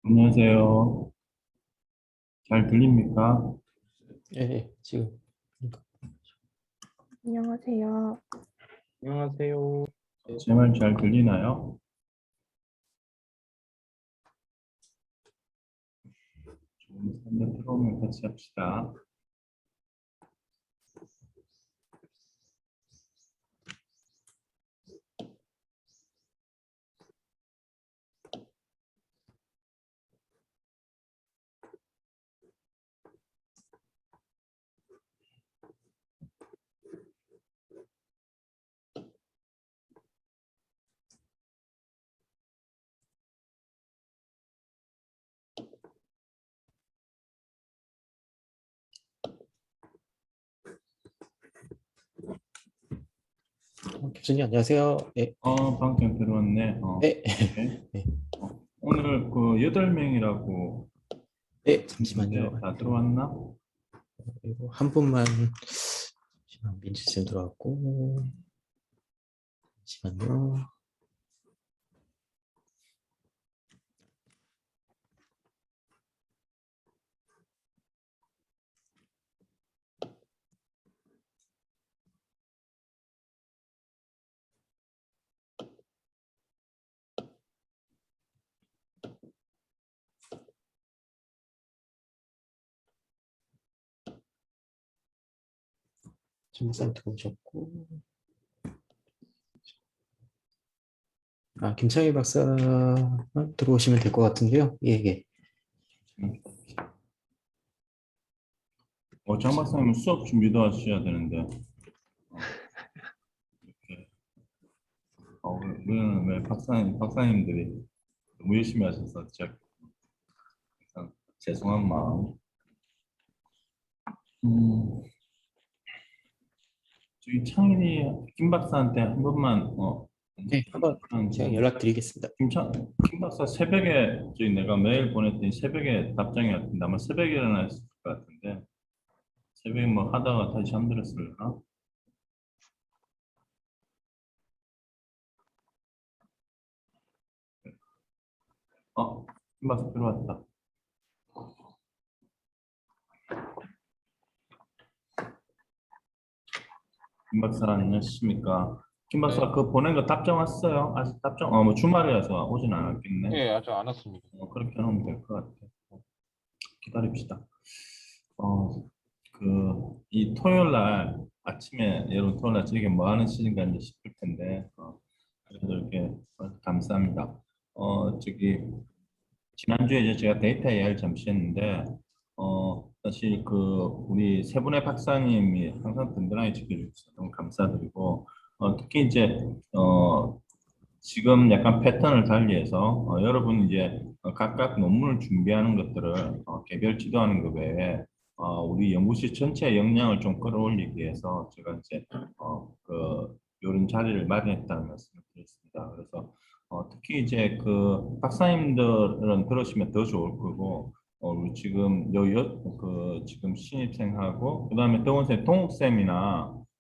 안녕하세요. 잘 들립니까? 예, 지금. 안녕하세요. 안녕하세요. 제 말 잘 들리나요? 좀 사람들 들어오면 같이 합시다. 교수님 안녕하세요. 예, 방금 들어왔네. 예, 네. 예, 오늘 그 8명이라고 예, 했는데 잠시만요. 다 들어왔나? 그리고 한 분만 잠시만 민지쌤 들어왔고 잠시만요. 김쌤 들어오셨고, 김창희 박사 들어오시면 될 것 같은데요. 예, 예. 장 박사님은 수업 준비도 하셔야 되는데. 이렇게. 왜 박사님들이 너무 열심히 하셔서 제가 항상 죄송한 마음. 저기 창일이 김 박사한테 한 번만 네, 한번 제가 연락드리겠습니다. 김 박사 새벽에 저기 내가 메일 보냈더니 새벽에 답장이 왔던데 아마 새벽에 일어났을 것 같은데 새벽에 뭐 하다가 다시 잠들었을려나? 김 박사 들어왔다. 김 박사 안녕하십니까? 김 박사 네. 그 보낸 거 답장 왔어요? 아직 답장 뭐 주말이라서 오진 않았겠네. 네, 아직 안 왔습니다. 그렇게 해놓으면 될 것 같아. 기다립시다. 이 토요일 날 아침에 여러분 토요일 날 저녁에 뭐 하는 시간가 이제 싶을 텐데 그래도 이렇게 감사합니다. 저기 지난주에 이제 제가 데이터 이야기를 잠시 했는데 사실 그 우리 세 분의 박사님이 항상 든든하게 지켜주셔서 너무 감사드리고 특히 이제 지금 약간 패턴을 달리해서 여러분 이제 각각 논문을 준비하는 것들을 개별 지도하는 것 외에 우리 연구실 전체 역량을 좀 끌어올리기 위해서 제가 이제 이런 자리를 마련했다는 말씀을 드렸습니다. 그래서 특히 이제 그 박사님들은 들으시면 더 좋을 거고 우리 지금 지금 신입생하고 그다음에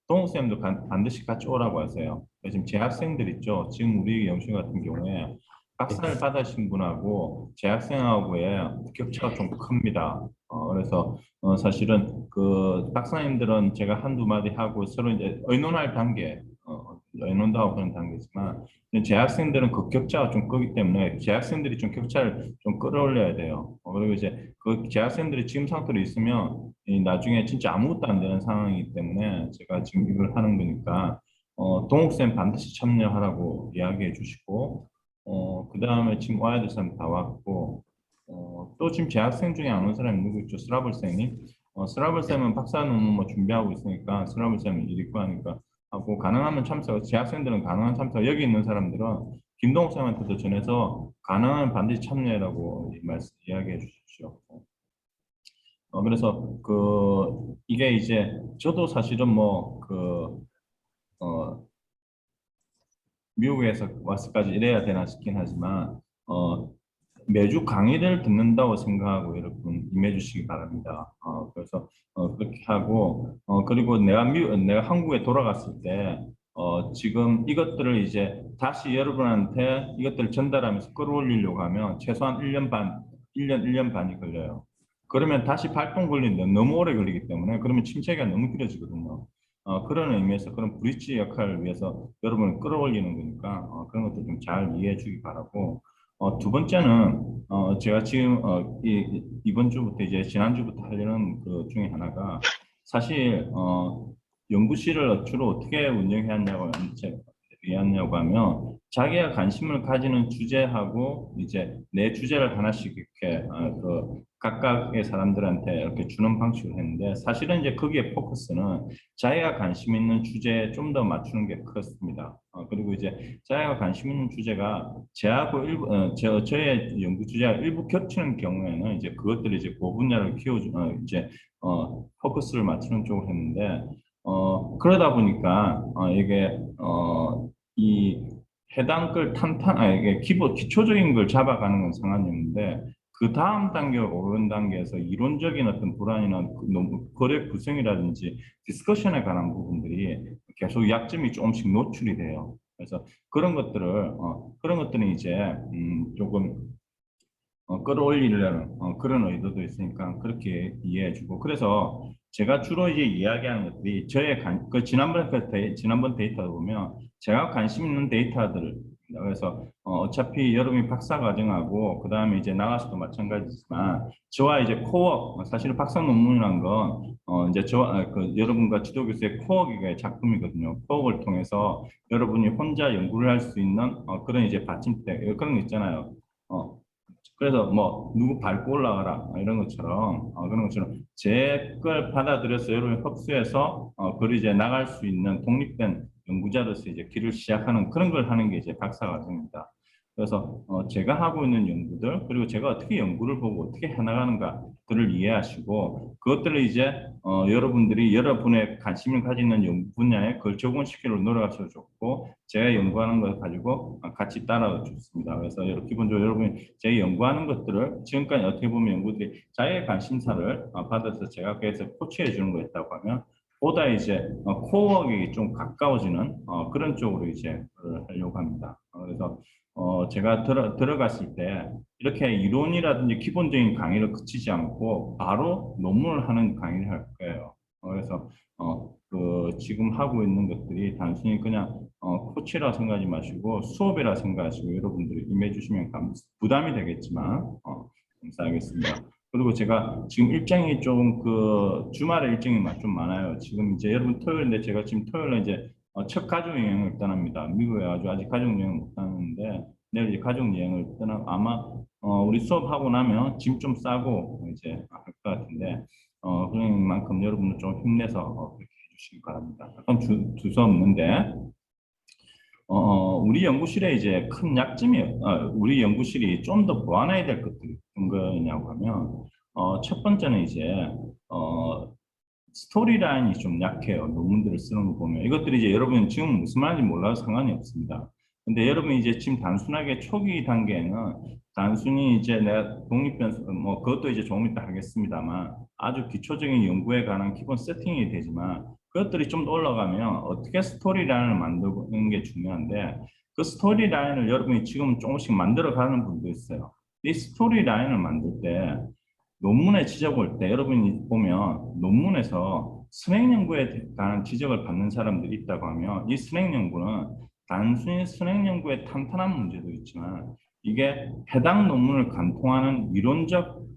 동욱쌤도 반드시 같이 오라고 하세요. 지금 재학생들 있죠. 지금 우리 영신 같은 경우에 박사를 받으신 분하고 재학생하고의 격차가 좀 큽니다. 그래서 사실은 그 박사님들은 제가 한두 마디 하고 서로 이제 의논할 단계, 의논도 하고 그런 단계지만 재학생들은 그 격차가 좀 크기 때문에 재학생들이 좀 격차를 좀 끌어올려야 돼요. 그리고 이제 그 재학생들이 지금 상태로 있으면 나중에 진짜 아무것도 안 되는 상황이기 때문에 제가 지금 이걸 하는 거니까 동욱쌤 반드시 참여하라고 이야기해 주시고 그 다음에 지금 와야 될 사람 다 왔고 또 지금 재학생 중에 안 온 사람이 누구 있죠? 스라블쌤이 스라블쌤은 박사 논문 뭐 준비하고 있으니까 스라블쌤은 일 있고 하니까 하고 가능하면 참석 재학생들은 가능한 참석 여기 있는 사람들은 김동욱 쌤한테도 전해서 가능하면 반드시 참여해라고 이야기해 주십시오. 그래서 이게 이제 저도 사실은 미국에서 와서까지 이래야 되나 싶긴 하지만 매주 강의를 듣는다고 생각하고 여러분 임해 주시기 바랍니다. 그래서 그렇게 하고 그리고 내가 한국에 돌아갔을 때 지금 이것들을 이제 다시 여러분한테 이것들을 전달하면서 끌어올리려고 하면 최소한 1년 반 1년 반이 걸려요. 그러면 다시 발동 걸리는데 너무 오래 걸리기 때문에 그러면 침체가 너무 길어지거든요. 그런 의미에서 그런 브릿지 역할을 위해서 여러분을 끌어올리는 거니까 그런 것도 좀 잘 이해해 주기 바라고 두 번째는 제가 지금 이번 주부터 이제 지난주부터 하려는 그 중에 하나가 사실 연구실을 주로 어떻게 운영해왔냐고 하면 자기가 관심을 가지는 주제하고 이제 내 주제를 하나씩 이렇게 그 각각의 사람들한테 이렇게 주는 방식으로 했는데 사실은 이제 거기에 포커스는 자기가 관심 있는 주제에 좀 더 맞추는 게 컸습니다. 그리고 이제 자기가 관심 있는 주제가 제하고 저의 연구 주제와 일부 겹치는 경우에는 이제 그것들을 이제 그 분야를 이제 포커스를 맞추는 쪽으로 했는데 그러다 보니까 이게 이 해당 걸 이게 기초적인 걸 잡아가는 건 상관이 없는데 그 다음 단계로 오른 단계에서 이론적인 어떤 불안이나 너무 거래 구성이라든지 디스커션에 관한 부분들이 계속 약점이 조금씩 노출이 돼요. 그래서 그런 것들은 이제 조금 끌어올리려는 그런 의도도 있으니까 그렇게 이해해주고 그래서 제가 주로 이제 이야기하는 것들이 지난번 데이터를 보면 제가 관심 있는 데이터들 그래서 어차피 여러분이 박사 과정하고 그 다음에 이제 나가서도 마찬가지지만 저와 이제 코어 사실 박사 논문이란 건 이제 그 여러분과 지도 교수의 코어 기가의 작품이거든요. 코어를 통해서 여러분이 혼자 연구를 할 수 있는 그런 이제 받침대 그런 거 있잖아요. 어, 그래서 뭐 누구 밟고 올라가라 이런 것처럼 그런 것처럼 제 걸 받아들여서 여러분이 흡수해서 그걸 이제 나갈 수 있는 독립된 연구자로서 이제 길을 시작하는 그런 걸 하는 게 이제 박사 과정입니다. 그래서 제가 하고 있는 연구들 그리고 제가 어떻게 연구를 보고 어떻게 해나가는가들을 이해하시고 그것들을 이제 여러분들이 여러분의 관심을 가지는 연구 분야에 그걸 적용시키려 노력하셔도 좋고 제가 연구하는 걸 가지고 같이 따라도 좋습니다. 그래서 기본적으로 여러분이 제가 연구하는 것들을 지금까지 어떻게 보면 연구들이 자기의 관심사를 받아서 제가 그래서 코치해 주는 거였다고 하면 보다 이제 코어에 좀 가까워지는 그런 쪽으로 이제 하려고 합니다. 그래서 제가 들어갔을 때 이렇게 이론이라든지 기본적인 강의를 그치지 않고 바로 논문을 하는 강의를 할 거예요. 그래서 지금 하고 있는 것들이 단순히 그냥 코치라 생각하지 마시고 수업이라 생각하시고 여러분들이 임해 주시면 부담이 되겠지만 감사하겠습니다. 그리고 제가 지금 일정이 좀 주말에 일정이 좀 많아요. 지금 이제 여러분 토요일인데 제가 지금 토요일에 이제 첫 가족 여행을 떠납니다. 미국에 아직 가족 여행을 못 가는데 내일 이제 가족 여행을 아마 우리 수업하고 나면 짐 좀 싸고 이제 할 것 같은데 그런 만큼 여러분들 좀 힘내서 그렇게 해주시기 바랍니다. 약간 두서 없는데 우리 연구실에 이제 큰 약점이 우리 연구실이 좀 더 보완해야 될 것들이 어떤 거냐고 하면 첫 번째는 이제 스토리라인이 좀 약해요. 논문들을 쓰는 거 보면 이것들이 이제 여러분 지금 무슨 말인지 몰라도 상관이 없습니다. 근데 여러분이 이제 지금 단순하게 초기 단계에는 단순히 이제 내가 독립변수 뭐 그것도 이제 조금 이따 하겠습니다만 아주 기초적인 연구에 관한 기본 세팅이 되지만 그것들이 좀 더 올라가면 어떻게 스토리라인을 만드는 게 중요한데 그 스토리라인을 여러분이 지금 조금씩 만들어가는 분도 있어요. 이 스토리라인을 만들 때 논문에 지적을 때 여러분이 보면 논문에서 선행 연구에 관한 지적을 받는 사람들이 있다고 하면 이 선행 연구는 단순히 선행 연구의 탄탄한 문제도 있지만 이게 해당 논문을 관통하는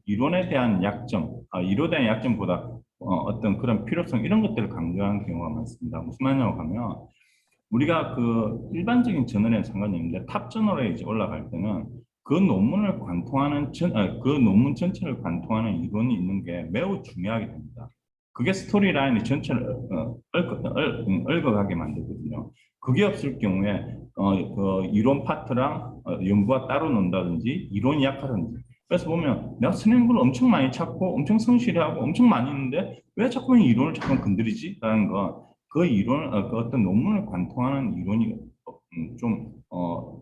이론에 대한 약점, 이론에 대한 약점보다 어떤 그런 필요성 이런 것들을 강조하는 경우가 많습니다. 무슨 말이냐고 하면 우리가 일반적인 저널에는 상관이 없는데 탑 저널에 이제 올라갈 때는 그 논문을 관통하는 그 논문 전체를 관통하는 이론이 있는 게 매우 중요하게 됩니다. 그게 스토리라인이 전체를 얽어가게 만들거든요. 그게 없을 경우에 그 이론 파트랑 연구가 따로 논다든지 이론이 약하든지 그래서 보면 내가 선행구를 엄청 많이 찾고 엄청 성실하고 엄청 많이 있는데 왜 자꾸 이론을 자꾸 건드리지? 라는 건 그 그 어떤 논문을 관통하는 이론이 좀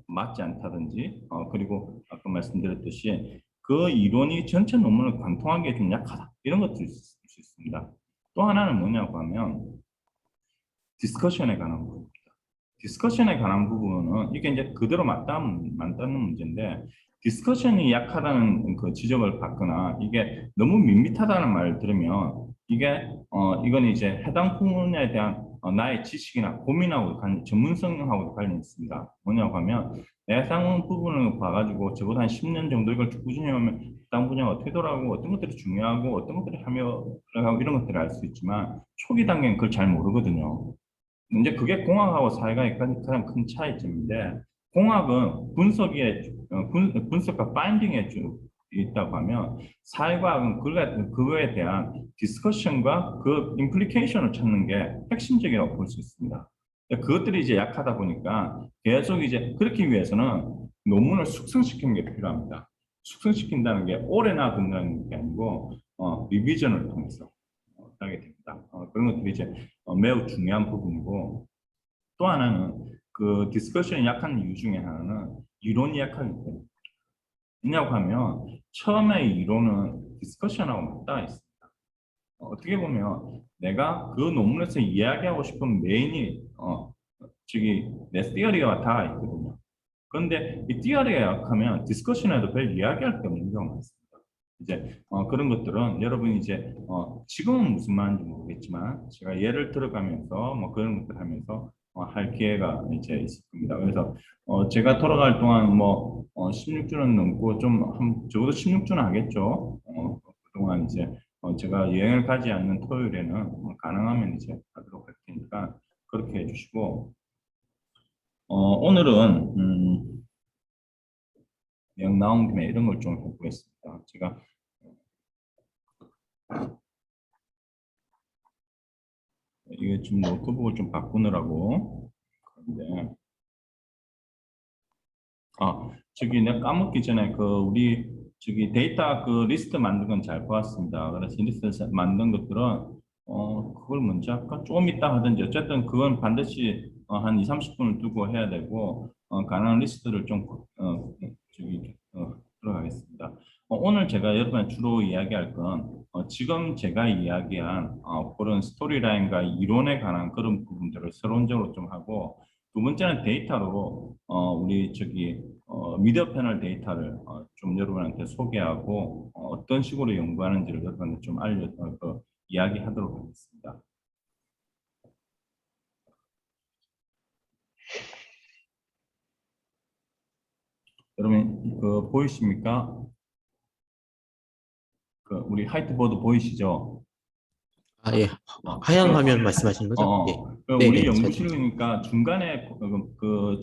맞지 않다든지 그리고 아까 말씀드렸듯이 그 이론이 전체 논문을 관통하기에 좀 약하다 이런 것들이 있을 수 있습니다. 또 하나는 뭐냐고 하면 디스커션에 관한 부분입니다. 디스커션에 관한 부분은 이게 이제 그대로 맞다는 문제인데 디스커션이 약하다는 그 지적을 받거나 이게 너무 밋밋하다는 말을 들으면 이게 이건 이제 해당 부분에 대한 나의 지식이나 고민하고 전문성하고 관련이 있습니다. 뭐냐고 하면 해당 부분을 봐가지고 적어도 한 10년 정도 이걸 쭉 꾸준히 하면 해당 분야가 어떻게 돌아가고 어떤 것들이 중요하고 어떤 것들이 하며 이런 것들을 알 수 있지만 초기 단계는 그걸 잘 모르거든요. 이제 그게 공학하고 사회과의 가장 큰 차이점인데 공학은 분석과 파인딩에 있다고 하면 사회과학은 그거에 대한 디스커션과 그 임플리케이션을 찾는 게 핵심적이라고 볼 수 있습니다. 그것들이 이제 약하다 보니까 계속 이제 그렇기 위해서는 논문을 숙성시키는 게 필요합니다. 숙성시킨다는 게 오래나 된다는 게 아니고 리비전을 통해서 하게 됩니다. 그런 것들이 이제 매우 중요한 부분이고 또 하나는 그 디스커션이 약한 이유 중에 하나는 이론이 약하기 때문에 왜냐고 하면 처음에 이론은 디스커션하고 맞닿아 있습니다. 어떻게 보면 내가 그 논문에서 이야기하고 싶은 메인이 저기 내 티어리가 다 있거든요. 그런데 이 티어리가 약하면 디스커션에도 별 이야기할 게 없는 경우가 있습니다. 이제 그런 것들은 여러분이 이제 지금은 무슨 말인지 모르겠지만 제가 예를 들어가면서 뭐 그런 것들 하면서 할 기회가 이제 있을 겁니다. 그래서 제가 돌아갈 동안 뭐 16주는 넘고 좀 적어도 16주는 하겠죠. 그동안 이제 제가 여행을 가지 않는 토요일에는 가능하면 이제 하도록 할 테니까 그렇게 해주시고 오늘은 내용 나온 김에 이런 걸 좀 해보겠습니다. 제가 이게 지금 노트북을 좀 바꾸느라고 그런데 저기 내가 까먹기 전에 그 우리 저기 데이터 그 리스트 만든 건 잘 보았습니다. 그래서 리스트 만든 것들은 그걸 먼저 할까? 조금 이따 하든지 어쨌든 그건 반드시 한 2, 30분을 두고 해야 되고 가능한 리스트를 좀 저기 들어가겠습니다. 오늘 제가 여러분에 주로 이야기할 건 지금 제가 이야기한 그런 스토리라인과 이론에 관한 그런 부분들을 서론적으로 좀 하고 두 번째는 데이터로 우리 저기 미디어 패널 데이터를 좀 여러분한테 소개하고 어떤 식으로 연구하는지를 여러분한테 좀 이야기하도록 하겠습니다. 여러분 그 보이십니까? 그 우리 화이트보드 보이시죠? 예. 하얀 화면 말씀하시는 거죠? 예. 우리 네네. 연구실이니까 중간에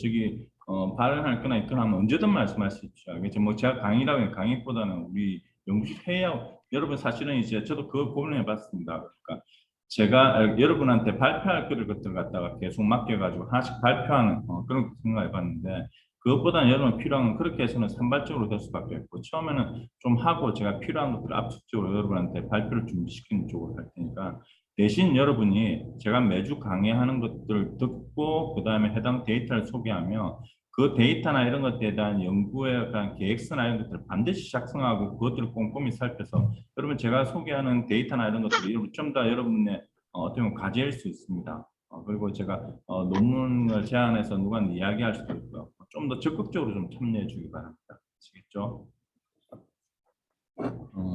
저기 발언할 거나 있거나 하면 언제든 말씀할 수 있죠. 그렇죠? 뭐 제가 강의라고 하면 강의보다는 우리 연구실 회의하고 여러분 사실은 이제 저도 그거 고민해 봤습니다. 그러니까 제가 여러분한테 발표할 것들 갖다가 계속 맡겨가지고 하나씩 발표하는 그런 생각을 해봤는데 그것보다는 여러분 필요한 건 그렇게 해서는 산발적으로 될 수밖에 없고 처음에는 좀 하고 제가 필요한 것들을 압축적으로 여러분한테 발표를 준비시키는 쪽으로 할 테니까 대신 여러분이 제가 매주 강의하는 것들을 듣고 그 다음에 해당 데이터를 소개하며 그 데이터나 이런 것들에 대한 연구에 대한 계획서나 이런 것들을 반드시 작성하고 그것들을 꼼꼼히 살펴서 여러분 제가 소개하는 데이터나 이런 것들을 좀 더 여러분의 어떻게 보면 과제일 수 있습니다. 그리고 제가 논문을 제안해서 누구한테 이야기할 수도 있고요. 좀 더 적극적으로 좀 참여해 주기 바랍니다. 아시겠죠?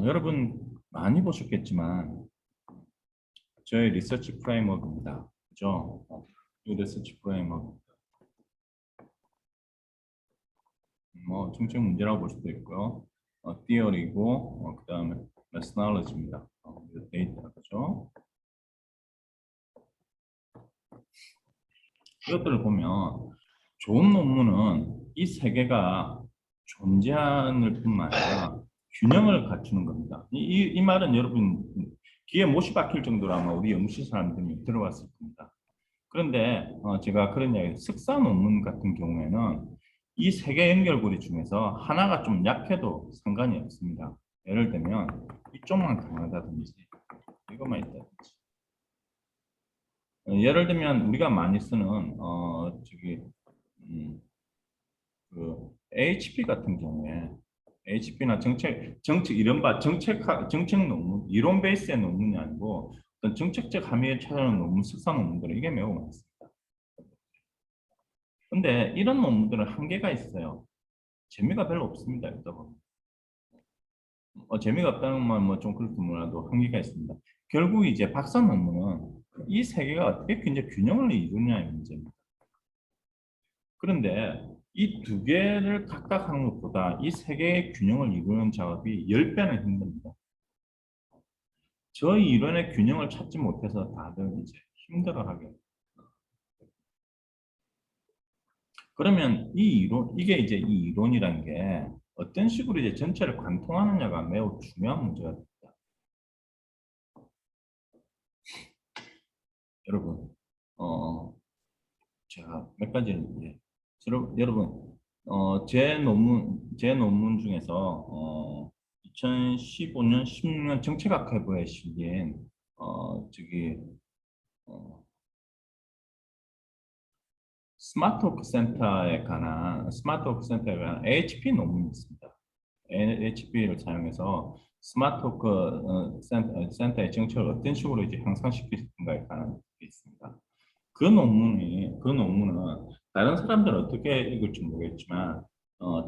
여러분 많이 보셨겠지만 저의 리서치 프레임워크입니다. 그죠? 이 리서치 프레임워크 뭐 총책 문제라고 볼 수도 있고요. 티어리고 그 다음에 메스나로지입니다. 데이터 그죠? 이것들을 보면 좋은 논문은 이 세 개가 존재하는 뿐만 아니라 균형을 갖추는 겁니다. 이 말은 여러분 귀에 못이 박힐 정도로 아마 우리 연구실 사람들이 들어왔을 겁니다. 그런데 제가 그런 이야기, 석사 논문 같은 경우에는 이 세 개 연결고리 중에서 하나가 좀 약해도 상관이 없습니다. 예를 들면 이쪽만 강하다든지 이것만 있다든지 예를 들면 우리가 많이 쓰는 저기 그 HP 같은 경우에 HP나 정책 이른바 정책 논문 이론 베이스의 논문이 아니고 어떤 정책적 함의를 찾아오는 논문 석사 논문들은 이게 매우 많습니다. 근데 이런 논문들은 한계가 있어요. 재미가 별로 없습니다. 읽다 보면. 재미가 없다는 말 뭐 좀 그렇더라도 한계가 있습니다. 결국 이제 박사 논문은 이 세 개가 어떻게 굉장히 균형을 이루느냐의 문제입니다. 그런데 이 두 개를 각각 하는 것보다 이 세 개의 균형을 이루는 작업이 10배는 힘듭니다. 저희 이론의 균형을 찾지 못해서 다들 이제 힘들어하게. 그러면 이 이론, 이게 이제 이 이론이란 게 어떤 식으로 이제 전체를 관통하느냐가 매우 중요한 문제가 됩니다. 여러분, 제가 몇 가지를 이제 여러분, 제 논문 중에서 2015년, 16년 정책학회부에 실린 저기 스마트워크 센터에 관한 HP 논문이 있습니다. HP를 사용해서 스마트워크 센터의 정책을 어떤 식으로 이제 향상시킬 수 있는가에 관한 게 있습니다. 그 논문은 다른 사람들은 어떻게 읽을지 모르겠지만,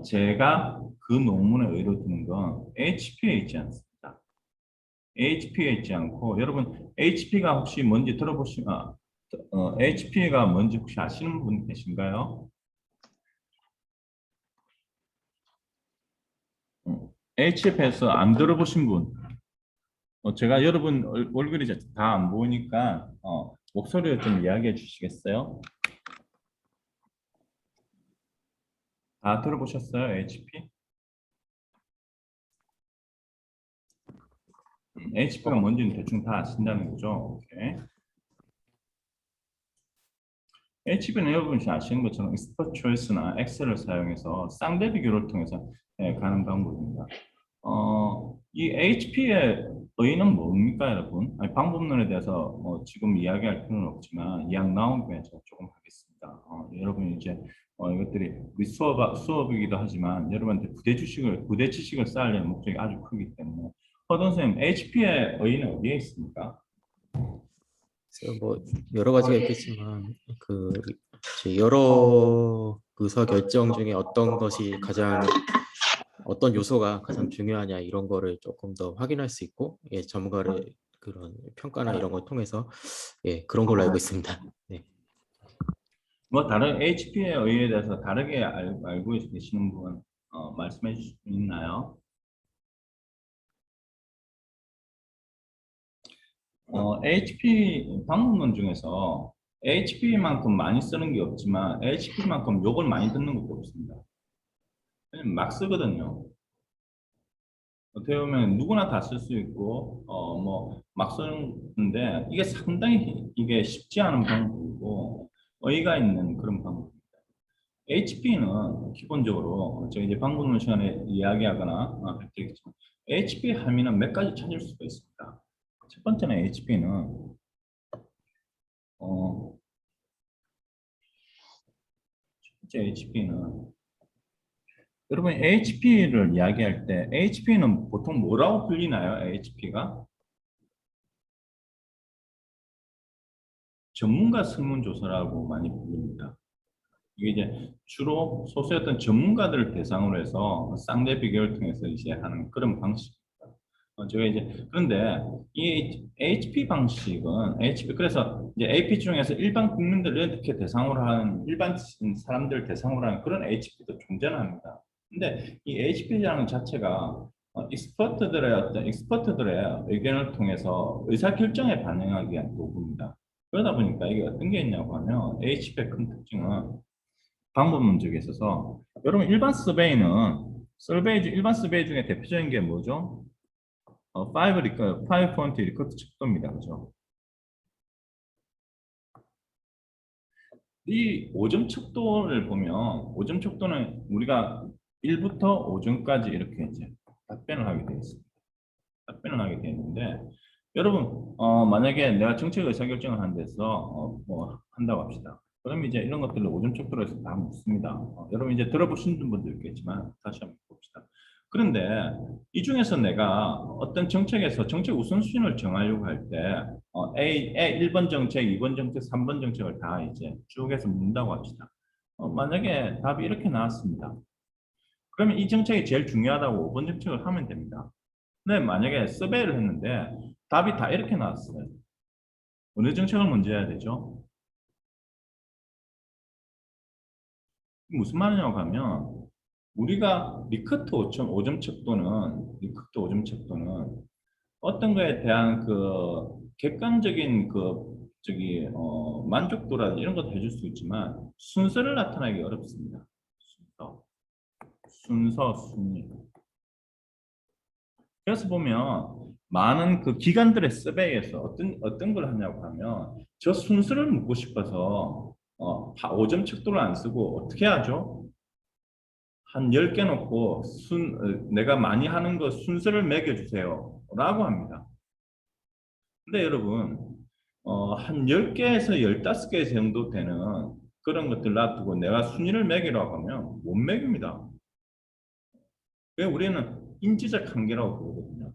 제가 그 논문에 의로 두는 건 HP에 있지 않습니다. HP에 있지 않고, 여러분, HP가 혹시 뭔지 HP가 뭔지 혹시 아시는 분 계신가요? HF에서 안 들어보신 분? 제가 여러분 얼굴이 다 안 보이니까 목소리를 좀 이야기해 주시겠어요? 다 들어보셨어요? HP? HP가 뭔지는 대충 다 아신다는 거죠? 오케이. HP는 여러분이 아시는 것처럼 익스퍼트 초이스나 엑셀을 사용해서 쌍대 비교를 통해서 가는 방법입니다. 이 HP의 의의는 뭡니까, 여러분? 아니, 방법론에 대해서 지금 이야기할 필요는 없지만 이왕 나온 김에 제가 조금 하겠습니다. 여러분 이제 이것들이 우리 수업이기도 하지만 여러분한테 부대 지식을 쌓으려는 목적이 아주 크기 때문에 허돈 선생님, HP의 의의는 어디에 있습니까? 그래서 뭐 여러 가지가 있겠지만 그 이제 여러 의사 결정 중에 어떤 요소가 가장 중요하냐 이런 거를 조금 더 확인할 수 있고 전문가의 그런 평가나 이런 걸 통해서 그런 걸로 알고 있습니다. 네. 뭐 다른 HP의 의의에 대해서 다르게 알고 계시는 분 말씀해 주실 수 있나요? HP 방문론 중에서 HP만큼 많이 쓰는 게 없지만 HP만큼 욕을 많이 듣는 것도 없습니다. 왜냐면 막 쓰거든요. 어떻게 보면 누구나 다 쓸 수 있고 뭐 막 쓰는데 이게 상당히 이게 쉽지 않은 방법이고 의의가 있는 그런 방법입니다. HP는 기본적으로 제가 이제 방문론 시간에 이야기하거나 했겠지만 HP 함의는 몇 가지 찾을 수가 있습니다. 첫 번째는 HP는 HP는 여러분 HP를 이야기할 때 HP는 보통 뭐라고 불리나요? HP가 전문가 설문조사라고 많이 불립니다. 이게 이제 주로 소수의 어떤 전문가들을 대상으로 해서 쌍대 비교를 통해서 이제 하는 그런 방식입니다. 제가 이제 그런데 이 HP 방식은 그래서 이제 AP 중에서 일반 국민들을 이렇게 대상으로 하는 일반 사람들 대상으로 하는 그런 HP도 존재는 합니다. 근데 이 HP라는 자체가 익스퍼트들의 의견을 통해서 의사 결정에 반영하기 위한 도구입니다. 그러다 보니까 이게 어떤 게 있냐고 하면 HP의 큰 특징은 방법 문제에 있어서 여러분 일반 서베이 중에 대표적인 게 뭐죠? 5포인트 리커트 척도입니다. 그죠? 이 5점 척도를 보면 5점 척도는 우리가 1부터 5점까지 이렇게 이제 답변을 하게 되어 있습니다. 답변을 하게 되어 있는데 여러분 만약에 내가 정책 의사결정을 하는 데서 뭐 한다고 합시다. 그럼 이제 이런 것들을 5점 척도로 해서 다 묻습니다. 여러분 이제 들어보신 분도 있겠지만 다시 한번 봅시다. 그런데 이 중에서 내가 어떤 정책에서 정책 우선순위를 정하려고 할 때 A 1번 정책, 2번 정책, 3번 정책을 다 이제 쭉 해서 묻는다고 합시다. 만약에 답이 이렇게 나왔습니다. 그러면 이 정책이 제일 중요하다고 5번 정책을 하면 됩니다. 근데 만약에 서베이를 했는데 답이 다 이렇게 나왔어요. 어느 정책을 먼저 해야 되죠? 무슨 말이냐고 하면 우리가 리커트 5점 척도는 어떤 거에 대한 그 객관적인 만족도라든지 이런 것도 해줄 수 있지만 순서를 나타내기 어렵습니다. 순위. 그래서 보면 많은 그 기관들의 서베이에서 어떤 걸 하냐고 하면 저 순서를 묻고 싶어서 5점 척도를 안 쓰고 어떻게 하죠? 한 10개 놓고 내가 많이 하는 거 순서를 매겨주세요 라고 합니다. 근데 여러분 한 10개에서 15개 정도 되는 그런 것들 놔두고 내가 순위를 매기라고 하면 못 매깁니다. 왜 우리는 인지적 한계라고 부르거든요.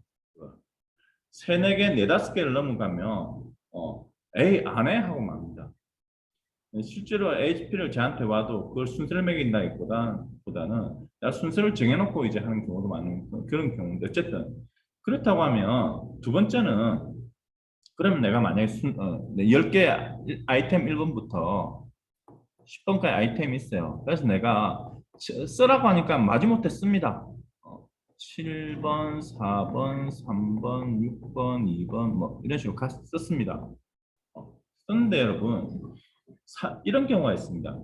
3, 4개, 4, 5개를 넘어가면 에이 안 해 하고 맙니다. 실제로 HP를 저한테 와도 그걸 순서를 매긴다기보다는 나 순서를 정해놓고 이제 하는 경우도 많은 그런 경우인데 어쨌든 그렇다고 하면 두 번째는 그러면 내가 만약에 10개 아이템 1번부터 10번까지 아이템이 있어요. 그래서 내가 쓰라고 하니까 마지못해 씁니다. 7번, 4번, 3번, 6번, 2번 뭐 이런 식으로 썼습니다. 썼는데 여러분 이런 경우가 있습니다.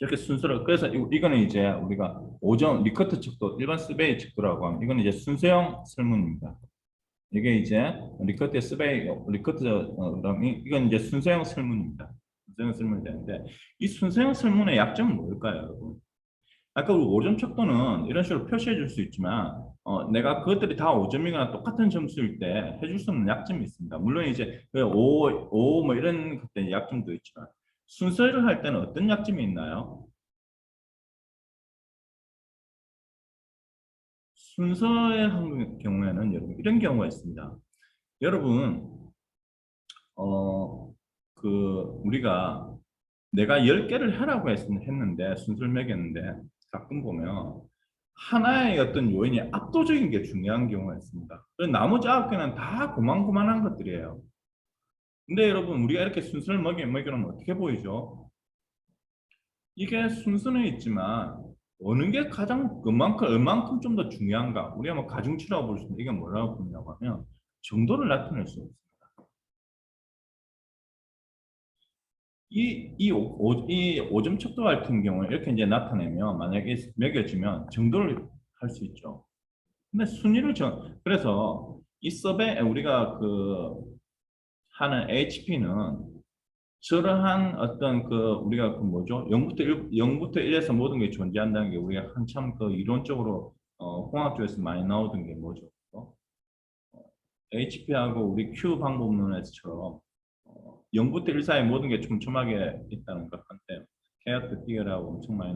이렇게 순서를 그래서 이거는 이제 우리가 5점 리커트 척도 일반 스베이 척도라고 하면 이거는 이제 순서형 설문입니다. 이게 이제 리커트 스베이 리커트 이건 이제 순서형 설문입니다. 순서형 설문이 되는데 이 순서형 설문의 약점은 뭘까요, 여러분? 아까 우리 5점 척도는 이런 식으로 표시해 줄 수 있지만 내가 그것들이 다 5점이거나 똑같은 점수일 때 해줄 수 없는 약점이 있습니다. 물론 이제 5 뭐 이런 것들 약점도 있지만 순서를 할 때는 어떤 약점이 있나요? 순서의 경우에는 여러분 이런 경우가 있습니다. 여러분 우리가 내가 10개를 하라고 했는데 순서를 매겼는데 가끔 보면 하나의 어떤 요인이 압도적인 게 중요한 경우가 있습니다. 나머지 9개는 다 고만고만한 것들이에요. 근데 여러분 우리가 이렇게 순서를 먹여놓으면 어떻게 보이죠? 이게 순서는 있지만 어느 게 가장 얼만큼 좀 더 중요한가? 우리가 뭐 가중치라고 볼 수 있는데 이게 뭐라고 부르냐고 하면 정도를 나타낼 수 있습니다. 이 5점 척도 같은 경우에 이렇게 이제 나타내면 만약에 매겨지면 정도를 할 수 있죠. 근데 그래서 이 서베 우리가 하는 HP는 저러한 어떤 우리가 뭐죠? 0부터 1에서 모든 게 존재한다는 게 우리가 한참 이론적으로 공학 쪽에서 많이 나오던 게 뭐죠? HP하고 우리 Q 방법론에서처럼 0부터 1 사이 모든 게 촘촘하게 있다는 것 같아요. 케어트 띄어라고 엄청 많이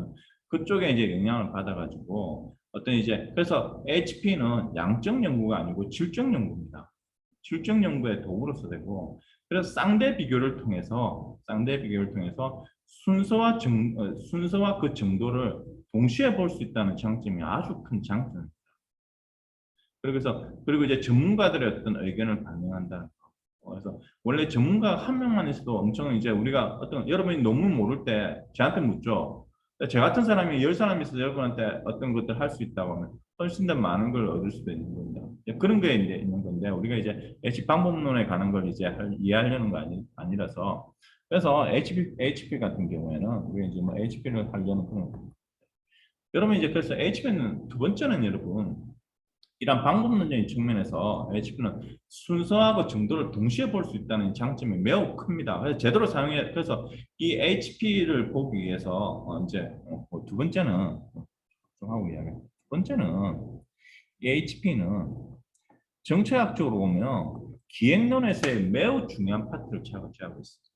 그쪽에 이제 영향을 받아가지고 그래서 HP는 양적 연구가 아니고 질적 연구입니다. 질적 연구의 도구로서 되고 그래서 쌍대 비교를 통해서 순서와 그 정도를 동시에 볼 수 있다는 장점이 아주 큰 장점입니다. 그리고 이제 전문가들의 어떤 의견을 반영한다는 거. 그래서 원래 전문가 한 명만 있어도 엄청 이제 우리가 여러분이 논문 모를 때 저한테 묻죠. 저 같은 사람이 10사람이 있어서 여러분한테 어떤 것들 할 수 있다고 하면 훨씬 더 많은 걸 얻을 수도 있는 겁니다. 그런 게 이제 있는 건데 우리가 이제 HC 방법론에 가는 걸 이제 이해하려는 거 아니라서 그래서 HP 같은 경우에는 우리가 이제 뭐 HP를 하려는 그런 여러분 이제 그래서 HP는 두 번째는 여러분 이런 방법론적인 측면에서 HP는 순서하고 정도를 동시에 볼 수 있다는 장점이 매우 큽니다. 그래서 제대로 그래서 이 HP를 보기 위해서 두 번째는 두 번째는 이 HP는 정책학적으로 보면 기획론에서의 매우 중요한 파트를 차지하고 있습니다.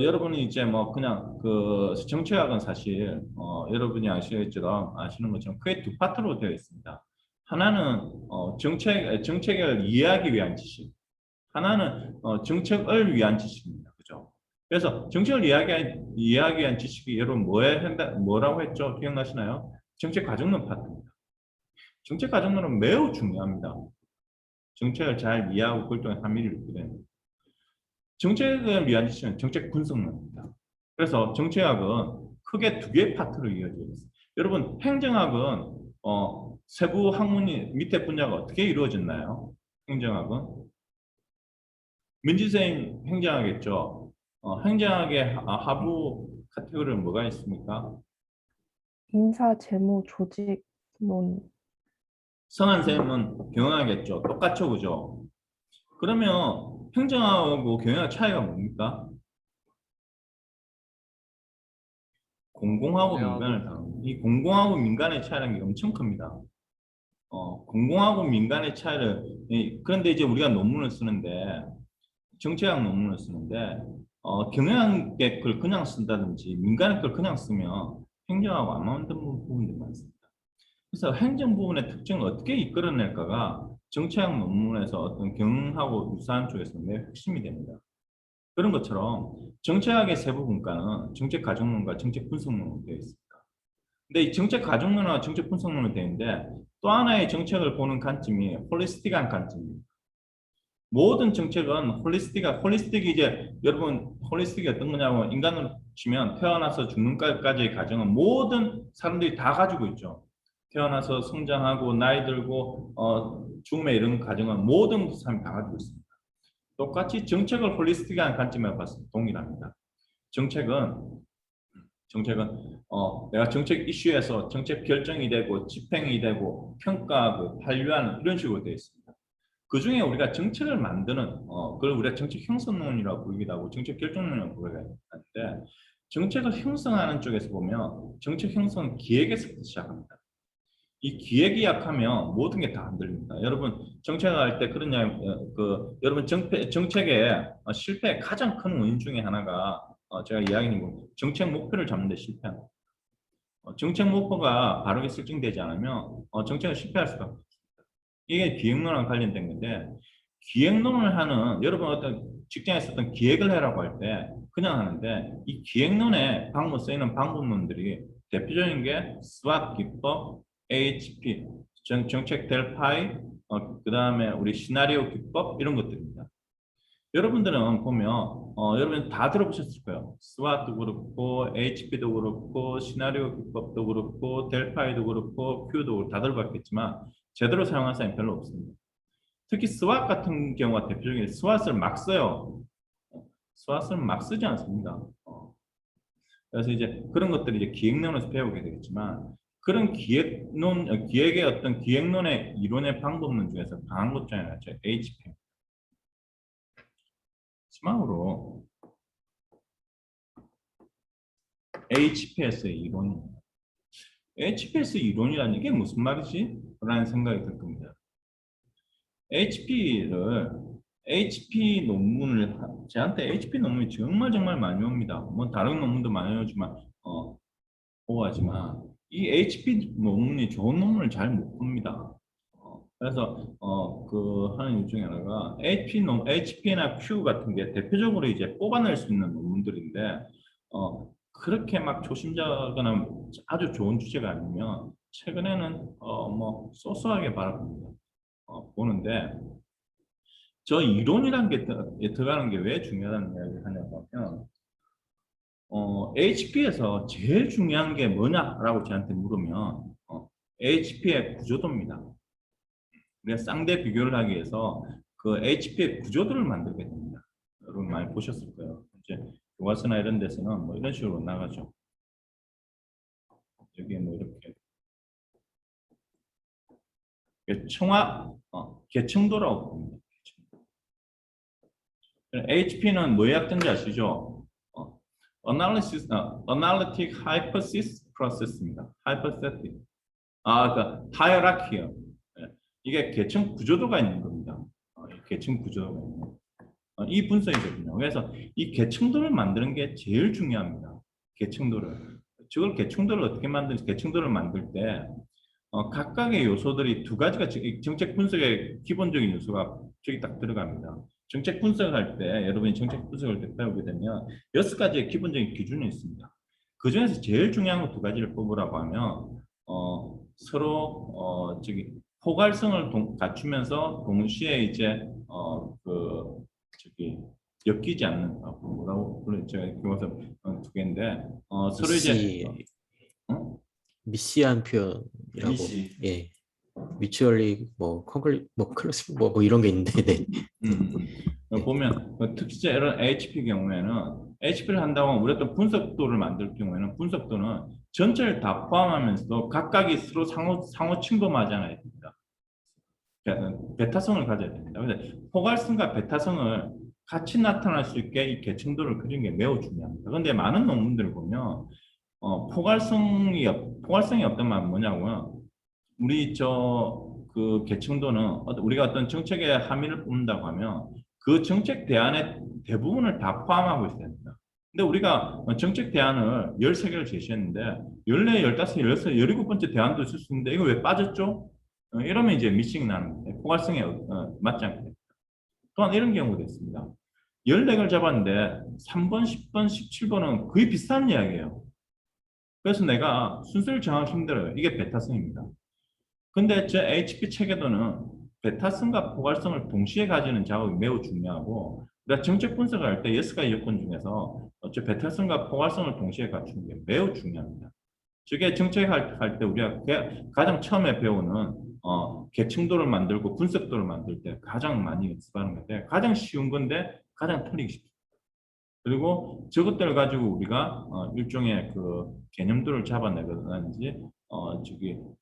여러분이 이제 뭐 그냥 정책학은 사실 여러분이 아시는 것처럼 크게 두 파트로 되어 있습니다. 하나는 정책을 이해하기 위한 지식, 하나는 정책을 위한 지식입니다. 그죠? 그래서 정책을 이야기한 지식이 여러분 뭐라고 했죠? 기억나시나요? 정책 과정론 파트입니다. 정책 과정론은 매우 중요합니다. 정책을 잘 이해하고 그걸 통해 함의를 얻게 됩니다. 정책을 위한 지식은 정책 분석론입니다. 그래서 정책학은 크게 두 개의 파트로 이어져 있습니다. 여러분 행정학은 세부 학문이 밑에 분야가 어떻게 이루어졌나요? 행정학은 민지쌤 행정하겠죠. 행정학의 하부 카테고리는 뭐가 있습니까? 인사, 재무, 조직론. 성한쌤은 경영하겠죠. 똑같죠, 그죠? 그러면 행정하고 경영학 차이가 뭡니까? 공공하고 민간을 다루는 이 공공하고 민간의 차이라는 게 엄청 큽니다. 공공하고 민간의 차이를 그런데 이제 우리가 논문을 쓰는데 정책학 논문을 쓰는데 경영학의 걸 그냥 쓴다든지 민간의 걸 그냥 쓰면 행정하고 안 맞는 부분들이 많습니다. 그래서 행정 부분의 특징을 어떻게 이끌어낼까가 정책학 논문에서 어떤 경영하고 유사한 쪽에서 매우 핵심이 됩니다. 그런 것처럼 정책학의 세부 분과는 정책 과정론과 정책 분석론으로 되어 있습니다. 근데 이 정책 과정론과 정책 분석론으로 되어 있는데 또 하나의 정책을 보는 관점이 홀리스틱한 관점입니다. 모든 정책은 홀리스틱이 이제 여러분 홀리스틱이 어떤 거냐고 인간으로 치면 태어나서 죽는까지의 과정은 모든 사람들이 다 가지고 있죠. 태어나서 성장하고 나이 들고 죽음에 이르는 과정은 모든 사람이 다 가지고 있습니다. 똑같이 정책을 홀리스틱한 관점에서 봤을 때 동일합니다. 정책은 내가 정책 이슈에서 정책 결정이 되고 집행이 되고 평가하고 판례하는 이런 식으로 되어 있습니다. 그 중에 우리가 정책을 만드는 그걸 우리가 정책 형성론이라고 부르기도 하고 정책 결정론이라고 부르기도 하는데 정책을 형성하는 쪽에서 보면 정책 형성은 기획에서부터 시작합니다. 이 기획이 약하면 모든 게 다 안 들립니다. 여러분 정책을 할 때 그런 여러분 정책의 실패의 가장 큰 원인 중에 하나가 제가 이야기한 거 정책 목표를 잡는 데 실패합니다. 정책 목표가 바르게 설정되지 않으면 정책은 실패할 수가 없습니다. 이게 기획론과 관련된 건데 기획론을 하는 여러분 어떤 직장에서 어떤 기획을 해라고 할 때 그냥 하는데 이 기획론에 쓰이는 방법론들이 대표적인 게 SWOT 기법, AHP, 정책 델파이, 그 다음에 우리 시나리오 기법 이런 것들입니다. 여러분들은 보면 여러분 다 들어보셨을 거예요. SWOT도 그렇고 HP도 그렇고 시나리오 기법도 그렇고 델파이도 그렇고 Q도 그렇고 다 들어봤겠지만 제대로 사용한 사람이 별로 없습니다. 특히 SWOT 같은 경우가 대표적인 SWOT을 막 써요. SWOT을 막 쓰지 않습니다. 그래서 이제 그런 것들이 이제 기획론에서 배우게 되겠지만 그런 기획의 어떤 기획론의 이론의 방법론 중에서 강한 것 중에 하나죠. HP. 마지막으로 HPS의 이론입니다. HPS 이론이라는 게 무슨 말이지? 라는 생각이 들 겁니다. HP 논문을 저한테 HP 논문이 정말 많이 옵니다. 뭐 다른 논문도 많이 오지만 보아하지만 이 HP 논문이 좋은 논문을 잘 못 봅니다. 그래서 하는 이유 중에 하나가 HP나 Q 같은 게 대표적으로 이제 뽑아낼 수 있는 논문들인데 그렇게 막 초심자거나 아주 좋은 주제가 아니면 최근에는 뭐 소소하게 바라봅니다. 보는데 저 이론이라는 게 들어가는 게 왜 중요하다는 이야기를 하냐고 하면 HP에서 제일 중요한 게 뭐냐라고 저한테 물으면 HP의 구조도입니다. 우리가 쌍대 비교를 하기 위해서 그 HP의 구조도를 만들게 됩니다. 여러분 많이 보셨을 거예요. 이제 교과서나 이런 데서는 뭐 이런 식으로 나가죠. 여기에 뭐 이렇게 계층도라고 봅니다. HP는 뭐의 약자인지 아시죠? Analytic Hypothesis Process입니다. Hypothetic. 그러니까 hierarchy요. 이게 계층 구조도가 있는 겁니다. 계층 구조도가 있는. 이 분석이거든요. 그래서 이 계층도를 만드는 게 제일 중요합니다. 계층도를. 계층도를 어떻게 만드는지 계층도를 만들 때 각각의 요소들이 두 가지가 정책 분석의 기본적인 요소가 저기 딱 들어갑니다. 정책 분석할 때 여러분이 정책 분석을 때 배우게 되면 6가지의 기본적인 기준이 있습니다. 그 중에서 제일 중요한 거 2가지를 뽑으라고 하면 서로 포괄성을 갖추면서 동시에 이제 엮이지 않는 뭐라고 제가 교과서 2개인데 서로 이제 미시한 표현이라고 미시. 예 뮤추얼리 뭐 컨클리 뭐 클래스 뭐 이런 게 있는데 네. 보면 특히 이런 HP 경우에는 HP를 한다고 하면 우리가 또 분석도를 만들 경우에는 분석도는 전체를 다 포함하면서도 각각이 서로 상호 침범하잖아요. 베타성을 가져야 됩니다. 근데 포괄성과 베타성을 같이 나타날 수 있게 이 계층도를 그리는 게 매우 중요합니다. 그런데 많은 논문들을 보면 포괄성이 없단 말은 뭐냐고요? 우리 그 계층도는 우리가 어떤 정책의 함의를 뽑는다고 하면 그 정책 대안의 대부분을 다 포함하고 있어야 됩니다. 근데 우리가 정책 대안을 13개를 제시했는데 14, 15, 16, 17번째 대안도 있을 수 있는데 이거 왜 빠졌죠? 이러면 이제 미싱이 나는 거예요. 포괄성에 맞지 않게 됩니다. 또한 이런 경우도 있습니다. 14개를 잡았는데 3번, 10번, 17번은 거의 비슷한 이야기예요. 그래서 내가 순서를 정하기 힘들어요. 이게 베타성입니다. 근데 제 HP 체계도는 베타성과 포괄성을 동시에 가지는 작업이 매우 중요하고 우리가 정책 분석을 할 때 6가지 요건 중에서 베타성과 포괄성을 동시에 갖추는 게 매우 중요합니다. 저게 정책할 때 우리가 가장 처음에 배우는 계층도를 만들고 분석도를 만들 때 가장 많이 연습하는 건데 가장 쉬운 건데 가장 틀리기 쉽습니다. 그리고 저것들을 가지고 우리가 일종의 그 개념들을 잡아내거든지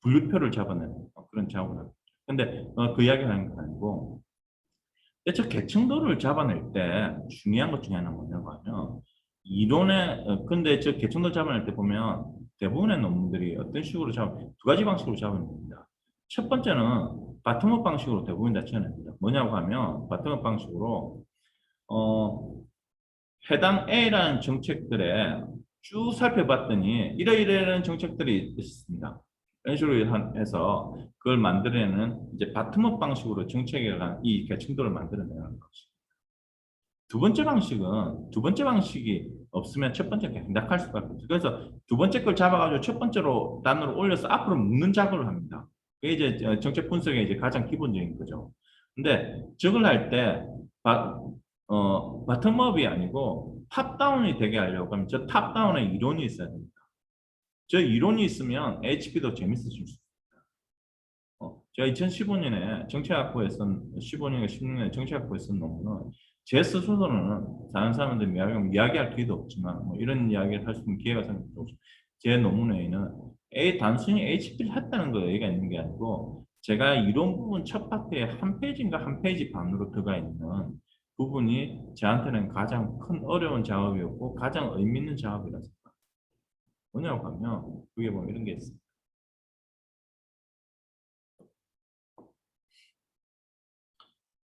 분류표를 잡아내는 그런 작업을 합니다. 근데 그 이야기를 하는 건 아니고 저 계층도를 잡아낼 때 중요한 것 중에 하나가 뭐냐고 하면 근데 저 계층도 잡아낼 때 보면 대부분의 논문들이 어떤 식으로 2가지 방식으로 잡아냅니다. 첫 번째는 바텀업 방식으로 대부분 다 쳐냅니다. 뭐냐고 하면 바텀업 방식으로 해당 A라는 정책들에 쭉 살펴봤더니 이러이러한 정책들이 있습니다. 이런 식으로 해서 그걸 만들어내는 이제 바텀업 방식으로 정책에 관한 이 계층도를 만들어내는 것입니다. 두 번째 방식이 없으면 첫 번째 계속 낙할 수밖에 없어요. 그래서 2번째 걸 잡아가지고 첫 번째로 단어를 올려서 앞으로 묶는 작업을 합니다. 그게 이제 정책 분석의 이제 가장 기본적인 거죠. 근데 저걸 할 때 바텀업이 아니고 탑다운이 되게 하려고 하면 저 탑다운에 이론이 있어야 됩니다. 저 이론이 있으면 HP도 재밌어질 수 있습니다. 제가 2015년에 정책학부에 쓴 15년에 16년에 정책학부에 쓴 논문은 제 스스로는 다른 사람들 이야기할 기회도 없지만 뭐 이런 이야기를 할 수 있는 기회가 생겼고 제 논문에는 단순히 HP를 했다는 거 얘기가 있는 게 아니고 제가 이론 부분 첫 파트에 한 페이지인가 한 페이지 반으로 들어가 있는 부분이 저한테는 가장 큰 어려운 작업이었고 가장 의미 있는 작업이라서 뭐냐고 하면 그게 뭐 이런 게 있습니다.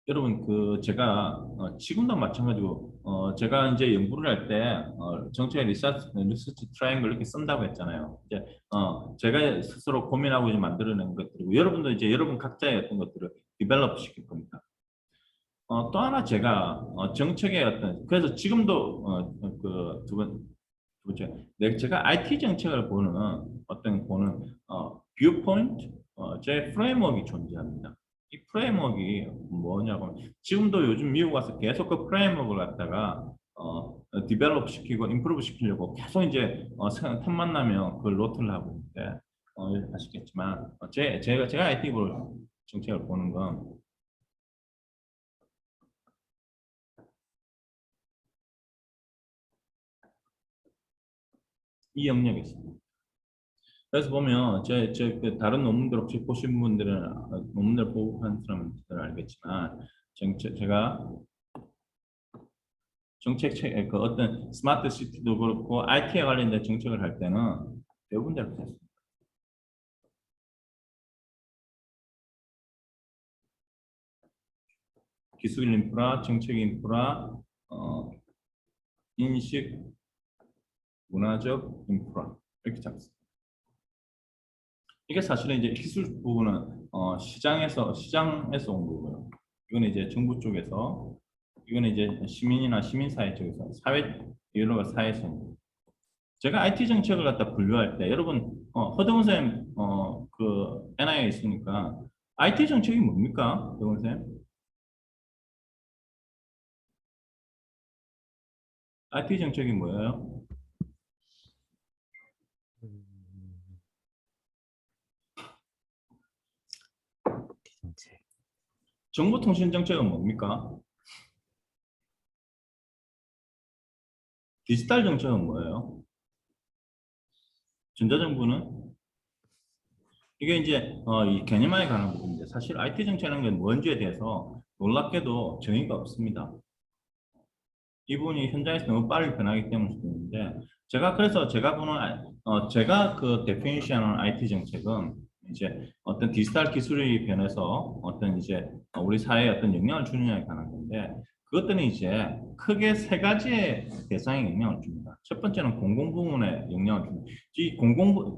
여러분 제가 지금도 마찬가지고 제가 이제 연구를 할 때 정책 리서치 트라이앵글 이렇게 쓴다고 했잖아요. 이제 제가 스스로 고민하고 이제 만들어낸 것들이고 여러분도 이제 여러분 각자의 어떤 것들을 디벨롭 시킬 겁니다. 또 하나 제가 정책의 그래서 지금도 두 번째 제가 IT 정책을 보는 뷰 포인트 제 프레임워크가 존재합니다. 이 프레임워크가 뭐냐고 지금도 요즘 미국 와서 계속 그 프레임워크를 갖다가 디벨롭 시키고 임프루브 시키려고 계속 이제 틈만 나면 그걸 노트를 하고 있는데 아시겠지만 제가 IT 정책을 보는 건 이 영역이 있습니다. 그래서 보면 그 다른 논문들 혹시 보신 분들은 논문들 보고 한 사람들은 알겠지만 제가 정책 그 어떤 스마트 시티도 그렇고 IT에 관련된 정책을 할 때는 대부분 다 그렇습니다. 기술 인프라, 정책 인프라, 인식, 문화적 인프라 이렇게 잡습니다. 이게 사실은 이제 기술 부분은 시장에서 온 거고요. 이건 이제 정부 쪽에서 이거는 이제 시민이나 시민사회 쪽에서 사회 이론과 사회성. 제가 IT 정책을 갖다 분류할 때 여러분 허동훈 쌤 그 NI에 있으니까 IT 정책이 뭡니까? 허동훈 쌤? IT 정책이 뭐예요? 정책. 정보통신 정책은 뭡니까? 디지털 정책은 뭐예요? 전자정부는? 이게 이제 이 개념화에 관한 부분인데 사실 IT 정책이라는 게 뭔지에 대해서 놀랍게도 정의가 없습니다. 이 부분이 현장에서 너무 빠르게 변하기 때문일 수도 있는데 그래서 제가 보는 제가 그 데피니션하는 IT 정책은 이제 어떤 디지털 기술이 변해서 어떤 이제 우리 사회에 어떤 영향을 주느냐에 관한 건데 그것들은 이제 크게 세 가지의 대상에 영향을 줍니다. 첫 번째는 공공부문에 영향을 줍니다. 이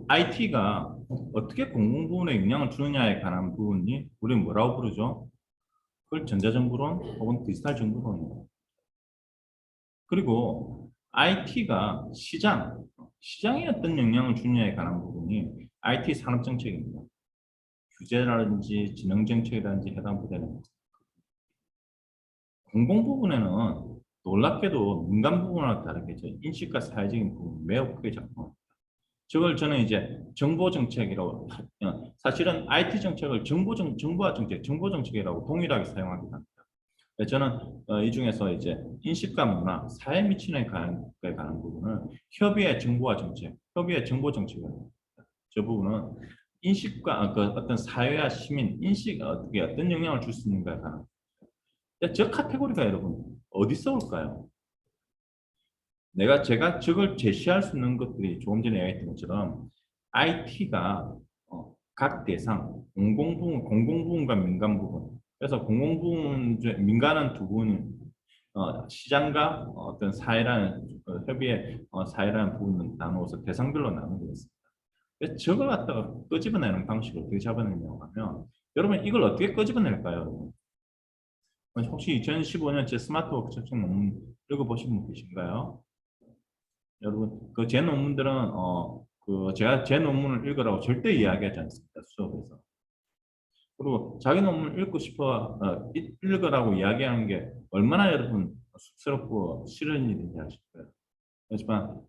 IT가 어떻게 공공부문에 영향을 주느냐에 관한 부분이 우리는 뭐라고 부르죠? 그걸 전자정부론 혹은 디지털 정부론입니다. 그리고 IT가 시장에 어떤 영향을 주느냐에 관한 부분이 IT 산업정책입니다. 규제라든지 지능정책이라든지 해당 부분에는 공공 부분에는 놀랍게도 민간 부분과 다르게 인식과 사회적인 부분 매우 크게 작동합니다. 저걸 저는 이제 정보정책이라고 사실은 IT 정책을 정보화 정책, 정보정책이라고 동일하게 사용합니다. 저는 이 중에서 이제 인식과 문화, 사회에 미치는 거에 관한 부분을 협의의 정보화 정책, 협의의 정보 정책이라고 합니다. 저 부분은 인식과 그 어떤 사회와 시민, 인식 어떻게 어떤 영향을 줄 수 있는가에 관한. 저 카테고리가 여러분 어디서 올까요? 제가 저걸 제시할 수 있는 것들이 조금 전에 이야기했던 것처럼 IT가 각 대상, 공공부문과 민간부문. 그래서 공공부문, 민간은 두 부분, 시장과 어떤 사회라는 협의의 사회라는 부분은 나누어서 대상별로 나누고 있습니다. 그래서 저걸 갖다가 끄집어내는 방식을 어떻게 잡아내냐고 하면 여러분 이걸 어떻게 끄집어낼까요? 혹시 2015년 제 스마트워크 책정 논문 읽어보신 분 계신가요? 여러분 그 제 논문들은 제가 제 논문을 읽으라고 절대 이야기하지 않습니다. 수업에서. 그리고 자기 논문 읽고 싶어 읽으라고 이야기하는 게 얼마나 여러분 쑥스럽고 싫은 일인지 아실 거예요. 하지만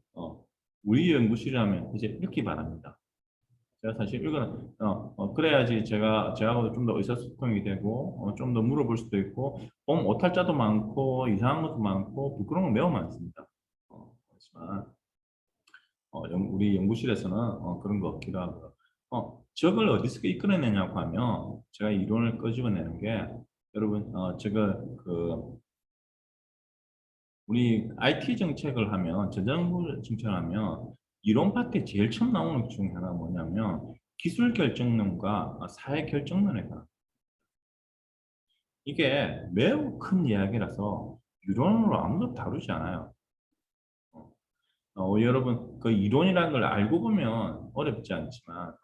우리 연구실이라면 이제 읽기 바랍니다. 제가 사실 그래야지 제하고도 좀 더 의사소통이 되고 좀 더 물어볼 수도 있고 오탈자도 많고 이상한 것도 많고 부끄러운 거 매우 많습니다. 그렇지만 우리 연구실에서는 그런 거 없기도 하고요. 저걸 어디서 이끌어내냐고 하면 제가 이론을 끄집어내는 게 여러분 우리 IT 정책을 하면 전자정부 정책을 하면 이론 파트에 제일 처음 나오는 것 중에 하나가 뭐냐면 기술 결정론과 사회 결정론에 관한 이게 매우 큰 이야기라서 이론으로 아무도 다루지 않아요. 여러분 그 이론이라는 걸 알고 보면 어렵지 않지만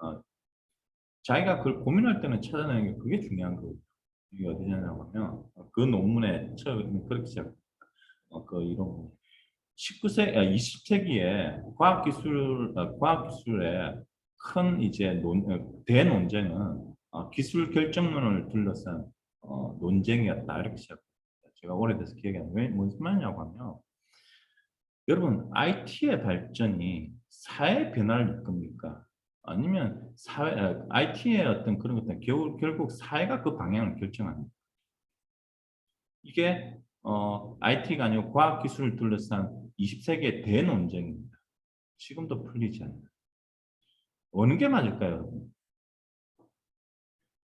자기가 그걸 고민할 때는 찾아내는 게 그게 중요한 거예요. 이게 어디냐고 하면 그 논문에 처음에 그렇게 시작. 그 이론 20세기에 과학기술의 큰 이제 대논쟁은 기술 결정론을 둘러싼 논쟁이었다 이렇게 시작합니다. 제가 오래돼서 기억이 안 나요. 왜 무슨 말이냐고 하면 여러분 IT의 발전이 사회 변화를 이끕니까? 아니면 IT의 어떤 그런 것들은 결국 사회가 그 방향을 결정합니다. 이게 IT가 아니고 과학기술을 둘러싼 20세기의 대논쟁입니다. 지금도 풀리지 않아요. 어느 게 맞을까요, 여러분?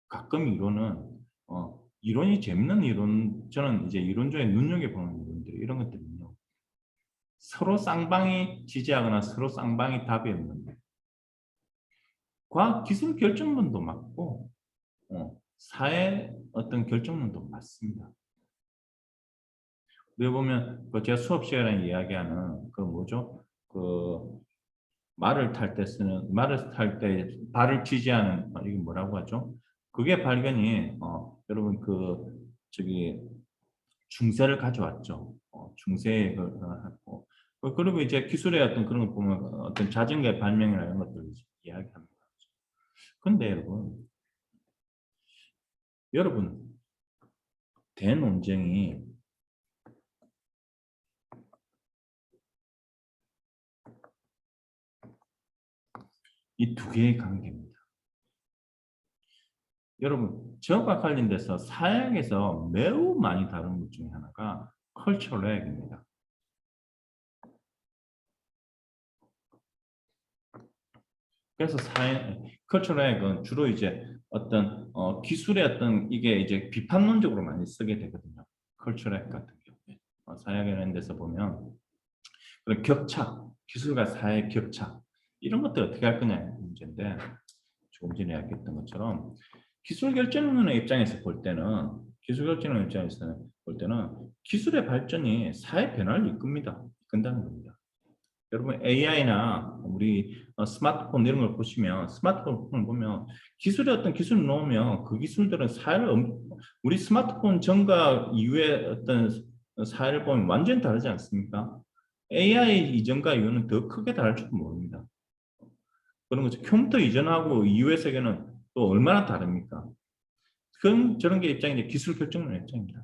가끔 이론이 재밌는 이론, 저는 이제 이론 중에 눈여겨보는 이론들, 이런 것들은요. 서로 쌍방이 지지하거나 서로 쌍방이 답이 없는데 과학기술 결정론도 맞고 사회 어떤 결정론도 맞습니다. 여기 보면 제가 수업 시간에 이야기하는 그 뭐죠? 그 말을 탈 때 발을 지지하는 이게 뭐라고 하죠? 그게 발견이 여러분 저기 중세를 가져왔죠. 중세에 하고 그리고 이제 기술의 어떤 그런 거 보면 어떤 자전거의 발명이나 이런 것들을 이야기합니다. 근데 여러분 대논쟁이 이 두 개의 관계입니다. 여러분 지역과 관련돼서 사역에서 매우 많이 다른 것 중에 하나가 컬처럴입니다. 그래서 컬처럴은 주로 이제 어떤 기술의 어떤 이게 이제 비판론적으로 많이 쓰게 되거든요. 컬처럴 같은 경우에 사역에 이런 데서 보면 그런 격차, 기술과 사회의 격차 이런 것들 어떻게 할 거냐는 문제인데 조금 전에 이야기했던 것처럼 기술 결정론의 입장에서 볼 때는 기술의 발전이 사회 변화를 이끈다는 겁니다. 여러분 AI나 우리 스마트폰 이런 걸 보시면 스마트폰을 보면 기술의 어떤 기술을 놓으면 그 기술들은 우리 스마트폰 전과 이후의 어떤 사회를 보면 완전히 다르지 않습니까? AI 이전과 이후는 더 크게 다를지도 모릅니다. 그런 거죠. 컴퓨터 이전하고 이후의 세계는 또 얼마나 다릅니까? 저런 게 입장이 이제 기술 결정론 입장입니다.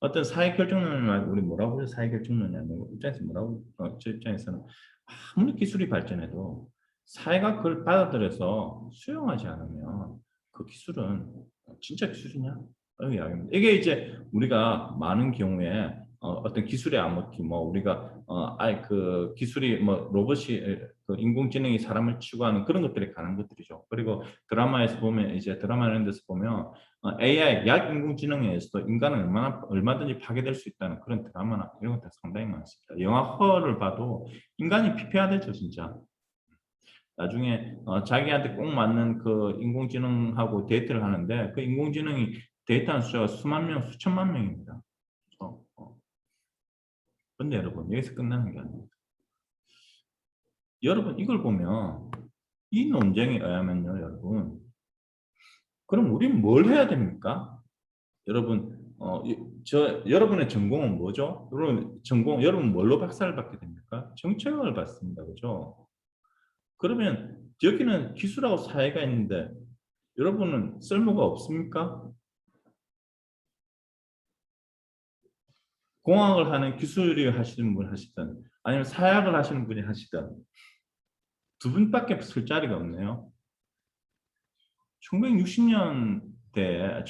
어떤 사회 결정론을 우리 뭐라고 해서 사회 결정론이냐면 입장에서 뭐라고 저 입장에서는 아무리 기술이 발전해도 사회가 그걸 받아들여서 수용하지 않으면 그 기술은 진짜 기술이냐? 이런 이야기입니다. 이게 이제 우리가 많은 경우에 어떤 기술의 암흑기, 뭐 우리가 그 기술이 뭐 로봇이 그 인공지능이 사람을 취급하는 그런 것들에 관한 것들이죠. 그리고 드라마에서 보면 이제 드라마 이런 데서 보면 AI 약 인공지능에 의해서도 인간은 얼마든지 파괴될 수 있다는 그런 드라마나 이런 것들 상당히 많습니다. 영화 허를 봐도 인간이 피폐하대죠, 진짜. 나중에 자기한테 꼭 맞는 그 인공지능하고 데이트를 하는데 그 인공지능이 데이트하는 숫자가 수만 명, 수천만 명입니다. 그런데 여러분 여기서 끝나는 게 아닙니다. 여러분 이걸 보면 이 논쟁에 의하면요, 여러분. 그럼 우리는 뭘 해야 됩니까? 여러분, 여러분의 전공은 뭐죠? 여러분 뭘로 박사를 받게 됩니까? 정책을 받습니다, 그죠? 그러면 여기는 기술하고 사회가 있는데 여러분은 쓸모가 없습니까? 공학을 하는 기술이 하시는 분 하시든 아니면 사약을 하시는 분이 하시든 두 분밖에 쓸 자리가 없네요. 1960년대에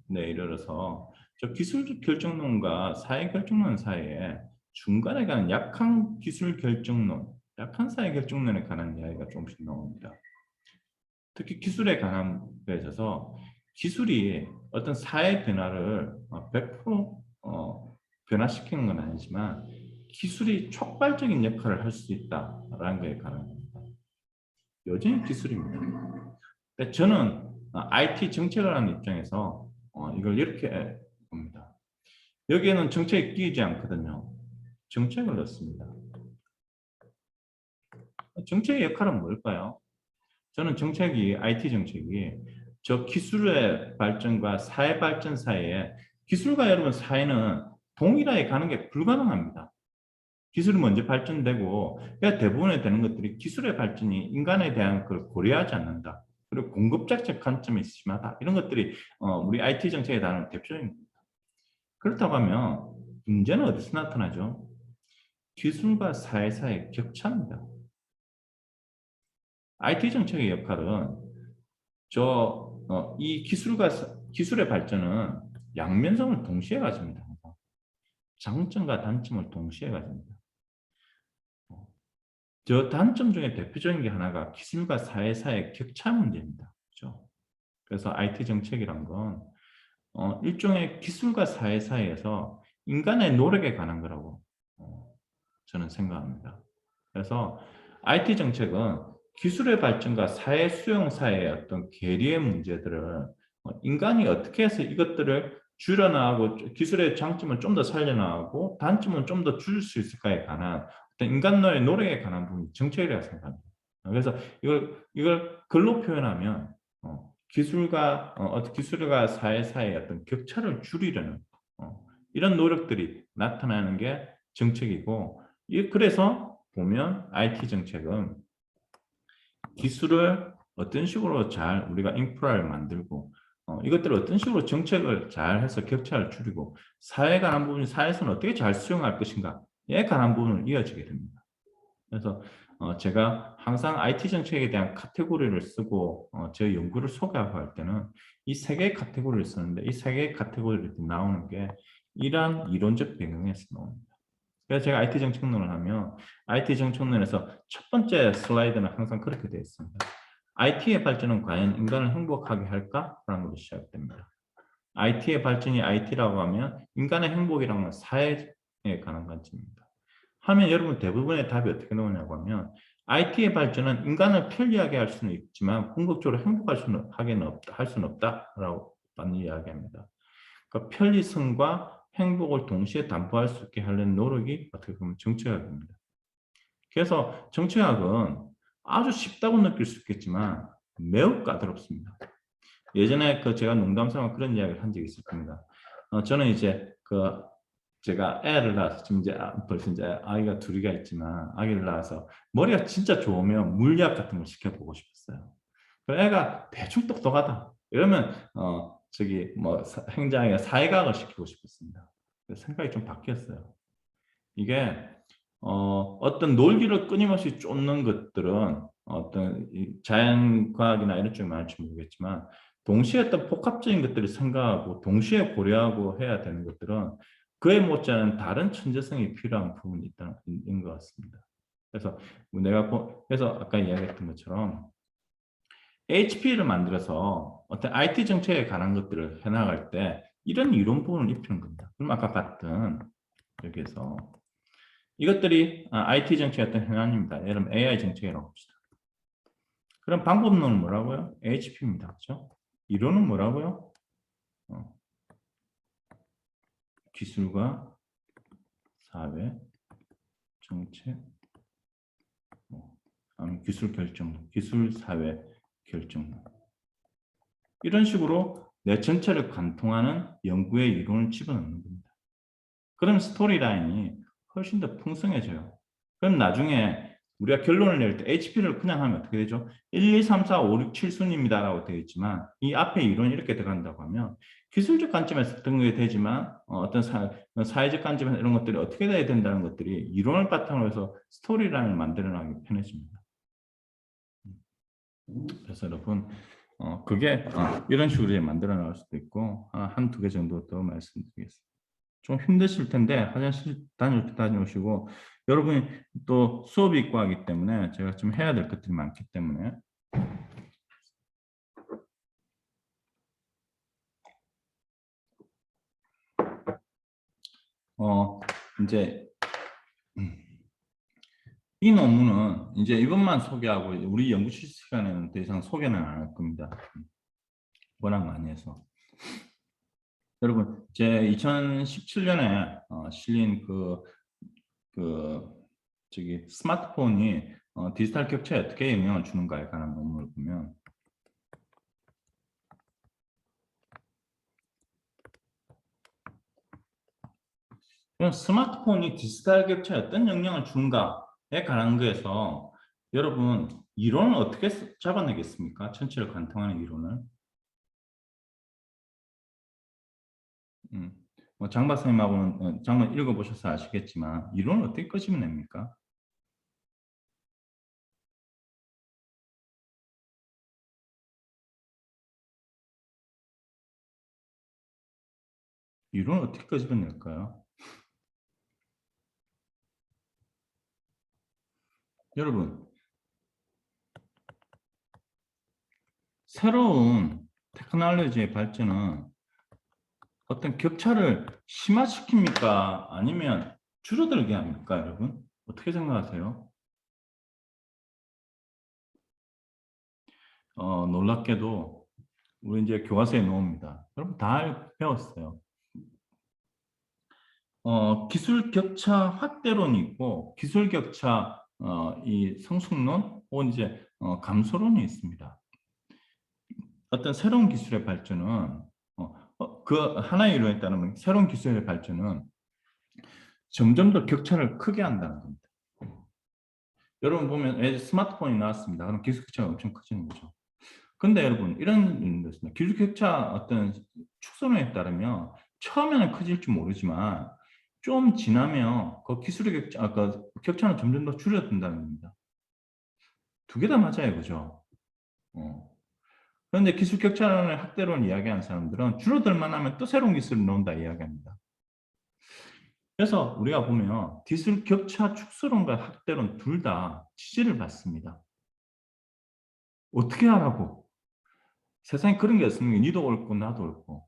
이르러서 저 기술 결정론과 사회 결정론 사이에 중간에 가는 약한 기술 결정론, 약한 사회 결정론에 관한 이야기가 조금씩 나옵니다. 특히 기술에 관한 데 있어서 기술이 어떤 사회 변화를 100% 변화시키는 건 아니지만 기술이 촉발적인 역할을 할 수 있다라는 것에 관한 겁니다. 여전히 기술입니다. 저는 IT 정책을 하는 입장에서 이걸 이렇게 봅니다. 여기에는 정책이 끼이지 않거든요. 정책을 넣습니다. 정책의 역할은 뭘까요? 저는 IT 정책이 저 기술의 발전과 사회 발전 사이에 기술과 여러분 사회는 동일하게 가는 게 불가능합니다. 기술이 먼저 발전되고 대부분에 되는 것들이 기술의 발전이 인간에 대한 걸 고려하지 않는다. 그리고 공급자적 관점이 심하다. 이런 것들이 우리 IT 정책에 대한 대표적입니다. 그렇다고 하면 문제는 어디서 나타나죠? 기술과 사회 사이의 격차입니다. IT 정책의 역할은 이 기술의 발전은 양면성을 동시에 가집니다. 장점과 단점을 동시에 가집니다. 저 단점 중에 대표적인 게 하나가 기술과 사회 사이의 격차 문제입니다. 그렇죠? 그래서 IT 정책이란 건 일종의 기술과 사회 사이에서 인간의 노력에 관한 거라고 저는 생각합니다. 그래서 IT 정책은 기술의 발전과 사회 수용 사이의 어떤 괴리의 문제들을 인간이 어떻게 해서 이것들을 줄여나가고 기술의 장점을 좀 더 살려나가고 단점은 좀 더 줄일 수 있을까에 관한 어떤 인간의 노력에 관한 부분이 정책이라고 생각합니다. 그래서 이걸 글로 표현하면 기술과 사회 사이의 어떤 격차를 줄이려는 이런 노력들이 나타나는 게 정책이고, 그래서 보면 IT 정책은 기술을 어떤 식으로 잘 우리가 인프라를 만들고 이것들을 어떤 식으로 정책을 잘 해서 격차를 줄이고 사회에 관한 부분이 사회에서는 어떻게 잘 수용할 것인가에 관한 부분을 이어지게 됩니다. 그래서 제가 항상 IT 정책에 대한 카테고리를 쓰고 제 연구를 소개하고 할 때는 이 세 개의 카테고리를 쓰는데 이 세 개의 카테고리를 나오는 게 이러한 이론적 배경에서 나옵니다. 그래서 제가 IT 정책론을 하면 IT 정책론에서 첫 번째 슬라이드는 항상 그렇게 되어 있습니다. IT의 발전은 과연 인간을 행복하게 할까? 라는 것으로 시작됩니다. IT의 발전이 IT라고 하면 인간의 행복이라는 건 사회에 관한 관점입니다. 하면 여러분 대부분의 답이 어떻게 나오냐고 하면 IT의 발전은 인간을 편리하게 할 수는 있지만 궁극적으로 행복할 수는 할 수는 없다라고 이야기합니다. 그러니까 편리성과 행복을 동시에 담보할 수 있게 하려는 노력이 어떻게 보면 정치학입니다. 그래서 정치학은 아주 쉽다고 느낄 수 있겠지만 매우 까다롭습니다. 예전에 제가 농담삼아 그런 이야기를 한 적이 있을 겁니다. 저는 이제 제가 애를 낳아서 지금 이제 벌써 이제 아이가 둘이가 있지만 아기를 낳아서 머리가 진짜 좋으면 물리학 같은 걸 시켜보고 싶었어요. 애가 대충 똑똑하다 이러면 저기 뭐 행정이나 사회과학을 시키고 싶었습니다. 생각이 좀 바뀌었어요. 이게 어떤 논리를 끊임없이 쫓는 것들은 어떤 자연과학이나 이런 쪽이 많을지 모르겠지만 동시에 어떤 복합적인 것들을 생각하고 동시에 고려하고 해야 되는 것들은 그에 못지않은 다른 천재성이 필요한 부분이 있는 것 같습니다. 그래서 그래서 아까 이야기했던 것처럼 HP를 만들어서 어떤 IT 정책에 관한 것들을 해나갈 때 이런 이론 부분을 입히는 겁니다. 그럼 아까 봤던 여기에서 이것들이 IT 정책의 어떤 현안입니다. 예를 들면 AI 정책이라고 봅시다. 그럼 방법론은 뭐라고요? HP입니다. 그렇죠? 이론은 뭐라고요? 기술과 사회, 정책, 기술 결정, 기술, 사회, 결정. 이런 식으로 내 전체를 관통하는 연구의 이론을 집어넣는 겁니다. 그럼 스토리라인이 훨씬 더 풍성해져요. 그럼 나중에 우리가 결론을 낼 때 HP를 그냥 하면 어떻게 되죠? 1, 2, 3, 4, 5, 6, 7순입니다 라고 되어 있지만 이 앞에 이론이 이렇게 들어간다고 하면 기술적 관점에서 등록이 되지만 어떤 사회적 관점에서 이런 것들이 어떻게 돼야 된다는 것들이 이론을 바탕으로 해서 스토리라인을 만들어나기 편해집니다. 그래서 여러분 그게 이런 식으로 만들어 나갈 수도 있고 한두 개 정도 더 말씀드리겠습니다. 좀 힘드실 텐데 화장실 다녀오시고 여러분이 또 수업이 있고 하기 때문에 제가 좀 해야 될 것들이 많기 때문에 이제 이 논문은 이제 이것만 소개하고 우리 연구 실습 시간에는 더 이상 소개는 안 할 겁니다. 워낙 많이 해서. 여러분, 제 2017년에 실린 저기 스마트폰이 디지털 격차에 어떻게 영향을 주는가에 관한 논문을 보면 스마트폰이 디지털 격차에 어떤 영향을 주는가에 관한 거에서 여러분 이론을 어떻게 잡아내겠습니까? 전체를 관통하는 이론을. 장 박사님하고는 장만 읽어보셔서 아시겠지만 이론을 어떻게 끄집어냅니까? 이론을 어떻게 끄집어낼까요? 여러분 새로운 테크놀로지의 발전은 어떤 격차를 심화시킵니까? 아니면 줄어들게 합니까? 여러분 어떻게 생각하세요? 놀랍게도 우리 이제 교과서에 놓습니다. 여러분 다 배웠어요. 기술 격차 확대론이 있고 기술 격차 이 성숙론 혹은 이제 감소론이 있습니다. 어떤 새로운 기술의 발전은 그 하나의 이론에 따르면 새로운 기술의 발전은 점점 더 격차를 크게 한다는 겁니다. 여러분 보면 스마트폰이 나왔습니다. 그럼 기술 격차가 엄청 커지는 거죠. 근데 여러분 이런 일도 있습니다. 기술 격차 어떤 축소론에 따르면 처음에는 커질지 모르지만 좀 지나면 그 기술의 격차, 그 격차는 점점 더 줄어든다는 겁니다. 두 개 다 맞아요, 그죠? 그런데 기술 격차론의 확대론을 이야기하는 사람들은 줄어들만 하면 또 새로운 기술을 넣는다 이야기합니다. 그래서 우리가 보면 기술 격차 축소론과 확대론 둘 다 지지를 받습니다. 어떻게 하라고? 세상에 그런 게 없으면 니도 옳고 나도 옳고.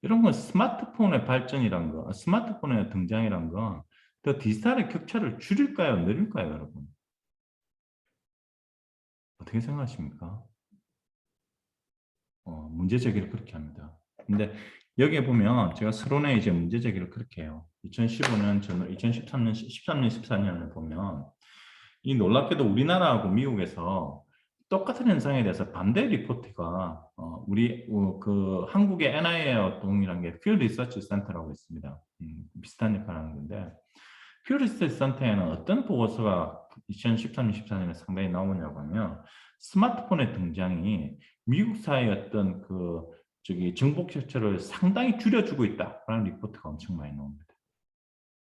이런 건 스마트폰의 발전이란 거, 스마트폰의 등장이란 건 더 디지털의 격차를 줄일까요? 늘릴까요, 여러분? 어떻게 생각하십니까? 문제 제기를 그렇게 합니다. 근데 여기에 보면 제가 서론에 이제 문제 제기를 그렇게 해요. 2015년, 2013년, 13년, 14년을 보면 이 놀랍게도 우리나라하고 미국에서 똑같은 현상에 대해서 반대 리포트가 우리 그 한국의 NIA 동이라는 게 퓨 리서치 센터라고 있습니다. 비슷한 역할을 하는 건데 퓨 리서치 센터에는 어떤 보고서가 2013, 14년에 상당히 나오냐고 하면 스마트폰의 등장이 미국 사회의 어떤 그 정보 격차를 상당히 줄여주고 있다라는 리포트가 엄청 많이 나옵니다.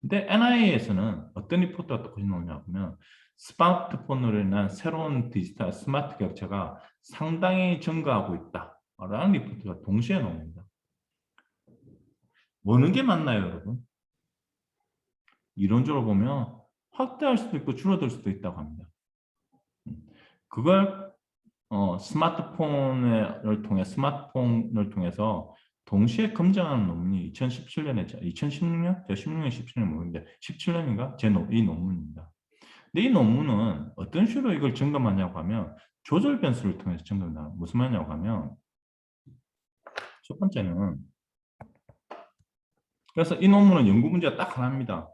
근데 NIA에서는 어떤 리포트가 똑같이 나오냐 하면 스마트폰으로 인한 새로운 디지털 스마트 격차가 상당히 증가하고 있다라는 리포트가 동시에 나옵니다. 어느 게 맞나요, 여러분? 이론적으로 보면 확대할 수도 있고 줄어들 수도 있다고 합니다. 그걸 스마트폰을 통해서 동시에 검증하는 논문이 2017년에 2016년? 제가 16년, 17년 모르겠는데 17년인가? 이 논문입니다. 근데 이 논문은 어떤 식으로 이걸 점검하냐고 하면 조절 변수를 통해서 점검합니다. 무슨 말이냐고 하면 첫 번째는 그래서 이 논문은 연구 문제가 딱 하나입니다.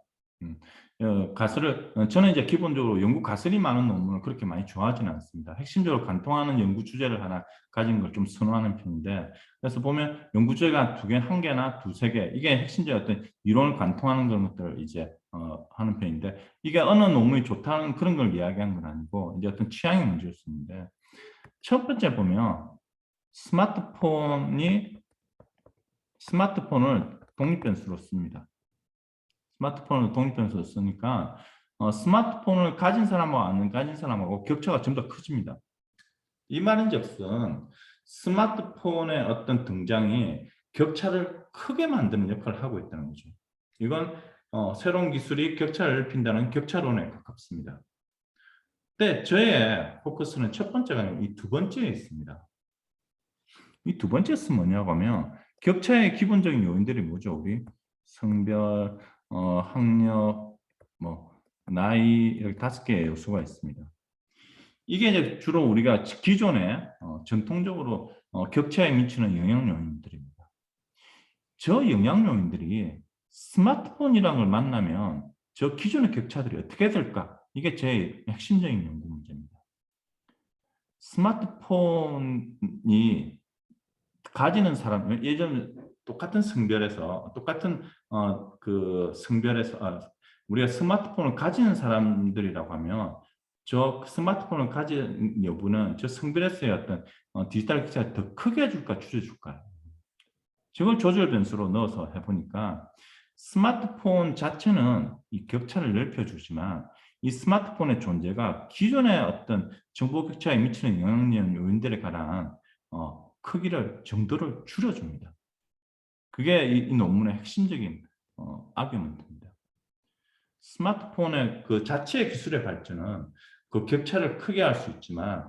저는 이제 기본적으로 연구 가설이 많은 논문을 그렇게 많이 좋아하지는 않습니다. 핵심적으로 관통하는 연구 주제를 하나 가진 걸 좀 선호하는 편인데, 그래서 보면 연구 주제가 두 개, 한 개나 두세 개, 이게 핵심적인 어떤 이론을 관통하는 그런 것들을 이제 하는 편인데, 이게 어느 논문이 좋다는 그런 걸 이야기한 건 아니고, 이제 어떤 취향의 문제일 수 있는데, 첫 번째 보면 스마트폰을 독립변수로 씁니다. 스마트폰을 독립변수로 쓰니까 스마트폰을 가진 사람하고 안 가진 사람하고 격차가 좀 더 커집니다. 이 말인즉슨 스마트폰의 어떤 등장이 격차를 크게 만드는 역할을 하고 있다는 거죠. 이건 새로운 기술이 격차를 넓힌다는 격차론에 가깝습니다. 근데 저의 포커스는 첫 번째가 아니고 이 두 번째에 있습니다. 이 두 번째 는 뭐냐고 하면 격차의 기본적인 요인들이 뭐죠? 우리 성별, 학력, 나이 이렇게 5개의 요소가 있습니다. 이게 이제 주로 우리가 기존에 전통적으로 격차에 미치는 영향 요인들입니다. 저 영향 요인들이 스마트폰이라는 걸 만나면 저 기존의 격차들이 어떻게 될까? 이게 제 핵심적인 연구 문제입니다. 스마트폰이 가지는 사람, 예전 똑같은 성별에서 우리가 스마트폰을 가지는 사람들이라고 하면 저 스마트폰을 가진 여부는 저 성별에서의 어떤 디지털 격차를 더 크게 해줄까 줄여줄까? 저걸 조절 변수로 넣어서 해보니까 스마트폰 자체는 이 격차를 넓혀주지만 이 스마트폰의 존재가 기존의 어떤 정보 격차에 미치는 영향력 요인들에 관한 정도를 줄여줍니다. 그게 이 논문의 핵심적인 아규먼트입니다. 스마트폰의 그 자체의 기술의 발전은 그 격차를 크게 할 수 있지만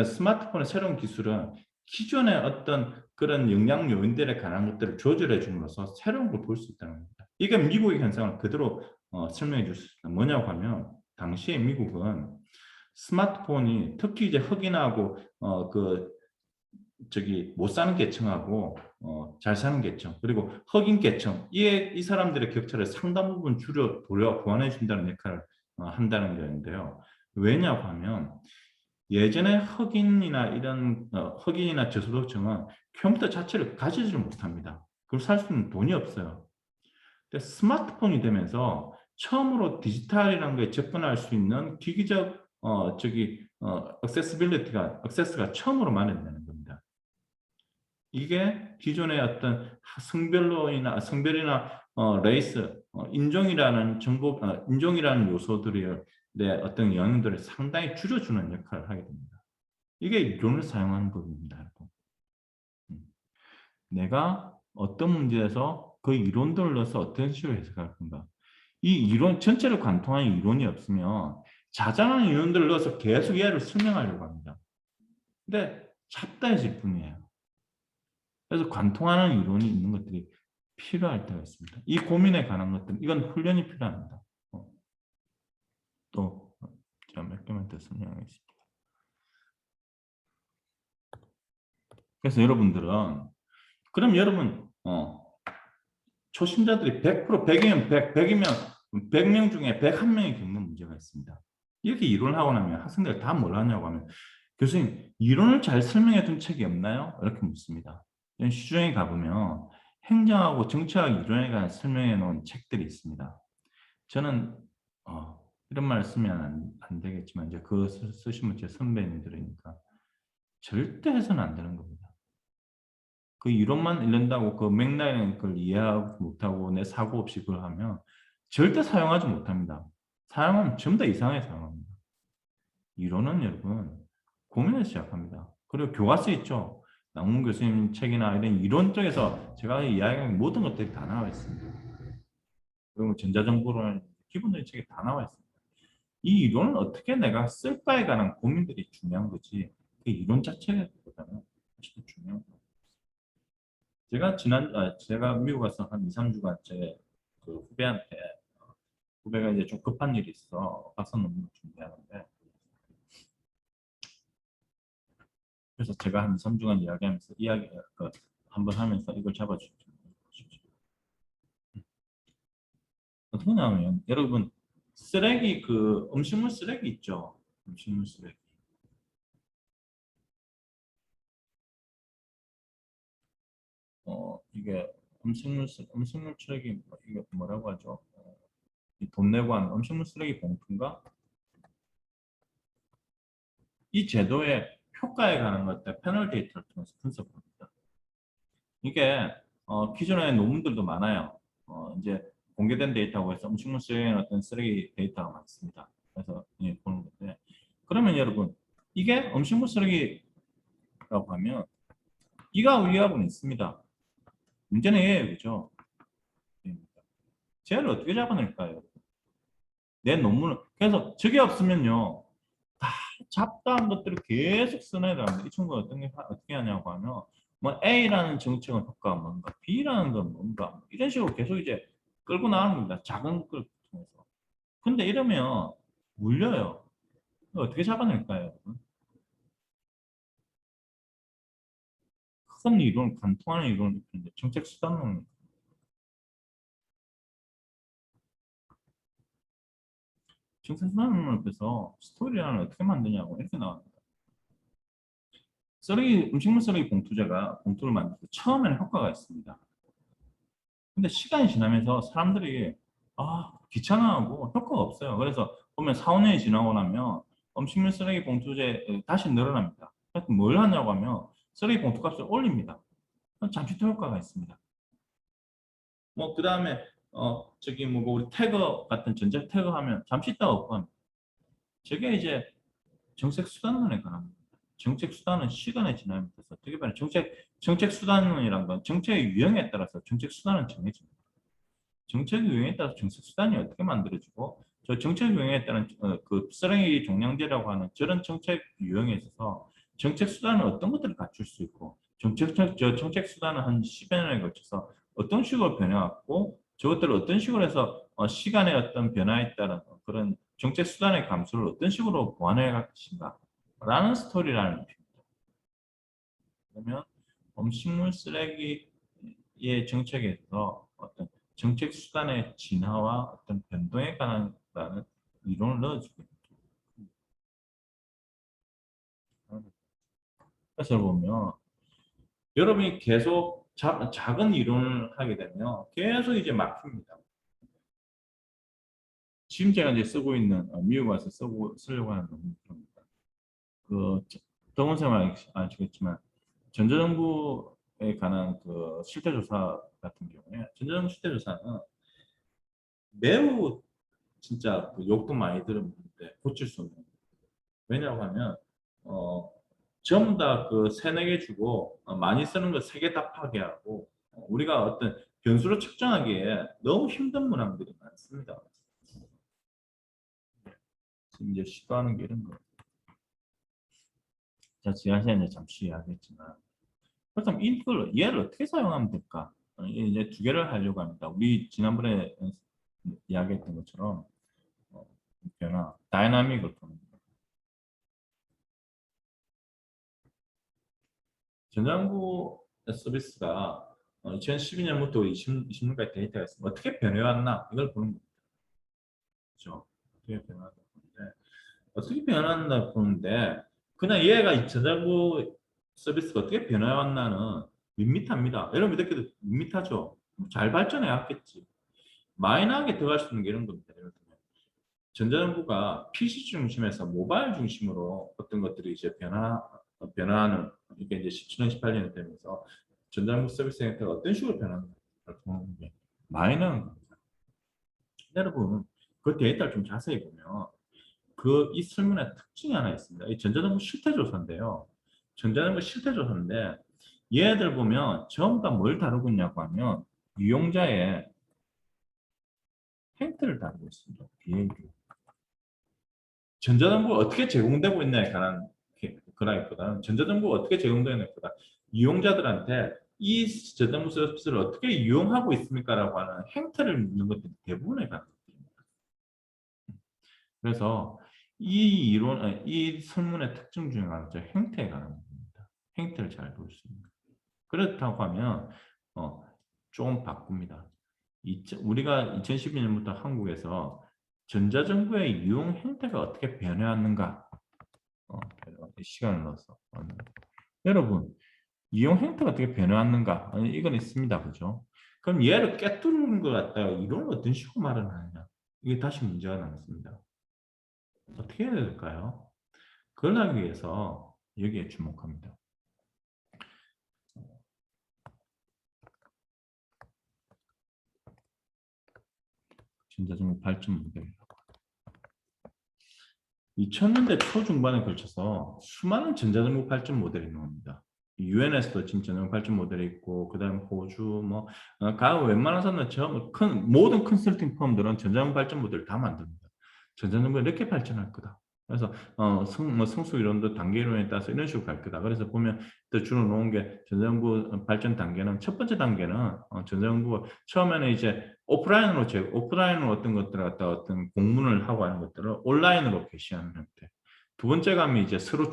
스마트폰의 새로운 기술은 기존의 어떤 그런 영향 요인들에 관한 것들을 조절해 줌으로써 새로운 걸 볼 수 있다는 겁니다. 이게 미국의 현상을 그대로 설명해 줄 수 있습니다. 뭐냐고 하면 당시에 미국은 스마트폰이 특히 이제 흑인하고 못 사는 계층하고 잘 사는 계층 그리고 흑인 계층 이 사람들의 격차를 상당 부분 보완해 준다는 역할을 한다는 거인데요. 왜냐고 하면 예전에 흑인이나 이런 흑인이나 저소득층은 컴퓨터 자체를 가지지를 못합니다. 그걸 살 수 있는 돈이 없어요. 근데 스마트폰이 되면서 처음으로 디지털이라는 거에 접근할 수 있는 기기적 액세스가 처음으로 마련되는 겁니다. 이게 기존의 어떤 성별이나 레이스, 인종이라는 요소들의 어떤 영향들을 상당히 줄여주는 역할을 하게 됩니다. 이게 이론을 사용하는 법입니다, 여러분. 내가 어떤 문제에서 그 이론들을 넣어서 어떤 식으로 해석할 건가. 이 이론 전체를 관통하는 이론이 없으면 자잘한 이론들을 넣어서 계속 얘를 설명하려고 합니다. 근데 잡다해질 뿐이에요. 그래서 관통하는 이론이 있는 것들이 필요할 때가 있습니다. 이 고민에 관한 것들은 이건 훈련이 필요합니다. 또 제가 몇 개만 더 설명하겠습니다. 그래서 여러분들은 그럼 여러분 초심자들이 100% 100이면 100이면 100명 중에 101명이 겪는 문제가 있습니다. 이렇게 이론을 하고 나면 학생들 다 뭘 하냐고 하면 교수님 이론을 잘 설명해 둔 책이 없나요? 이렇게 묻습니다. 시중에 가보면 행정하고 정치학 이론에 관한 설명해 놓은 책들이 있습니다. 저는 이런 말 쓰면 안 되겠지만 이제 그거 쓰시면 제 선배님들이니까 절대 해서는 안 되는 겁니다. 그 이론만 읽는다고 그 맥락을 그걸 이해하지 못하고 내 사고 없이 그걸 하면 절대 사용하지 못합니다. 사용하면 전부 다 이상하게 사용합니다. 이론은 여러분 고민에서 시작합니다. 그리고 교과서 있죠. 남궁 교수님 책이나 이런 이론 쪽에서 제가 이야기한 모든 것들이 다 나와 있습니다. 그리고 전자정보로는 기본적인 책이 다 나와 있습니다. 이 이론을 어떻게 내가 쓸까에 관한 고민들이 중요한 거지 그 이론 자체보다는 훨씬 더 중요한 거예요. 제가 미국 가서 한 2, 3주간 그 후배가 이제 좀 급한 일이 있어 박사 논문을 준비하는데 그래서 제가 한 2, 3주간 이야기하면서 한번 하면서 이걸 잡아주죠. 어떻게 나오면 여러분 쓰레기 음식물 쓰레기 있죠. 음식물 쓰레기. 이게 음식물 쓰레기 이게 뭐라고 하죠? 돈 내고 하는 음식물 쓰레기 봉투인가? 이 제도의 효과에 관한 것들 패널 데이터를 통해서 분석합니다. 이게 기존의 논문들도 많아요. 이제 공개된 데이터고 해서 음식물 쓰레기는 어떤 쓰레기 데이터가 많습니다. 그래서 보는 건데 그러면 여러분 이게 음식물 쓰레기라고 하면 이가 위하고는 있습니다. 문제는 얘예요, 그죠? 쟤를 어떻게 잡아낼까요? 내 논문을 그래서 저게 없으면요 다 잡다한 것들을 계속 써내야 합니다. 이 친구가 어떻게 하냐고 하면 뭐 A라는 정책은 효과가 뭔가 B라는 건 뭔가 뭐 이런 식으로 계속 이제 끌고 나가는 겁니다. 작은 걸 통해서. 근데 이러면 물려요. 어떻게 잡아낼까요, 여러분? 큰 이론, 관통하는 이론이 있는데 정책 수단론 정책 수단론을 해서 스토리라는 어떻게 만드냐고 이렇게 나옵니다. 음식물 쓰레기 봉투를 만들 때 처음에는 효과가 있습니다. 근데 시간이 지나면서 사람들이 귀찮아하고 효과가 없어요. 그래서 보면 4, 5년이 지나고 나면 음식물 쓰레기 봉투제 다시 늘어납니다. 그래서 뭘 하냐고 하면 쓰레기 봉투 값을 올립니다. 잠시 또 효과가 있습니다. 뭐 그 다음에 우리 태그 같은 전자 태그 하면 잠시 있다가 없고 합니다. 저게 이제 정책 수단론에 관한 겁니다. 정책 수단은 시간에 지나면서 어떻게 보면 정책 수단론이란 건 정책의 유형에 따라서 정책 수단은 정해집니다. 정책 유형에 따라서 정책 수단이 어떻게 만들어지고 저 정책 유형에 따른 그 쓰레기 종량제라고 하는 저런 정책 유형에 있어서 정책 수단은 어떤 것들을 갖출 수 있고 정책 수단은 한 10여 년에 걸쳐서 어떤 식으로 변해왔고 저것들을 어떤 식으로 해서 시간의 어떤 변화에 따른 그런 정책 수단의 감소를 어떤 식으로 보완해 갈 것인가 라는 스토리라는 겁니다. 그러면 음식물 쓰레기의 정책에서 어떤 정책 수단의 진화와 어떤 변동에 관한 이론을 넣어주고 있습니다. 그래서 보면 여러분이 계속 작은 이론을 하게 되면 계속 이제 막힙니다. 지금 제가 이제 쓰고 있는 미국 와서 쓰려고 하는 논문입니다. 그 동원생은 아시겠지만 전자정부에 관한 그 실태조사 같은 경우에 전자정부 실태조사는 매우 진짜 그 욕도 많이 들은 문제 고칠 수 없는. 왜냐고 하면 전부 다 그 세네 개 주고 많이 쓰는 거 세 개 다 파괴하고 우리가 어떤 변수로 측정하기에 너무 힘든 문항들이 많습니다. 지금 이제 시도하는 게 이런 거예요. 제가 지난 시간에 잠시 이야기했지만 그렇다면 이걸 얘를 어떻게 사용하면 될까? 이제 두 개를 하려고 합니다. 우리 지난번에 이야기했던 것처럼 변화, 다이나믹을 보는 거예요. 전자정부 서비스가 2012년부터 20년까지 데이터가 있으면 어떻게 변해왔나 이걸 보는 겁니다. 그렇죠? 어떻게 변화했나 보는데 어떻게 변화했나 보는데 그냥 얘가 전자정부 서비스가 어떻게 변해왔나는 밋밋합니다. 여러분 이렇게 밋밋하죠? 잘 발전해 왔겠지. 마이너하게 들어갈 수 있는 게 이런 겁니다. 예를 들면 전자정부가 PC 중심에서 모바일 중심으로 어떤 것들이 이제 변화하는 이게 이제 17년, 18년이 되면서 전자정부 서비스 형태가 어떤 식으로 변하는가 보는 게 마이너한 겁니다. 여러분 그 데이터를 좀 자세히 보면 이 설문의 특징이 하나 있습니다. 이 전자정부 실태조사인데요. 전자정부 실태조사인데 얘들 보면 전부 다 뭘 다루고 있냐고 하면 이용자의 행태를 다루고 있습니다. 비행기. 전자정보가 어떻게 제공되고 있냐에 관한 그라이프보다는 전자정보가 어떻게 제공되고 있냐보다 이용자들한테 이 전자정보 서비스를 어떻게 이용하고 있습니까라고 하는 행태를 묻는 것들이 대부분에 관한 것들입니다. 그래서 이 설문의 특징 중에 하나가 행태에 관한 겁니다. 행태를 잘 볼 수 있는. 그렇다고 하면 조금 바꿉니다. 우리가 2012년부터 한국에서 전자정부의 이용 형태가 어떻게 변해왔는가 시간을 넣어서 여러분 이용 형태가 어떻게 변해왔는가 이건 있습니다. 그죠? 그럼 얘를 꿰뚫는 것 같다가 이론을 어떤 식으로 말을 하느냐 이게 다시 문제가 남습니다. 어떻게 해야 될까요? 그걸 하기 위해서 여기에 주목합니다. 전자정부 발전 모델이라고. 2000년대 초중반에 걸쳐서 수많은 전자정부 발전 모델이 나옵니다. UN에서도 지금 전자정부 발전 모델이 있고, 그 다음에 호주, 웬만한 모든 컨설팅 펌들은 전자정부 발전 모델을 다 만듭니다. 전자정부가 이렇게 발전할 거다. 그래서 성수 이론도 단계 이론에 따라서 이런 식으로 갈 거다. 그래서 보면 또 주로 놓은 게 전자정부 발전 단계는 첫 번째 단계는 전자정부가 처음에는 이제 오프라인으로 어떤 것들을 갖다 어떤 공문을 하고 하는 것들을 온라인으로 게시하는 형태. 두 번째 가면 이제 서로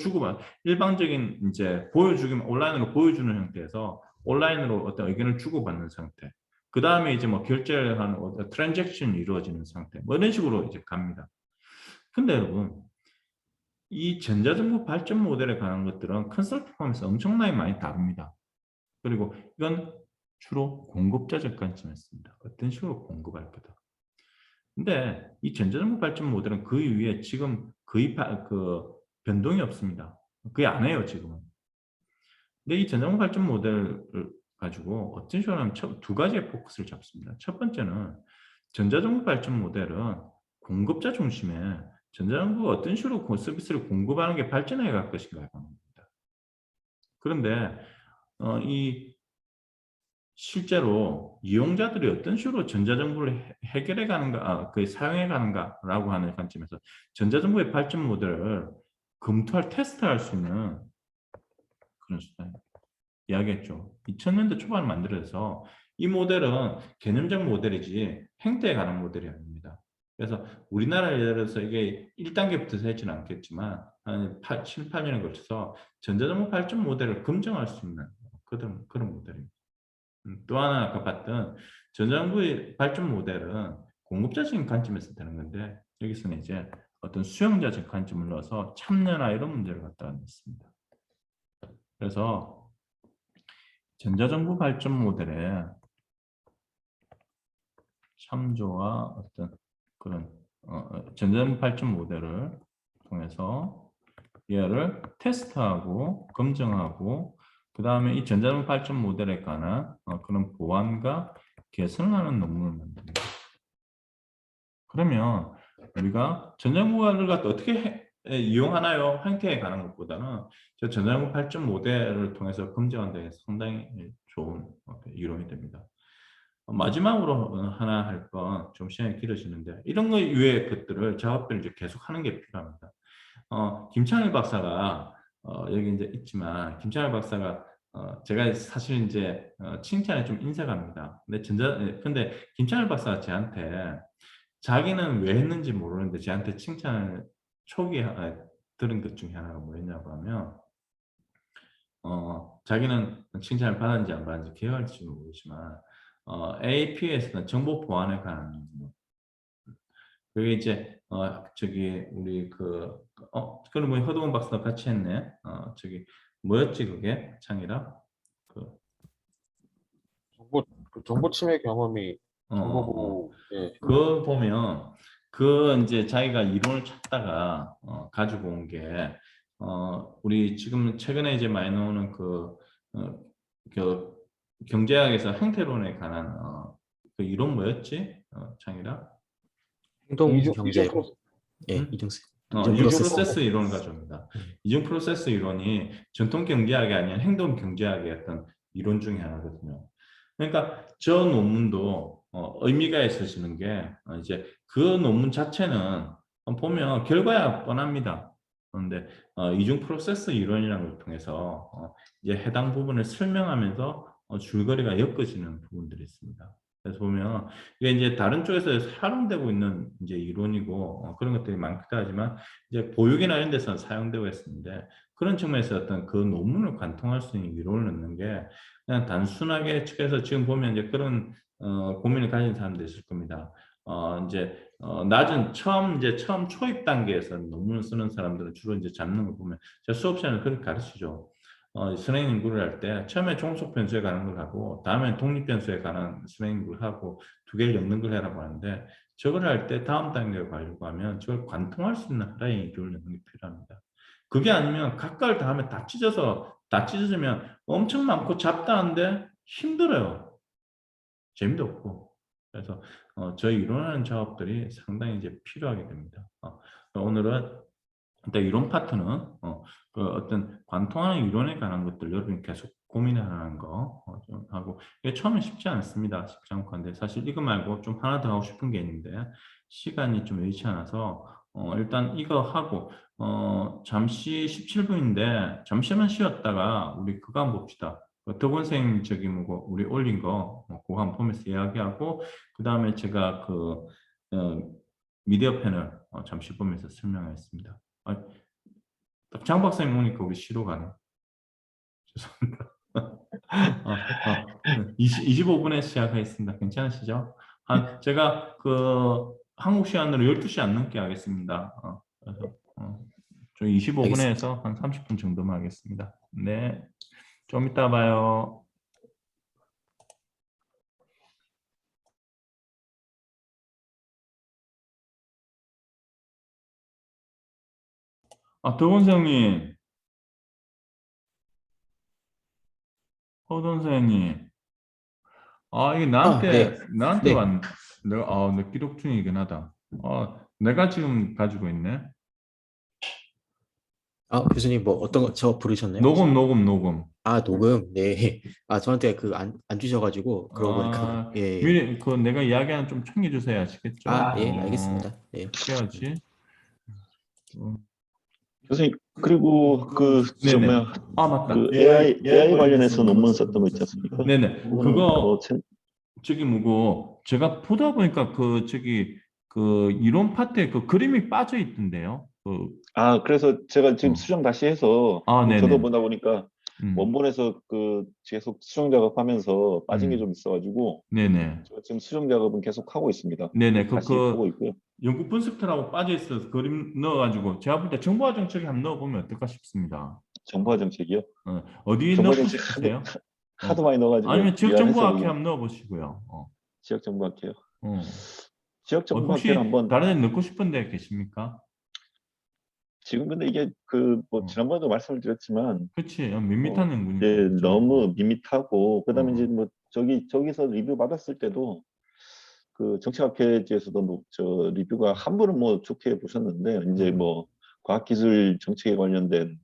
일방적인 이제 온라인으로 보여주는 형태에서 온라인으로 어떤 의견을 주고받는 상태. 그 다음에 이제 결제를 하는 트랜잭션이 이루어지는 상태. 이런 식으로 이제 갑니다. 근데 여러분, 이 전자정부 발전 모델에 관한 것들은 컨설팅하면서 엄청나게 많이 다릅니다. 그리고 이건 주로 공급자적 관점이었습니다. 어떤 식으로 공급할 거다. 근데 이 전자정부 발전 모델은 그 위에 지금 거의 변동이 없습니다. 그게 안 해요, 지금은. 근데 이 전자정부 발전 모델을 가지고 어떤 식으로 하면 두 가지의 포커스를 잡습니다. 첫 번째는 전자정부 발전 모델은 공급자 중심에 전자정부가 어떤 식으로 서비스를 공급하는 게 발전해 갈 것인가에 관합니다. 그런데 실제로 이용자들이 어떤 식으로 전자정부를 해결해 가는가, 사용해 가는가라고 하는 관점에서 전자정부의 발전 모델을 테스트할 수 있는 그런 수단 이야기했죠. 2000년대 초반에 만들어서 이 모델은 개념적 모델이지 행태에 관한 모델이 아닙니다. 그래서 우리나라 예를 들어서 이게 1단계부터 세지는 않겠지만 한 7, 8년에 걸쳐서 전자정부 발전 모델을 검증할 수 있는 그런 모델입니다. 또 하나 아까 봤던 전자정부의 발전 모델은 공급자적인 관점에서 되는 건데 여기서는 이제 어떤 수용자적 관점을 넣어서 참여나 이런 문제를 갖다 냈습니다. 그래서 전자정부 발전 모델에 참조와 어떤 그런 전자정부 발전 모델을 통해서 얘를 테스트하고 검증하고 그 다음에 이 전자정부 발전 모델에 관한 그런 보완과 개선하는 논문을 만듭니다. 그러면 우리가 전자정부를 갖다 어떻게 이용하나요? 형태에 관한 것보다는 저 전자정부 발전 모델을 통해서 검증하는 데 상당히 좋은 이론이 됩니다. 마지막으로 하나 할 건 좀 시간이 길어지는데 이런 거 이외의 것들을 작업들을 이제 계속 하는 게 필요합니다. 김창일 박사가 여기 이제 있지만 김창일 박사가 제가 사실 이제 칭찬에 좀 인색합니다. 근데 김창일 박사가 저한테 자기는 왜 했는지 모르는데 저한테 칭찬을 초기에 들은 것 중에 하나가 뭐였냐고 하면 자기는 칭찬을 받았는지 안 받았는지 기억할지는 모르지만 AP에서는 정보 보안에 관한 뭐, 그게 이제 저기 우리 그럼 뭐 허동원 박사도 같이 했네. 저기 뭐였지 그게 창이라 정보 침해 경험이 어, 정보보호에 그 보면 이제 자기가 이론을 찾다가 가지고 온 게 우리 지금 최근에 이제 많이 나오는 그 경제학에서 행태론에 관한 그 이론 뭐였지? 창이라 행동 이중 경제, 프로세스. 예, 음? 이중 이중 프로세스. 프로세스 이론을 가져옵니다. 이중 프로세스 이론이 전통 경제학이 아닌 행동 경제학의 어떤 이론 중에 하나거든요. 그러니까 저 논문도 의미가 있으시는 게 이제 그 논문 자체는 보면 결과야 뻔합니다. 그런데 이중 프로세스 이론이라는 걸 통해서 이제 해당 부분을 설명하면서 줄거리가 엮어지는 부분들이 있습니다. 그래서 보면 이게 이제 다른 쪽에서 활용되고 있는 이제 이론이고 그런 것들이 많기도 하지만 이제 보육이나 이런 데서 사용되고 있는데 그런 측면에서 어떤 그 논문을 관통할 수 있는 이론을 넣는 게 그냥 단순하게 측에서 지금 보면 이제 그런 고민을 가진 사람도 있을 겁니다. 이제 처음 초입 단계에서 논문을 쓰는 사람들은 주로 이제 잡는 걸 보면 제가 수업 시간에 그렇게 가르치죠. 선행 연구를 할 때 처음에 종속 변수에 관한 걸 하고 다음에 독립 변수에 관한 선행 연구를 하고 두 개를 엮는 걸 해라고 하는데 저걸 할 때 다음 단계를 가려고 하면 저걸 관통할 수 있는 하나의 이론을 넣는 게 필요합니다. 그게 아니면 각각을 다 하면 다 찢어지면 엄청 많고 잡다한데 힘들어요. 재미도 없고. 그래서 저희 이론하는 작업들이 상당히 이제 필요하게 됩니다. 오늘은 일단 이론 파트는 그 어떤 관통하는 이론에 관한 것들 여러분이 계속 고민하는 거 좀 하고 이게 처음에 쉽지 않습니다. 쉽지 않고 한데 사실 이거 말고 좀 하나 더 하고 싶은 게 있는데 시간이 좀 여의치 않아서 일단 이거 하고 잠시 17분인데 잠시만 쉬었다가 우리 그거 한번 봅시다. 덕원생 저기 뭐 우리 올린 거 그거 한번 보면서 이야기하고 그 다음에 제가 미디어 패널 잠시 보면서 설명하겠습니다. 장 박사님 오니까 우리 시로 가네. 죄송합니다. 25분에 시작하겠습니다. 괜찮으시죠? 제가 한국 시간으로 12시 안 넘게 하겠습니다. 그래서 저 25분에 해서 한 30분 정도만 하겠습니다. 네. 좀 이따 봐요. 덕원생님. 허돈생님. 이게 나한테 네. 왔네. 내 기록 중이긴 하다. 내가 지금 가지고 있네. 교수님 뭐 어떤 거 저 부르셨나요? 녹음. 녹음. 네. 저한테 안 주셔가지고 그러고 보니까 예. 미리 내가 이야기하는 좀 챙겨 주세요. 아시겠죠? 예, 알겠습니다. 네. 어떻게 하지? 교수님, 그리고 네네. 맞다. AI 관련해서 논문 썼던 거 있지 않습니까? 네네. 그거는 그거 저기 뭐고 제가 보다 보니까 이론 파트에 그 그림이 빠져 있던데요. 그래서 제가 지금 수정 다시 해서 네네. 저도 보다 보니까 원본에서 계속 수정 작업하면서 빠진 게 좀 있어가지고 네네. 제가 지금 수정 작업은 계속 하고 있습니다. 네네. 다시 보고 있고요. 연구 분석터라고 빠져 있어서 그림 넣어가지고 제가 볼 때 정보화정 쪽에 한번 넣어보면 어떨까 싶습니다. 정보화 정책이요? 어디 정보화 넣고 정책 싶으세요? 하도 많이 넣어가지고 아니면 지역 미안해서 정보학회 그냥 한번 넣어보시고요. 지역 정보학회요. 어. 지역 정보학회를 혹시 한번 다른 데 넣고 싶은 데 계십니까? 지금 근데 이게 그 뭐 어. 지난번에도 말씀을 드렸지만 그치, 밋밋한 연구니까. 이제 그쪽은. 너무 밋밋하고 그다음에 어. 이제 뭐 저기서 리뷰 받았을 때도 그 정책학회에서도 뭐저 리뷰가 한 분은 뭐 좋게 보셨는데 이제 뭐 과학기술 정책에 관련된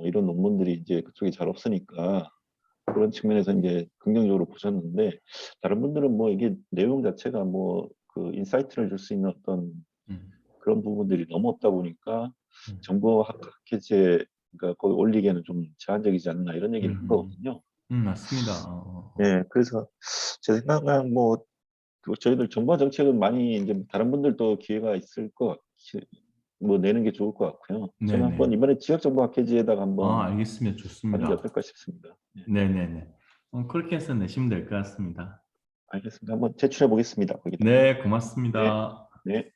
이런 논문들이 이제 그쪽에 잘 없으니까 그런 측면에서 이제 긍정적으로 보셨는데 다른 분들은 뭐 이게 내용 자체가 뭐 그 인사이트를 줄 수 있는 어떤 음. 그런 부분들이 너무 없다 보니까 음. 정보학회제 그러니까 거기 올리기에는 좀 제한적이지 않나 이런 얘기를 한 거거든요. 맞습니다. 네, 그래서 제 생각은 뭐 그 저희들 정보 정책은 많이 이제 다른 분들도 기회가 있을 뭐 내는 게 좋을 것 같고요. 저는 네네. 한번 이번에 지역 정보 학회지에다가 한번 알겠습니다. 하는 게 좋습니다. 어떨까 싶습니다. 네, 네네네. 그렇게 해서 내시면 될 것 같습니다. 알겠습니다. 한번 제출해 보겠습니다. 거기다. 네, 네, 고맙습니다. 네.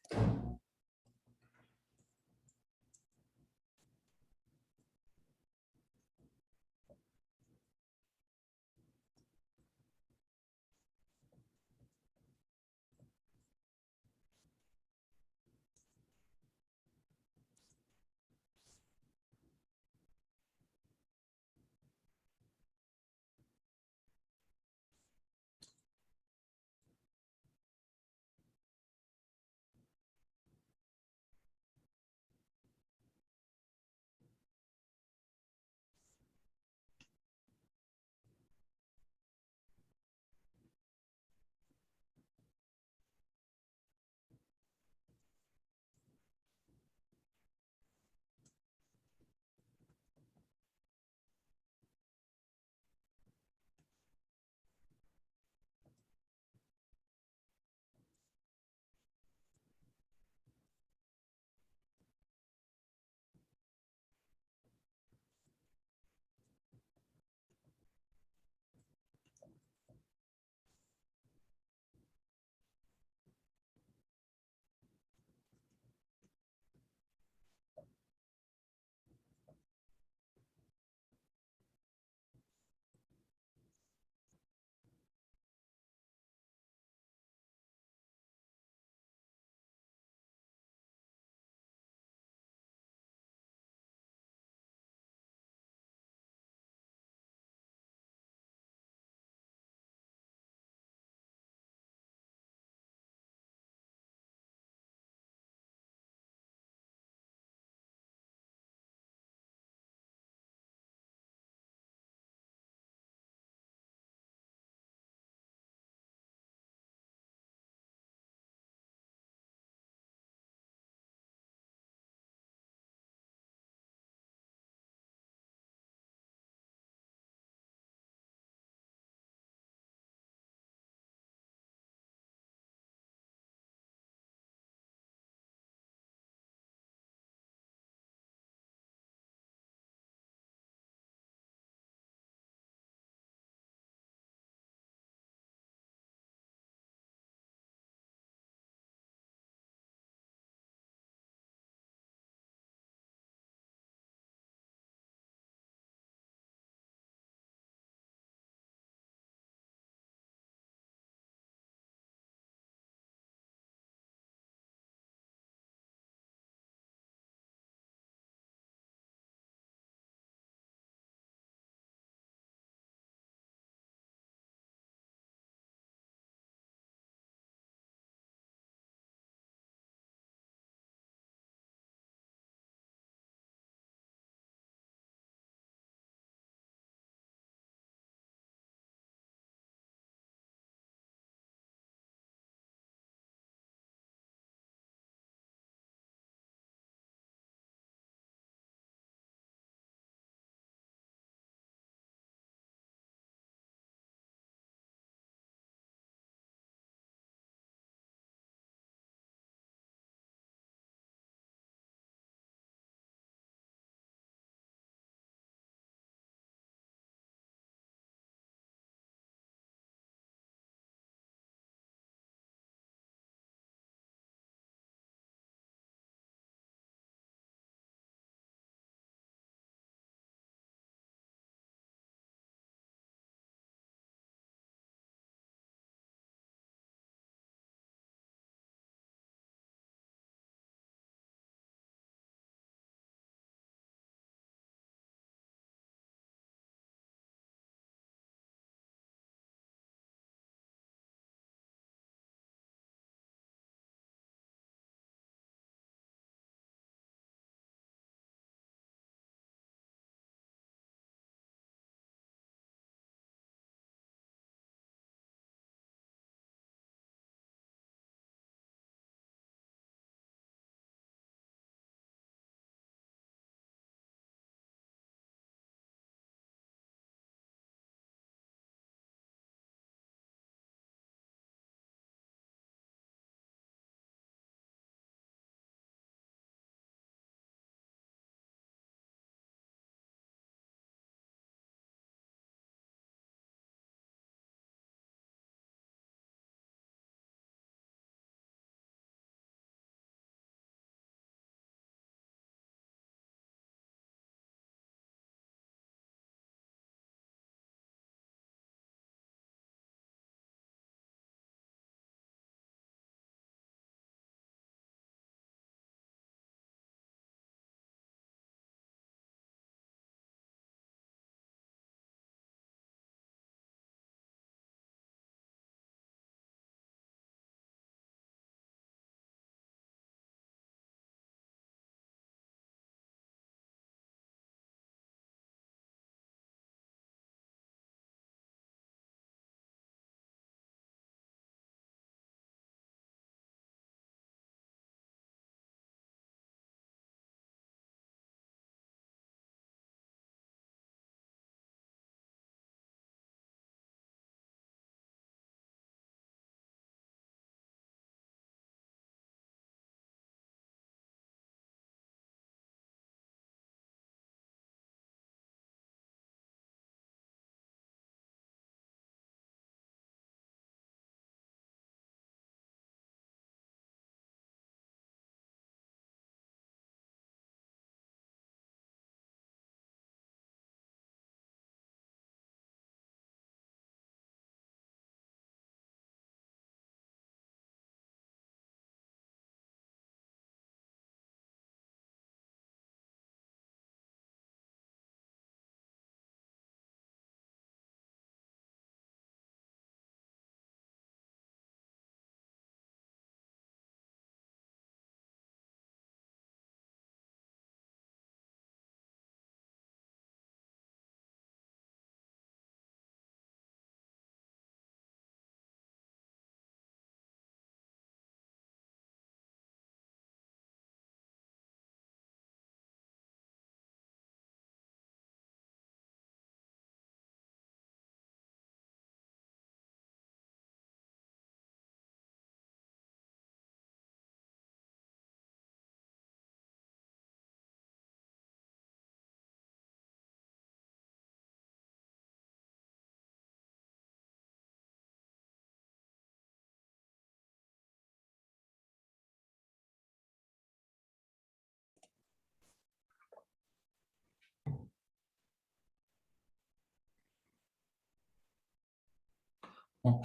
어,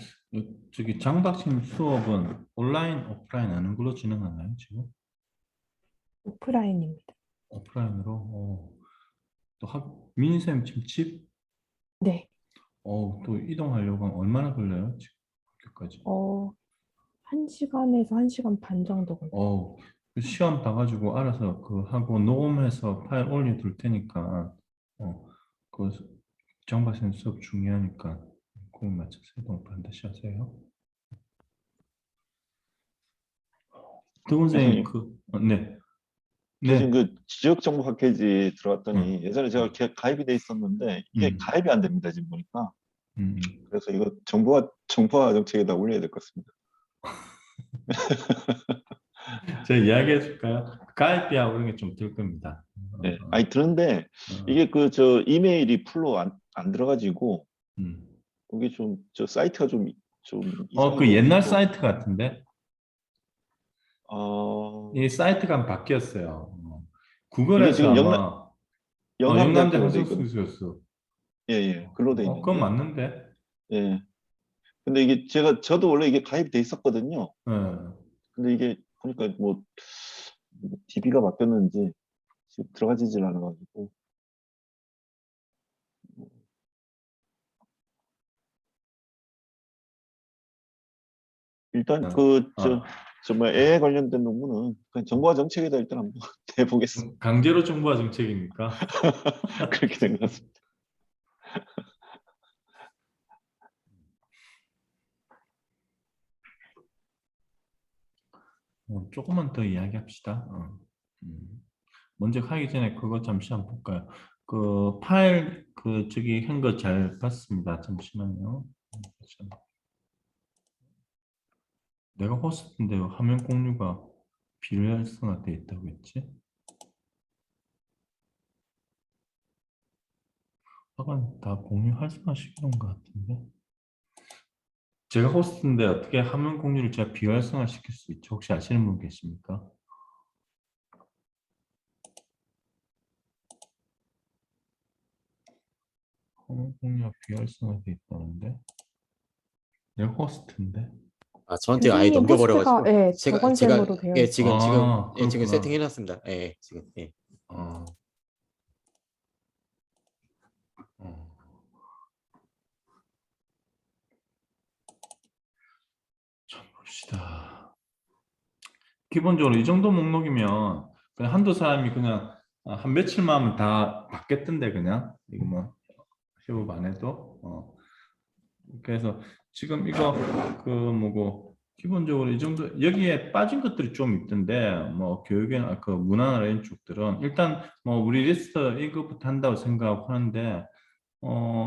저기 장박님 수업은 온라인, 오프라인 어느 걸로 진행하나요, 지금? 오프라인입니다. 오프라인으로? 또 미니쌤 지금 네. 또 이동하려고 하면 얼마나 걸려요, 지금 학교까지? 1시간에서 1시간 반 정도 걸려요. 그 시험 봐가지고 알아서 그 하고 녹음해서 파일 올려둘 테니까, 그 장박쌤 수업 중요하니까 거기 맞춰서 이동 반드시 하세요. 동생이 교수님, 네. 교수님 네. 그 지역 정보 패키지 들어갔더니 응. 예전에 제가 가입이 돼 있었는데 이게 음, 가입이 안 됩니다, 지금 보니까. 음. 그래서 이거 정보화 정책에다 올려야 될 것 같습니다. 제가 이야기해 줄까요? 가입비하고 이런 게 좀 들 겁니다. 네. 아니 드는데 어. 이게 그 저 이메일이 풀로 안 들어가지고 음. 그게 좀 저 사이트가 좀 그 옛날 이상해져가지고 사이트 같은데? 이 어 사이트가 바뀌었어요. 이게 구글에서 지금 아마, 영남대 영남대학교로 돼 있거든요. 한성수교수. 예, 글로 돼 그건 있는데 맞는데? 예. 근데 이게 저도 원래 이게 가입이 돼 있었거든요. 예. 근데 이게 보니까 뭐 DB가 바뀌었는지 지금 들어가지질 않아가지고 일단 그 어, 정말 AI 관련된 논문은 그냥 정보화 정책에다 일단 한번 내보겠습니다. 강제로 정부화 정책입니까? 그렇게 된 것 같습니다. 조금만 더 이야기합시다. 먼저 하기 전에 그거 잠시 한번 볼까요? 그 파일 저기 한 거 잘 봤습니다. 잠시만요. 내가 호스트인데 화면 공유가 비활성화돼 있다고 했지? 아까 다 공유 활성화 시키는 것 같은데? 제가 호스트인데 어떻게 화면 공유를 제가 비활성화 시킬 수 있죠? 혹시 아시는 분 계십니까? 화면 공유가 비활성화돼 있다는데? 내가 호스트인데? 저한테 아예 교수님 호스트가 넘겨버려가지고 예, 제가 저번쌤으로 되어 예, 있어요. 지금 그렇구나. 세팅해놨습니다. 예, 지금 예. 어, 어. 자, 봅시다. 기본적으로 이 정도 목록이면 그냥 한두 사람이 그냥 한 며칠만 하면 다 받겠던데 그냥 이거 뭐 협업 안 해도 그래서 지금 이거 그 뭐고 기본적으로 이 정도 여기에 빠진 것들이 좀 있던데 뭐 교육이나 그 문화나 이런 쪽들은 일단 뭐 우리 리스트 이것부터 한다고 생각하고 하는데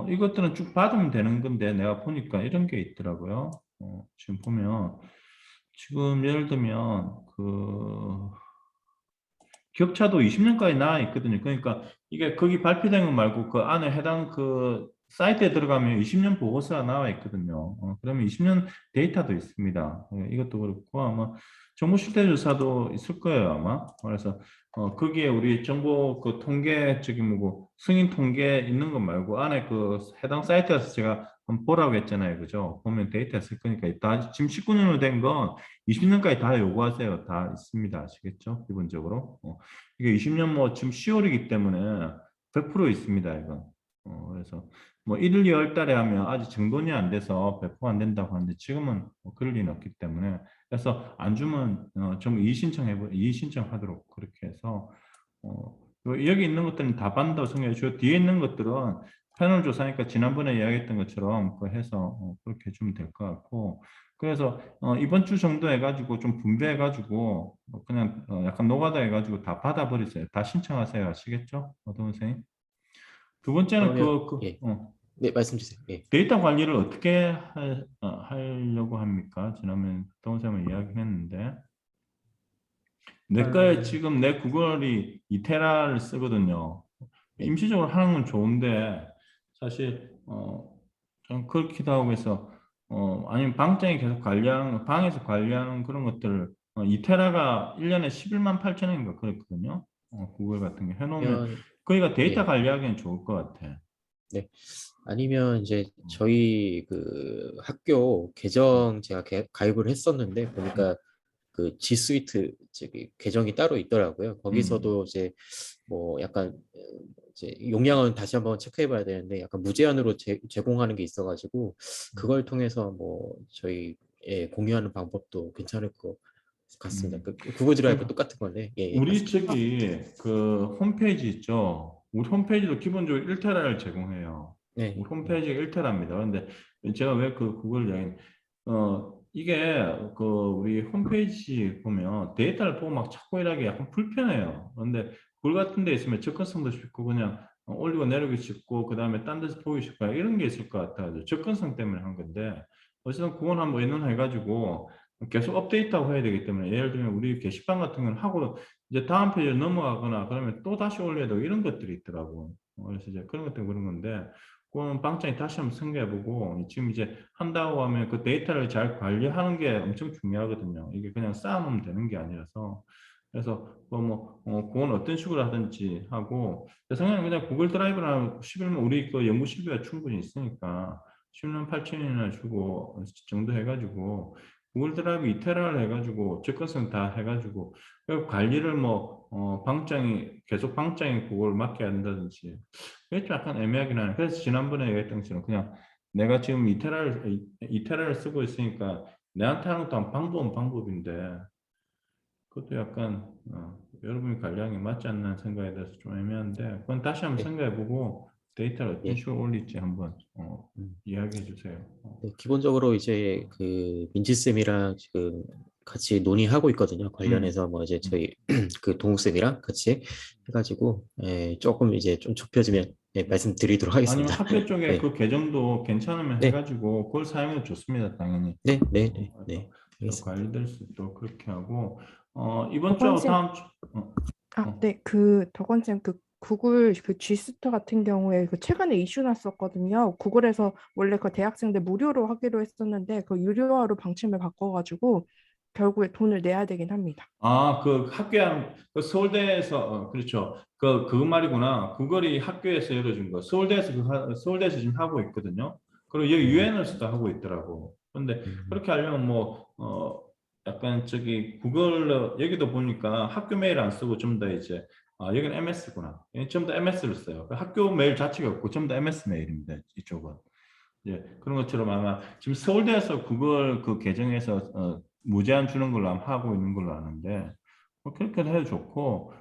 이것들은 쭉 받으면 되는 건데 내가 보니까 이런 게 있더라고요. 지금 보면 지금 예를 들면 그 격차도 20년까지 나와 있거든요. 그러니까 이게 거기 발표된 거 말고 그 안에 해당 그 사이트에 들어가면 20년 보고서가 나와 있거든요. 그러면 20년 데이터도 있습니다. 이것도 그렇고 아마 정보 실태 조사도 있을 거예요, 아마. 그래서 거기에 우리 정보 그 통계 저기 뭐고 승인 통계 있는 거 말고 안에 그 해당 사이트에서 제가 한번 보라고 했잖아요, 그죠? 보면 데이터 있을 거니까 다 지금 19년으로 된 건 20년까지 다 요구하세요. 다 있습니다. 아시겠죠? 기본적으로. 이게 20년 뭐 지금 10월이기 때문에 100% 있습니다, 이건. 그래서 뭐 1, 2월 달에 하면 아직 정돈이 안 돼서 배포 안 된다고 하는데 지금은 뭐 그럴 리는 없기 때문에 그래서 안 주면 좀 이의신청하도록 그렇게 해서 여기 있는 것들은 다 받는다고 생각해 주고 뒤에 있는 것들은 패널 조사니까 지난번에 이야기했던 것처럼 그 해서 그렇게 해주면 될 것 같고 그래서 이번 주 정도 해가지고 좀 분배해가지고 그냥 약간 노가다 해가지고 다 받아버리세요. 다 신청하세요. 아시겠죠? 어떤 선생님? 두 번째는 그러면 예, 네 말씀 주세요. 예. 데이터 관리를 어떻게 하려고 합니까? 지난번에 동생은 이야기했는데 내 거에 지금 내 구글이 2테라를 쓰거든요. 네. 임시적으로 하는 건 좋은데 사실 좀 그렇기도 하고 해서 아니면 방장이 계속 관리하는 방에서 관리하는 그런 것들 2테라가 1년에 11만 8천원인가 그렇거든요. 구글 같은 게 해놓으면 그러면 거기가 데이터 예, 관리하기엔 좋을 것 같아. 아니면 이제 저희 그 학교 계정 제가 가입을 했었는데 보니까 그 G 스위트 저기 계정이 따로 있더라고요. 거기서도 이제 뭐 약간 이제 용량은 다시 한번 체크해봐야 되는데 약간 무제한으로 제공하는 게 있어가지고 그걸 통해서 뭐 저희 공유하는 방법도 괜찮을 것 같습니다. 그 구글 드라이브 그러니까 똑같은 건데 우리 맞습니다. 저기 그 홈페이지 있죠. 우리 홈페이지도 기본적으로 1테라를 제공해요. 네, 우리 홈페이지가 1테라입니다. 그런데 제가 왜 그걸 이게 그 우리 홈페이지 보면 데이터를 보고 막 찾고 이러기 약간 불편해요. 그런데 글 같은 데 있으면 접근성도 쉽고 그냥 올리고 내리기 쉽고 그 다음에 딴 데서 보기 쉽고 이런 게 있을 것 같아요. 접근성 때문에 한 건데 어쨌든 그건 한번 의논해가지고 계속 업데이트하고 해야 되기 때문에 예를 들면 우리 게시판 같은 경우는 하고 이제 다음 페이지에 넘어가거나 그러면 또 다시 올려야 되고 이런 것들이 있더라고. 그래서 이제 그런 것 때문에 그런 건데 그건 빵장이 다시 한번 생각해보고 지금 이제 한다고 하면 그 데이터를 잘 관리하는 게 엄청 중요하거든요. 이게 그냥 쌓아놓으면 되는 게 아니라서 그래서 그건 어떤 식으로 하든지 하고 제 생각에는 그냥 구글 드라이브나 11만 우리 그 연구실비가 충분히 있으니까 10만 8천이나 주고 정도 해가지고 구글 드라이브 2테라를 해가지고 접근성 다 해가지고 그리고 관리를 방장이 계속 방장이 그걸 맡겨야 한다든지 그게 좀 약간 애매하긴 하네. 그래서 지난번에 얘기했던 것처럼 그냥 내가 지금 이테라를 쓰고 있으니까 내한테 하는 것도 방법은 방법인데 그것도 약간 여러분이 관리하는 게 맞지 않나 생각에 대해서 좀 애매한데 그건 다시 한번 네, 생각해보고 데이터를 어떤 예. 식으로 올릴지 한번 음. 이야기해 주세요. 네, 기본적으로 이제 그 민지 쌤이랑 지금 같이 논의하고 있거든요. 음, 관련해서 뭐 이제 음. 저희 그 동욱 쌤이랑 같이 해가지고 조금 이제 좀 좁혀지면 말씀드리도록 아니면 하겠습니다. 학교 쪽에 네, 그 계정도 괜찮으면 네, 해가지고 그걸 사용해도 좋습니다, 당연히. 네, 네, 네, 그래서 네, 저 알겠습니다. 관리될 수 있도록 그렇게 하고 이번 주하고 덕원쌤, 다음 주 어. 네, 그 덕원쌤 그 구글 그 G스터 같은 경우에 그 최근에 이슈 났었거든요. 구글에서 원래 그 대학생들 무료로 하기로 했었는데 그 유료화로 방침을 바꿔가지고 결국에 돈을 내야 되긴 합니다. 그 학교에 그 서울대에서 그렇죠. 그 말이구나. 구글이 학교에서 열어준 거. 서울대에서 서울대에서 지금 하고 있거든요. 그리고 여기 음, 유엔에서도 하고 있더라고. 근데 음, 그렇게 하려면 약간 저기 구글 여기도 보니까 학교 메일 안 쓰고 좀 더 이제 여기는 MS구나. 전부 다 MS를 써요. 그 학교 메일 자체가 없고 전부 다 MS 메일입니다. 이쪽은. 예, 그런 것처럼 아마 지금 서울대에서 그걸 그 계정에서 무제한 주는 걸로 아마 하고 있는 걸로 아는데 그렇게 해도 좋고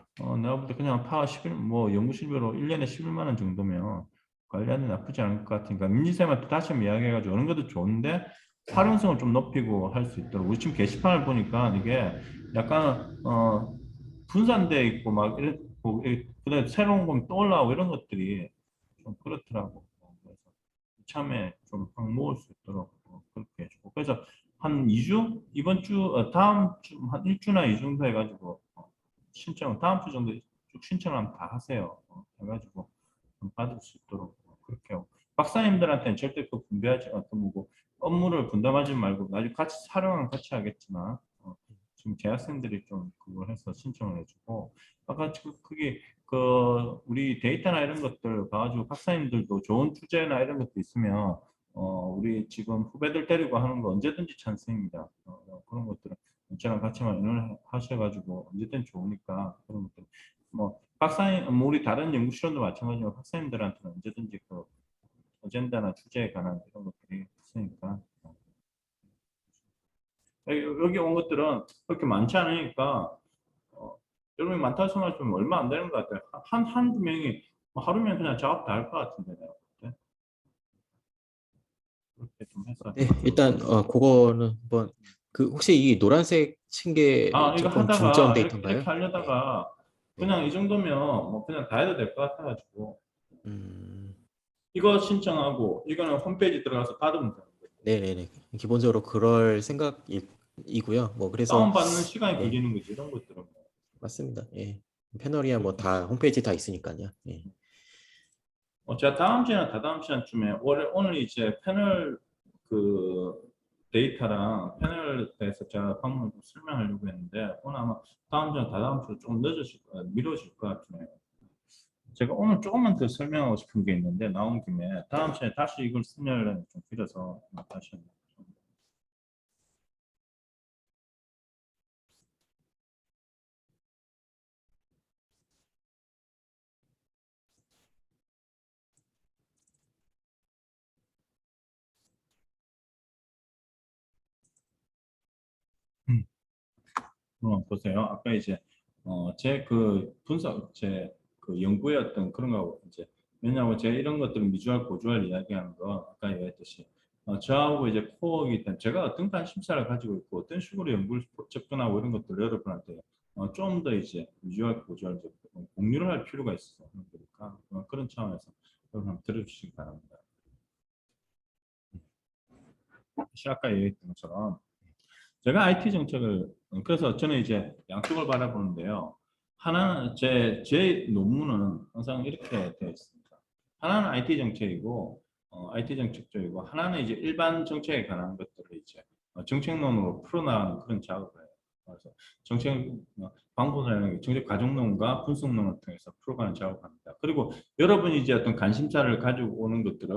내가 볼 때 그냥 파 11, 연구실비로 1년에 11만 원 정도면 관리하는 데 나쁘지 않을 것 같으니까 민지쌤한테 다시 한번 이야기해가지고 어느 것도 좋은데 활용성을 좀 높이고 할 수 있도록 우리 지금 게시판을 보니까 이게 약간 분산돼 있고 막 이런 그다음에 새로운 건 또 올라오고 이런 것들이 좀 그렇더라고. 그래서 참에 좀 확 모을 수 있도록 그렇게 해주고 그래서 한 2주 이번 주 다음 주 한 1주나 2주 정도 해가지고 신청 다음 주 정도 쭉 신청을 한번 다 하세요. 해가지고 좀 받을 수 있도록 그렇게 하고 박사님들한테는 절대 그 분배하지 그 뭐고 업무를 분담하지 말고 나중에 같이 촬영은 같이 하겠지만 지금 재학생들이 좀 그걸 해서 신청을 해주고 아까 그게 우리 데이터나 이런 것들 봐가지고 박사님들도 좋은 주제나 이런 것도 있으면 우리 지금 후배들 데리고 하는 거 언제든지 찬스입니다. 그런 것들은 저랑 같이만 의논하셔가지고 언제든 좋으니까 그런 것들 박사님 우리 다른 연구실원도 마찬가지로 박사님들한테는 언제든지 그 어젠다나 주제에 관한 이런 것들이 있으니까 여기 온 것들은 그렇게 많지 않으니까 여러분이 많다고 생각하시면 얼마 안 되는 것 같아요. 한두 명이 하루면 그냥 작업 다 할 것 같은데 내가 볼 때. 그렇게 좀 해서 네, 하면 좋을 것 일단 같아요. 그거는 한번 그 혹시 이 노란색 친 게 이거 조금 중점 하다가 이렇게 데이터인가요? 네, 하려다가 네. 그냥 이 정도면 그냥 다 해도 될 것 같아가지고 음, 이거 신청하고 이거는 홈페이지 들어가서 받으면 돼요. 네네네. 기본적으로 그럴 생각이고요. 뭐 그래서 다운받는 시간이 예, 걸리는 거지 이런 것들은. 맞습니다. 예. 패널이야 뭐 그래서 다 홈페이지 다 있으니까요. 예. 제가 다음 주나 다다음 주쯤에 오늘 이제 패널 그 데이터랑 패널에 대해서 제가 방금 좀 설명하려고 했는데 오늘 아마 다음 주나 다다음 주 좀 늦어질 미뤄질 것 같네요. 제가 오늘 조금만 더 설명하고 싶은 게 있는데 나온 김에 다음 시간에 다시 이걸 설명을 좀 길어서 다시 한번. 보세요. 아까 이제 제 그 분석, 제 그 연구의 어떤 그런 거 이제 왜냐하면 제가 이런 것들은 미주알, 고주알 이야기하는 거 아까 얘기했듯이 저하고 이제 코어이기 때문에 제가 어떤 관심사를 가지고 있고 어떤 식으로 연구를 접근하고 이런 것들 여러분한테 좀 더 이제 미주알, 고주알 공유를 할 필요가 있어서 그러니까 그런 차원에서 여러분 한번 들어주시기 바랍니다. 아까 얘기했던 것처럼 제가 IT 정책을 그래서 저는 이제 양쪽을 바라보는데요. 하나는 제 논문은 항상 이렇게 되어 있습니다. 하나는 IT 정책이고 IT 정책 쪽이고 하나는 이제 일반 정책에 관한 것들을 이제 정책론으로 풀어나가는 그런 작업을 해요. 그래서 정책 방법이라는 정책 과정론과 분석론을 통해서 풀어가는 작업을 합니다. 그리고 여러분이 이제 어떤 관심사를 가지고 오는 것들은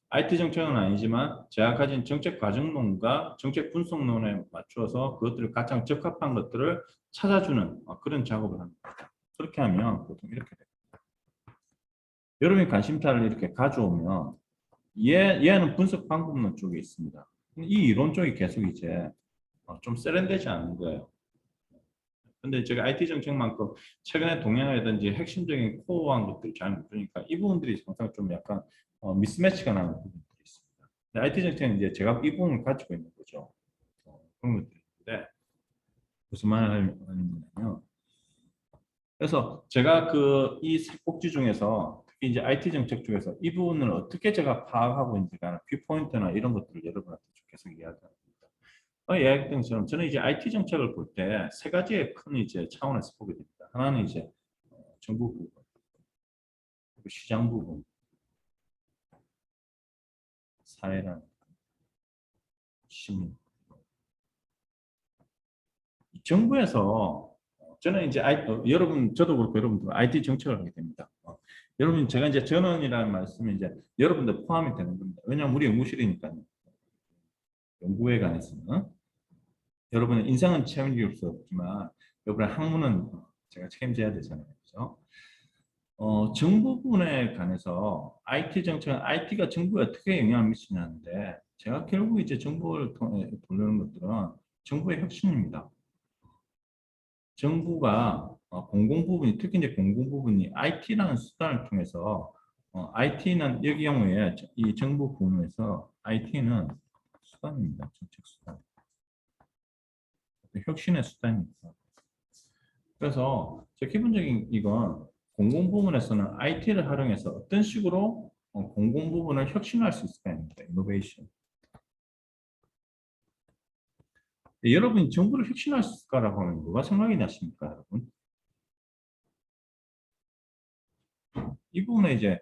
IT 정책은 아니지만 제가 가진 정책 과정론과 정책 분석론에 맞추어서 그것들을 가장 적합한 것들을 찾아주는 그런 작업을 합니다. 그렇게 하면 보통 이렇게 돼요. 여러분이 관심사를 이렇게 가져오면 얘는 분석 방법론 쪽에 있습니다. 이 이론 쪽이 계속 이제 좀 세련되지 않은 거예요. 근데 제가 IT 정책만큼 최근에 동향이라든지 핵심적인 코어한 것들이 잘 모르니까 이 부분들이 항상 좀 약간 미스매치가 나는 부분들이 있습니다. 근데 IT 정책은 이제 제가 이 부분을 가지고 있는 거죠. 그런 것들인데 무슨 말을 하냐면 그래서 제가 그 이 꼭지 중에서 특히 이제 IT 정책 중에서 이 부분을 어떻게 제가 파악하고 있는지가 뷰포인트나 이런 것들을 여러분한테 계속 이야기합니다. 이야기했던 것처럼 저는 이제 IT 정책을 볼 때 세 가지의 큰 이제 차원에서 보게 됩니다. 하나는 이제 정부 부분, 그리고 시장 부분, 사회랑 시민. 정부에서 저는 이제 여러분 저도 그렇고 여러분도 IT 정책을 하게 됩니다. 여러분 제가 이제 전원이라는 말씀이 이제 여러분들 포함이 되는 겁니다. 왜냐하면 우리 연구실이니까요. 연구에 관해서는 여러분의 인생은 책임질 수 없지만 여러분의 학문은 제가 책임져야 되잖아요. 그렇죠? 정부 부분에 관해서 IT 정책은 IT가 정부에 어떻게 영향을 미치냐는데 제가 결국 이제 정부를 통해 보려는 것들은 정부의 혁신입니다. 정부가 공공 부분이 특히 이제 공공 부분이 IT라는 수단을 통해서 IT는 여기 경우에 이 정부 부문에서 IT는 수단입니다. 정책 수단. 혁신의 수단입니다. 그래서 제 기본적인 이건 공공 부문에서는 IT를 활용해서 어떤 식으로 공공 부분을 혁신할 수 있을까입니다. 이노베이션. 여러분이 정부를 혁신할 수 있을까라고 하면 뭐가 생각이 나십니까, 여러분? 이 부분에 이제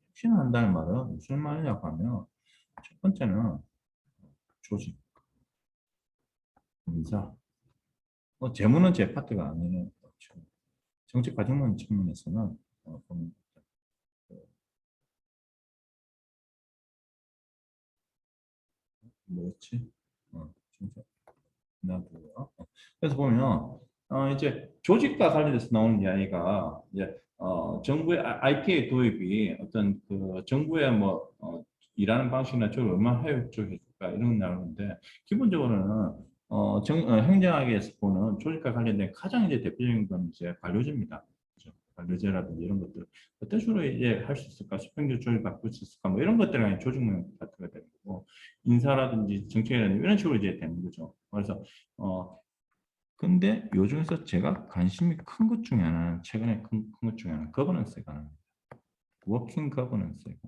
혁신한다는 말은 무슨 말이냐고 하면 첫 번째는 조직, 인사, 재무는 제 파트가 아니에요. 정책 과정론 측면에서는 보면 뭐였지? 정책 나도요. 그래서 보면 이제 조직과 관련해서 나오는 이야기가 이제 정부의 IT의 도입이 어떤 그 정부의 뭐 일하는 방식이나 쪽을 얼마나 효율적일까 이런 거 나오는데 기본적으로는 행정학에서 보는 조직과 관련된 가장 이제 대표적인 건 이제 관료제입니다. 그렇죠? 관료제라든지 이런 것들 어떤 식으로 이제 할 수 있을까? 수평적 조직을 바꿀 수 있을까? 뭐 이런 것들이 조직론 파트가 되는 거고 인사라든지 정책이라든지 이런 식으로 이제 되는 거죠. 그래서 근데 요 중에서 제가 관심이 큰 것 중에 하나는 최근에 큰 것 중에 하나는 거버넌스가 하나입니다. 워킹 거버넌스가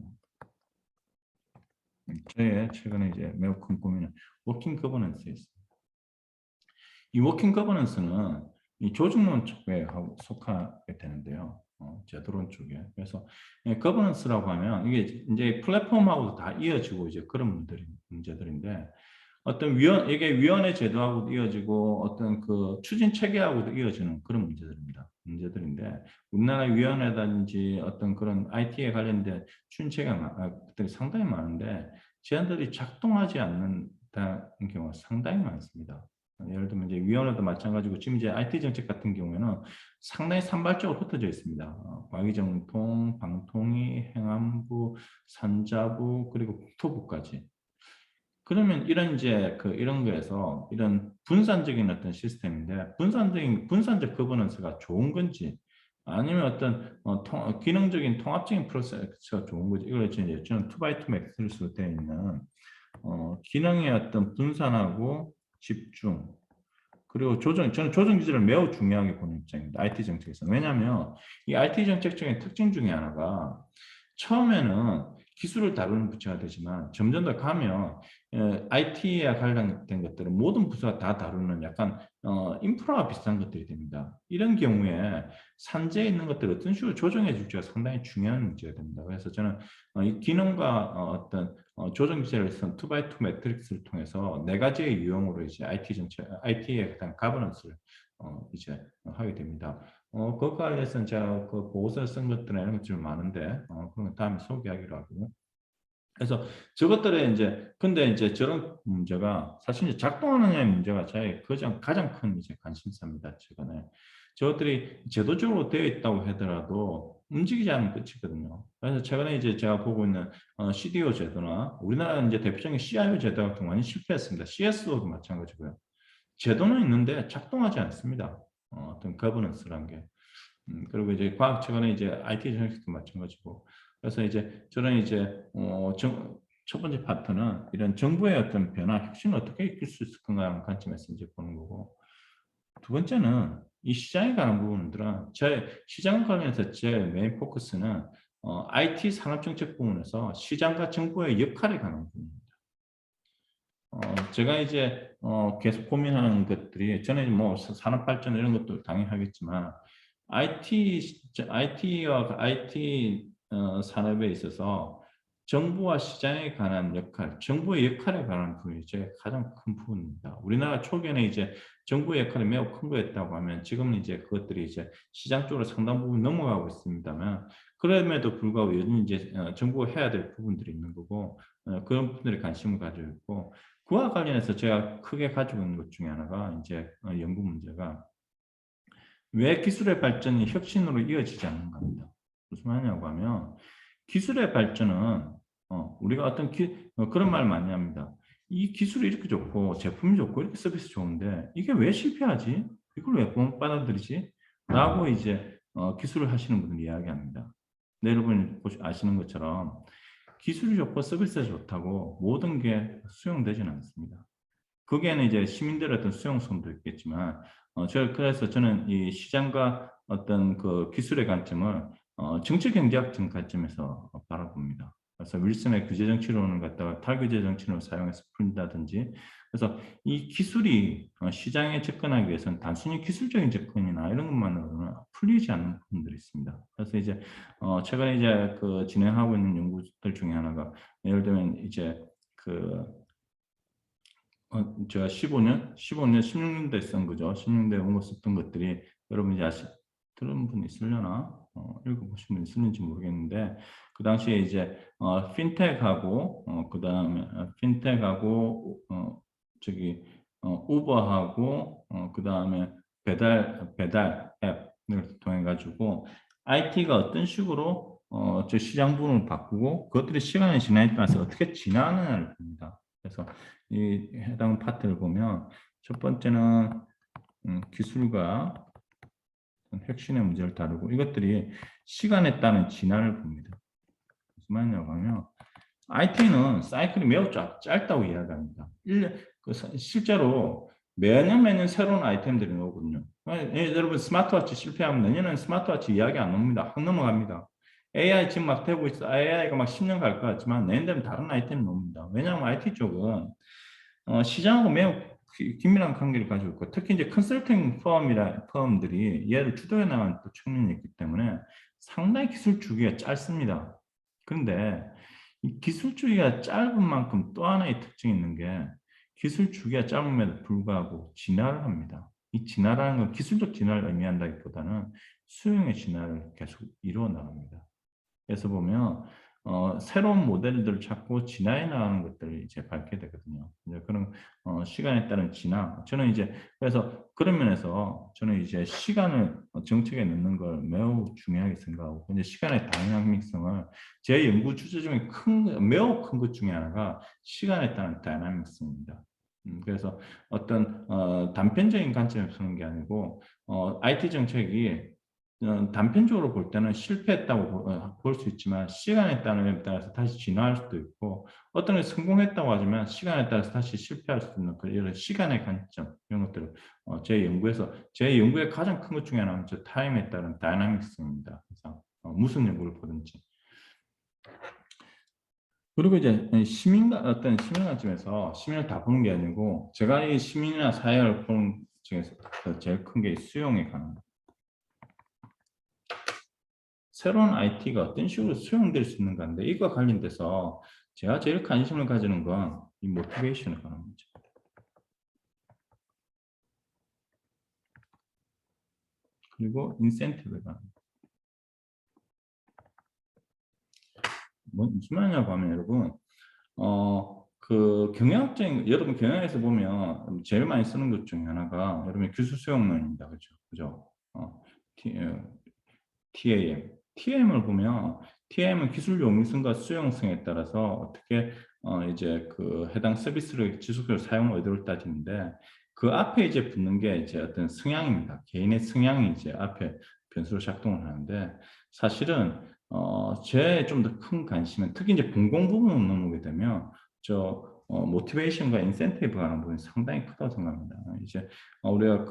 저의 최근에 이제 매우 큰 고민은 워킹 거버넌스에 있습니다. 이 워킹 거버넌스는 이 조직론 쪽에 속하게 되는데요. 제도론 쪽에. 그래서 거버넌스라고 하면 이게 이제 플랫폼하고도 다 이어지고 이제 그런 문제들인데 어떤 이게 위원회 제도하고도 이어지고 어떤 그 추진 체계하고도 이어지는 그런 문제들인데 우리나라 위원회라든지 어떤 그런 IT에 관련된 추진 체계들이 상당히 많은데 제안들이 작동하지 않는다는 경우가 상당히 많습니다. 예를 들면 이제 위원회도 마찬가지고 지금 이제 IT 정책 같은 경우에는 상당히 산발적으로 흩어져 있습니다. 과기정통, 방통위, 행안부, 산자부 그리고 국토부까지. 그러면 이런 이제 이런 거에서 이런 분산적인 어떤 시스템인데 분산적 거버넌스가 좋은 건지 아니면 어떤 기능적인 통합적인 프로세스가 좋은 건지 이걸 이제 저는 2x2 매트리스로 되어 있는 기능의 어떤 분산하고 집중 그리고 저는 조정 기제를 매우 중요하게 보는 입장입니다. IT 정책에서. 왜냐하면 이 IT 정책적인 특징 중에 하나가 처음에는 기술을 다루는 부처가 되지만 점점 더 가면 IT에 관련된 것들은 모든 부서가 다 다루는 약간 인프라와 비슷한 것들이 됩니다. 이런 경우에 산재에 있는 것들을 어떤 식으로 조정해 줄지가 상당히 중요한 문제가 됩니다. 그래서 저는 이 기능과 어떤 조정 기제를 쓴 2x2 매트릭스를 통해서 네 가지의 유형으로 이제 IT 정책, IT의 가버넌스를 이제 하게 됩니다. 그것과 관련해서는 제가 그 보고서 쓴 것들은 이런 것들이 많은데, 그건 다음에 소개하기로 하고. 그래서 저것들에 이제, 근데 이제 저런 문제가 사실 이제 작동하느냐의 문제가 제 가장 큰 이제 관심사입니다, 최근에. 저것들이 제도적으로 되어 있다고 하더라도 움직이지 않으면 끝이거든요. 그래서 최근에 이제 제가 보고 있는 CDO 제도나 우리나라 이제 대표적인 CIO 제도 같은 건 완전 실패했습니다. CSO도 마찬가지고요. 제도는 있는데 작동하지 않습니다. 어떤 거버넌스라는 게. 그리고 이제 과학 최근에 이제 IT 정책도 마찬가지고. 그래서 이제 저는 이제 첫 번째 파트는 이런 정부의 어떤 변화, 혁신을 어떻게 이끌 수 있을 건가 하는 관점에서 이제 보는 거고. 두 번째는 이 시장에 관한 부분들은 제 시장 관련해서 제 메인 포커스는 IT 산업정책 부분에서 시장과 정부의 역할에 관한 부분입니다. 제가 이제 계속 고민하는 것들이 저는 뭐 산업 발전 이런 것도 당연히 하겠지만 IT와 IT 산업에 있어서 정부와 시장에 관한 역할, 정부의 역할에 관한 부분이 제 가장 큰 부분입니다. 우리나라 초기에는 이제 정부의 역할이 매우 큰 거였다고 하면 지금은 이제 그것들이 이제 시장 쪽으로 상당 부분 넘어가고 있습니다만 그럼에도 불구하고 여전히 이제 정부가 해야 될 부분들이 있는 거고 그런 부분들에 관심을 가지고 있고 그와 관련해서 제가 크게 가지고 있는 것 중에 하나가 이제 연구 문제가 왜 기술의 발전이 혁신으로 이어지지 않는가 합니다. 무슨 말이냐고 하면 기술의 발전은 우리가 어떤 그런 말 많이 합니다. 이 기술이 이렇게 좋고 제품이 좋고 이렇게 서비스 좋은데 이게 왜 실패하지? 이걸 왜 못 받아들이지? 라고 이제 기술을 하시는 분들이 이야기합니다. 네, 여러분 아시는 것처럼 기술이 좋고 서비스가 좋다고 모든 게 수용되지는 않습니다. 거기에는 이제 시민들의 어떤 수용성도 있겠지만, 그래서 저는 이 시장과 어떤 그 기술의 관점을 정치경제학적 관점에서 바라봅니다. 그래서 윌슨의 규제정치론을 갖다가 탈규제정치론을 사용해서 푼다든지, 그래서 이 기술이 시장에 접근하기 위해서는 단순히 기술적인 접근이나 이런 것만으로는 풀리지 않는 부분들이 있습니다. 그래서 이제 최근에 이제 그 진행하고 있는 연구들 중에 하나가 예를 들면 이제 제가 15년, 16년도에 쓴 거죠. 16년도에 온거 썼던 것들이 여러분 이제 들은 분 있으려나? 읽어보신 분 있을는지 모르겠는데 그 당시에 이제 핀텍하고 그 다음에 핀텍하고 우버하고 그 다음에 배달 앱을 통해 가지고 IT가 어떤 식으로 저 시장 부분을 바꾸고 그것들이 시간이 지나에 따라서 어떻게 진화하느냐를 봅니다. 그래서 이 해당 파트를 보면 첫 번째는 기술과 혁신의 문제를 다루고 이것들이 시간에 따른 진화를 봅니다. 무슨 말이냐고 하면 IT는 사이클이 매우 짧다고 이야기합니다. 실제로 매년 새로운 아이템들이 나오거든요. 여러분 스마트워치 실패하면 내년에는 스마트워치 이야기 안 옵니다. 확 넘어갑니다. AI 지금 막 되고 있어. AI가 막 10년 갈 것 같지만 내년 되면 다른 아이템이 나옵니다. 왜냐하면 IT 쪽은 시장하고 매우 긴밀한 관계를 가지고 있고 특히 이제 컨설팅 펌들이 얘를 주도해 나가는 또 측면이 있기 때문에 상당히 기술 주기가 짧습니다. 그런데 이 기술 주기가 짧은 만큼 또 하나의 특징이 있는 게 기술 주기가 짧음에도 불구하고 진화를 합니다. 이 진화라는 건 기술적 진화를 의미한다기보다는 수용의 진화를 계속 이루어 나갑니다. 그래서 보면 새로운 모델들을 찾고 진화해 나가는 것들을 이제 밝게 되거든요. 이제 그런 시간에 따른 진화. 저는 이제 그래서 그런 면에서 저는 이제 시간을 정책에 넣는 걸 매우 중요하게 생각하고 이제 시간의 다이나믹성을 제 연구 주제 중에 매우 큰 것 중에 하나가 시간에 따른 다이나믹성입니다. 그래서 어떤 단편적인 관점에서 보는 게 아니고 IT 정책이 단편적으로 볼 때는 실패했다고 볼 수 있지만 시간에 따라서 다시 진화할 수도 있고 어떤 게 성공했다고 하지만 시간에 따라서 다시 실패할 수도 있는 이런 시간의 관점 이런 것들을 제 연구의 가장 큰 것 중에 하나는 저 타임에 따른 다이나믹스입니다. 그래서 무슨 연구를 보든지 그리고 이제 어떤 시민 관점에서 시민을 다 보는 게 아니고 제가 이 시민이나 사회를 보는 중에서 제일 큰 게 수용에 관한 거. 새로운 IT가 어떤 식으로 수용될 수 있는 건데 이거 관련돼서 제가 제일 관심을 가지는 건 이 모티베이션에 관한 문제. 그리고 인센티브에 관한 무슨 말이냐고 하면 여러분 그 여러분 경영에서 보면 제일 많이 쓰는 것 중에 하나가 여러분 기술 수용론입니다. 그죠? TAM을 보면 TAM은 기술 용이성과 수용성에 따라서 어떻게 이제 그 해당 서비스를 지속적으로 사용 의도를 따지는데 그 앞에 이제 붙는 게 이제 어떤 성향입니다. 개인의 성향이 이제 앞에 변수로 작동을 하는데 사실은 제 좀 더 큰 관심은 특히 이제 공공 부분을 넘어오게 되면 모티베이션과 인센티브가 하는 부분이 상당히 크다고 생각합니다. 이제 우리가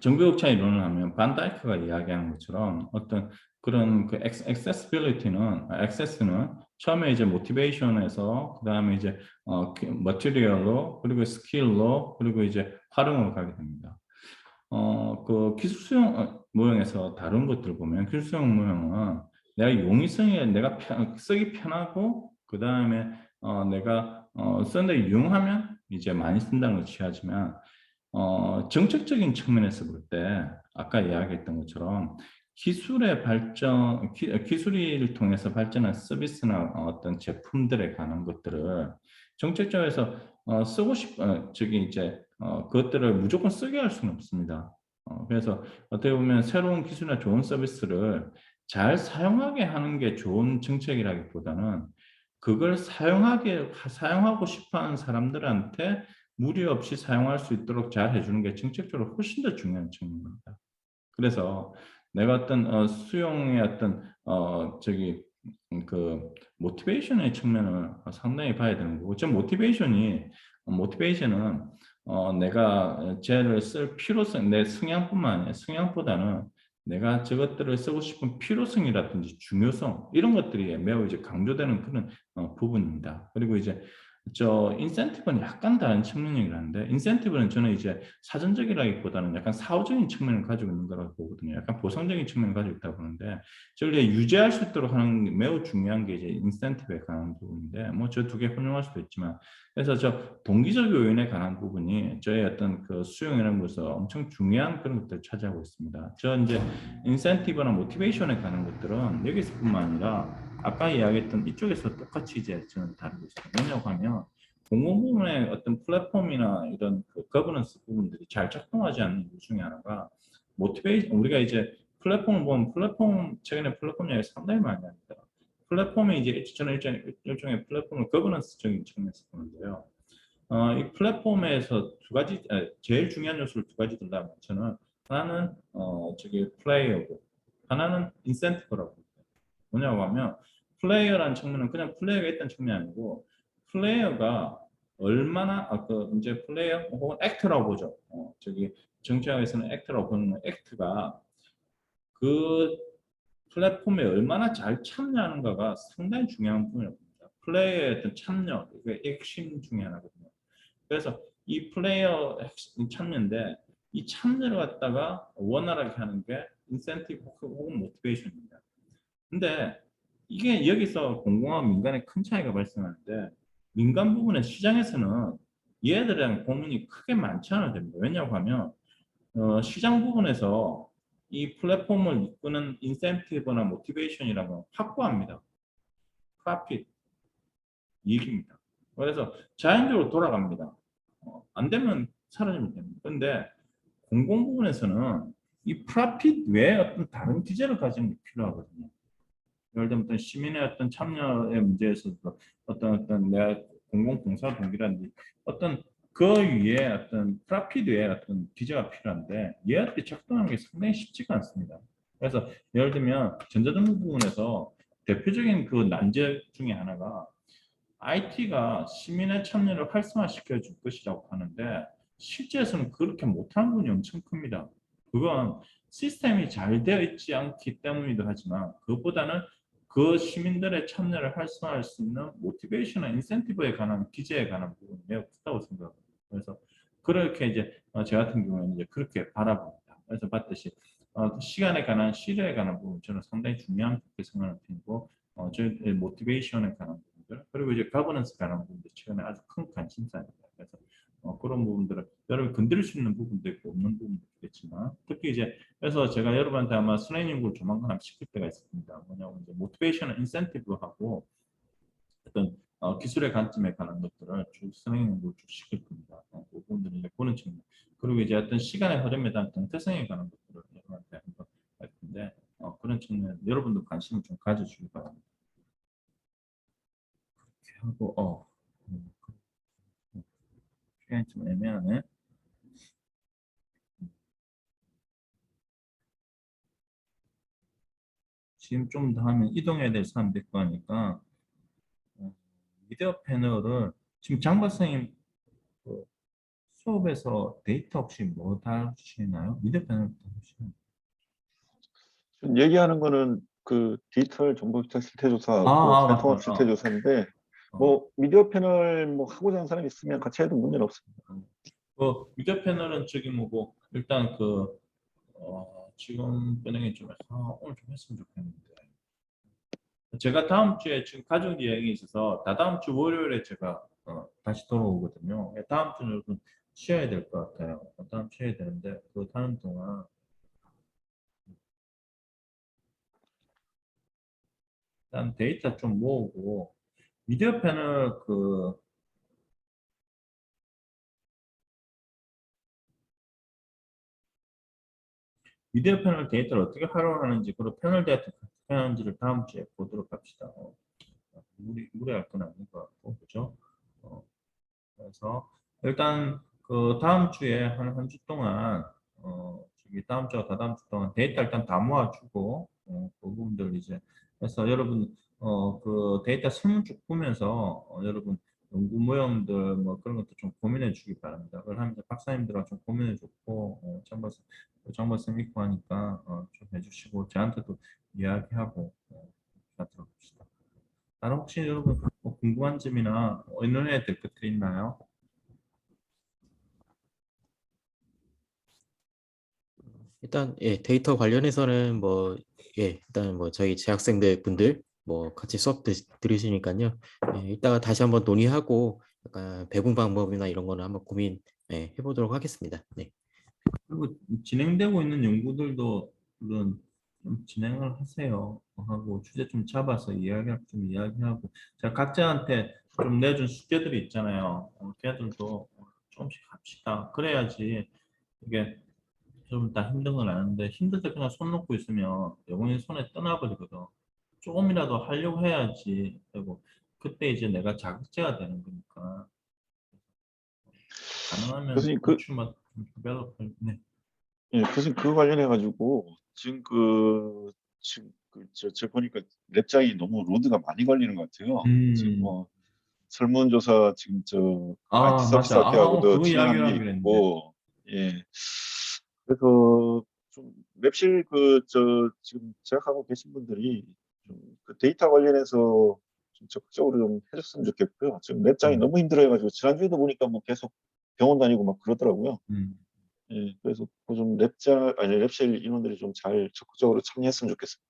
정보격차 이론을 하면 반다이크가 이야기하는 것처럼 어떤 그런 그 액세스는 처음에 이제 모티베이션에서 그 다음에 이제 머티리얼로 그리고 스킬로 그리고 이제 활용으로 가게 됩니다. 그 기술 수용 모형에서 다른 것들 보면 기술 수용 모형은 내가 용이성에 내가 쓰기 편하고 그 다음에 내가 쓰는데 유용하면 이제 많이 쓴다는 걸 취하지만 정책적인 측면에서 볼 때 아까 이야기했던 것처럼 기술의 발전, 기술을 통해서 발전한 서비스나 어떤 제품들에 관한 것들을 정책적에서 그것들을 무조건 쓰게 할 수는 없습니다. 그래서 어떻게 보면 새로운 기술이나 좋은 서비스를 잘 사용하게 하는 게 좋은 정책이라기보다는 그걸 사용하고 싶어하는 사람들한테 무리 없이 사용할 수 있도록 잘 해주는 게 정책적으로 훨씬 더 중요한 측면입니다. 그래서 내가 어떤 수용의 어떤 그 모티베이션의 측면을 상당히 봐야 되는 거고, 모티베이션은 내가 쟤를 쓸 필요성, 내 성향뿐만 아니라 성향보다는 내가 저것들을 쓰고 싶은 필요성이라든지 중요성 이런 것들이 매우 이제 강조되는 그런 부분입니다. 그리고 이제 인센티브는 약간 다른 측면이긴 한데 인센티브는 저는 이제 사전적이라기보다는 약간 사후적인 측면을 가지고 있는 거라고 보거든요. 약간 보상적인 측면을 가지고 있다고 보는데 저를 유지할 수 있도록 하는 게 매우 중요한 게 이제 인센티브에 관한 부분인데 뭐 저 두 개 혼용할 수도 있지만 그래서 동기적 요인에 관한 부분이 저의 어떤 그 수용이라는 것은 엄청 중요한 그런 것들을 차지하고 있습니다. 이제 인센티브나 모티베이션에 관한 것들은 여기서뿐만 아니라 아까 이야기했던 이쪽에서 똑같이 이제 저는 다루고 있습니다. 왜냐고 하면 공공 부문의 어떤 플랫폼이나 이런 그 거버넌스 부분들이 잘 작동하지 않는 이유 중에 하나가 우리가 이제 플랫폼을 보면 최근에 플랫폼 이야기 상당히 많이 합니다. 플랫폼이 이제 저는 일종의 플랫폼을 거버넌스적인 측면에서 보는데요. 이 플랫폼에서 제일 중요한 요소를 두 가지 든다면 저는 하나는 플레이어고 하나는 인센티브라고 합니다. 뭐냐고 하면 플레이어라는 측면은 그냥 플레이어가 있다는 측면이 아니고 플레이어가 얼마나 이제 플레이어 혹은 액터라고 보죠. 정치학에서는 액터라고 보는 액트가 그 플랫폼에 얼마나 잘 참여하는가가 상당히 중요한 부분이라고 봅니다. 플레이어의 어떤 참여, 그게 핵심 중에 하나거든요. 그래서 이 플레이어 참여인데 이 참여를 갖다가 원활하게 하는 게 인센티브 혹은 모티베이션입니다. 근데 이게 여기서 공공과 민간의 큰 차이가 발생하는데 민간 부분의 시장에서는 얘들에 대한 고민이 크게 많지 않아야 됩니다. 왜냐고 하면 시장 부분에서 이 플랫폼을 이끄는 인센티브나 모티베이션이라는 건 확고합니다. 프로핏, 이익입니다. 그래서 자연적으로 돌아갑니다. 안 되면 사라지면 됩니다. 근데 공공 부분에서는 이 프로핏 외에 어떤 다른 기제를 가지는 게 필요하거든요. 예를 들면 어떤 시민의 어떤 참여의 문제에 있어서 어떤 내가 공공봉사 동기라든지 어떤 그 위에 어떤 프로핏 외에 어떤 기제가 필요한데 얘들이 작동하는 게 상당히 쉽지가 않습니다. 그래서 예를 들면 전자정부 부분에서 대표적인 그 난제 중에 하나가 IT가 시민의 참여를 활성화시켜 줄 것이라고 하는데 실제에서는 그렇게 못하는 분이 엄청 큽니다. 그건 시스템이 잘 되어 있지 않기 때문이기도 하지만 그것보다는 그 시민들의 참여를 활성화할 수 있는 모티베이션이나 인센티브에 관한 기제에 관한 부분이 매우 크다고 생각합니다. 그래서 그렇게 이제 저 같은 경우에는 이제 그렇게 바라봅니다. 그래서 봤듯이 시간에 관한 시류에 관한 부분 저는 상당히 중요한 그렇게 생각하는 편이고 저희 모티베이션에 관한 부분들 그리고 이제 가버넌스 관한 부분들 최근에 아주 큰 관심사입니다. 그래서 그런 부분들을 여러분 건드릴 수 있는 부분도 있고 없는 부분도 있겠지만 특히 이제 그래서 제가 여러분한테 아마 슬라임 연구를 조만간 한번 시킬 때가 있습니다. 뭐냐면 이제 모티베이션 인센티브하고 어떤 기술의 관점에 관한 것들을 쭉 슬라임 연구를 쭉 시킬 겁니다. 그 부분들은 이제 보는 측면 그리고 이제 어떤 시간의 흐름에 대한 정체성에 관한 것들을 여러분한테 한번 할 텐데 그런 측면 여러분도 관심을 좀 가져주기 바랍니다. 이렇게 하고 시간이 좀 애매하네. 지금 좀 더 하면 이동해야 될 사람도 있고 하니까 미디어 패널을 지금 장 박사님 그 수업에서 데이터 혹시 뭐 다루시나요? 미디어 패널 다루시나요? 지금 얘기하는 거는 그 디지털 정보 실태 조사하고 사회 통합 맞다. 실태 조사인데 어. 뭐 미디어 패널 뭐 하고자 하는 사람이 있으면 같이 해도 문제는 없습니다. 그 미디어 패널은 저기 뭐고 일단 지금 은행에 좀 오늘 좀 했으면 좋겠는데 제가 다음 주에 지금 가족 여행이 있어서 다다음 주 월요일에 제가 다시 돌아오거든요. 다음 주는 여러분 쉬어야 될 것 같아요. 다음 쉬어야 되는데 그 다음 동안 일단 데이터 좀 모으고 미디어 패널 미디어 패널 데이터를 어떻게 활용하는지 그리고 패널 데이터 어떻게 하는지를 다음 주에 보도록 합시다. 무리할 건 아닌 것 같고 그죠? 그래서 일단 그 다음 주에 한 주 동안 저기 다음 주와 다다음 주 동안 데이터 일단 다 모아주고 그 부분들 이제 그래서 여러분 그 데이터 설문쭉 보면서 여러분 연구 모형들 뭐 그런 것도 좀 고민해 주기 바랍니다. 그걸 하면서 박사님들하고 좀 고민해 줬고 정보선 믿고 하니까 좀 해주시고 저한테도 이야기하고 가도록 합시다. 다른 혹시 여러분 뭐 궁금한 점이나 의논해야 될 것들이 있나요? 일단 데이터 관련해서는 일단 저희 재학생들 분들 같이 수업 들으시니까요. 이따가 다시 한번 논의하고 약간 배분 방법이나 이런 거는 한번 고민 해보도록 하겠습니다. 네. 그리고 진행되고 있는 연구들도 물론 좀 진행을 하세요. 하고 주제 좀 잡아서 이야기하고 제가 각자한테 좀 내준 숙제들이 있잖아요. 걔들도 조금씩 합시다. 그래야지 이게 좀 다 힘든 건 아는데 힘들 때 그냥 손 놓고 있으면 영혼이 손에 떠나버리거든. 조금이라도 하려고 해야지 되고 그때 이제 내가 자극제가 되는 거니까 가능하면 교수님 고추만 좀 develop 네. 예, 교수님 그거 관련해 가지고 지금 저 보니까 랩장이 너무 로드가 많이 걸리는 것 같아요. 지금 뭐 설문조사 지금 IT 서비스 맞아. 학회하고도 그거 이야기를 진행하는 게 하기로 했는데. 있고, 예. 그래서 좀 랩실 지금 제작하고 계신 분들이 좀그 데이터 관련해서 좀 적극적으로 좀 해줬으면 좋겠고요. 지금 랩장이 너무 힘들어해가지고 지난주에도 보니까 뭐 계속 병원 다니고 막 그러더라고요. 예, 그래서 좀 랩실 인원들이 좀 잘 적극적으로 참여했으면 좋겠습니다.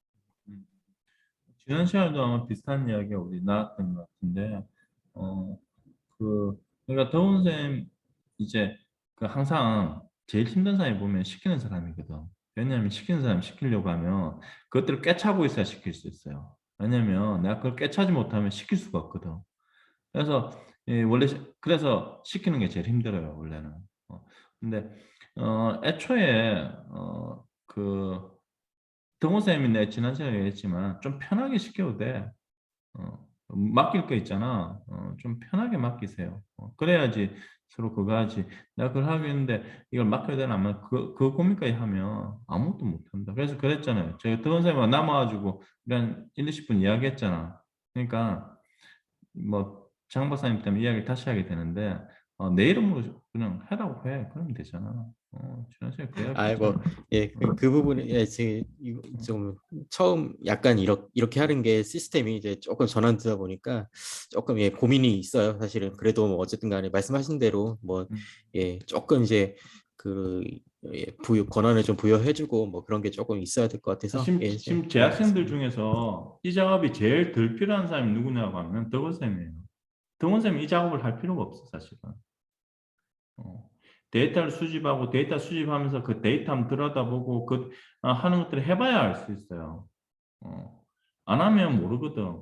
지난 시간에도 아마 비슷한 이야기가 우리 나왔던 것 같은데, 그러니까 더운 쌤 이제 그 항상 제일 힘든 사람이 보면 시키는 사람이거든. 왜냐하면 시키는 사람 시키려고 하면 그것들을 꿰차고 있어야 시킬 수 있어요. 왜냐면 내가 그걸 꿰차지 못하면 시킬 수가 없거든. 그래서 원래 그래서 시키는 게 제일 힘들어요, 원래는. 근데 애초에 그 등호 쌤이 내 지난 시간에 얘기했지만 좀 편하게 시켜도 돼. 맡길 거 있잖아. 좀 편하게 맡기세요. 그래야지 서로 그거 하지. 내가 그걸 하겠는데 이걸 맡겨야 되나 안 맡겨. 그 고민까지 하면 아무것도 못한다. 그래서 그랬잖아요. 제가 등원 쌤이 남아가지고 그냥 1, 20분 이야기했잖아. 그러니까 뭐 장 박사님 때문에 이야기를 다시 하게 되는데 내 이름으로 그냥 해라고 해. 그러면 되잖아. 지난 시간에 그 이야기 뭐, 했잖아. 예, 그 부분에 예, 좀 처음 약간 이렇게 하는 게 시스템이 이제 조금 전환되다 보니까 조금 예, 고민이 있어요. 사실은 그래도 뭐 어쨌든 간에 말씀하신 대로 뭐 음. 예, 조금 이제 그 예, 권한을 좀 부여해주고 뭐 그런 게 조금 있어야 될 것 같아서 예, 지금 그런 것 재학생들 같습니다. 중에서 이 작업이 제일 덜 필요한 사람이 누구냐고 하면 덕원쌤이에요. 덕원쌤이 이 작업을 할 필요가 없어, 사실은. 데이터를 수집하고 데이터 수집하면서 그 데이터 한번 들여다보고 하는 것들을 해봐야 알 수 있어요. 안 하면 모르거든.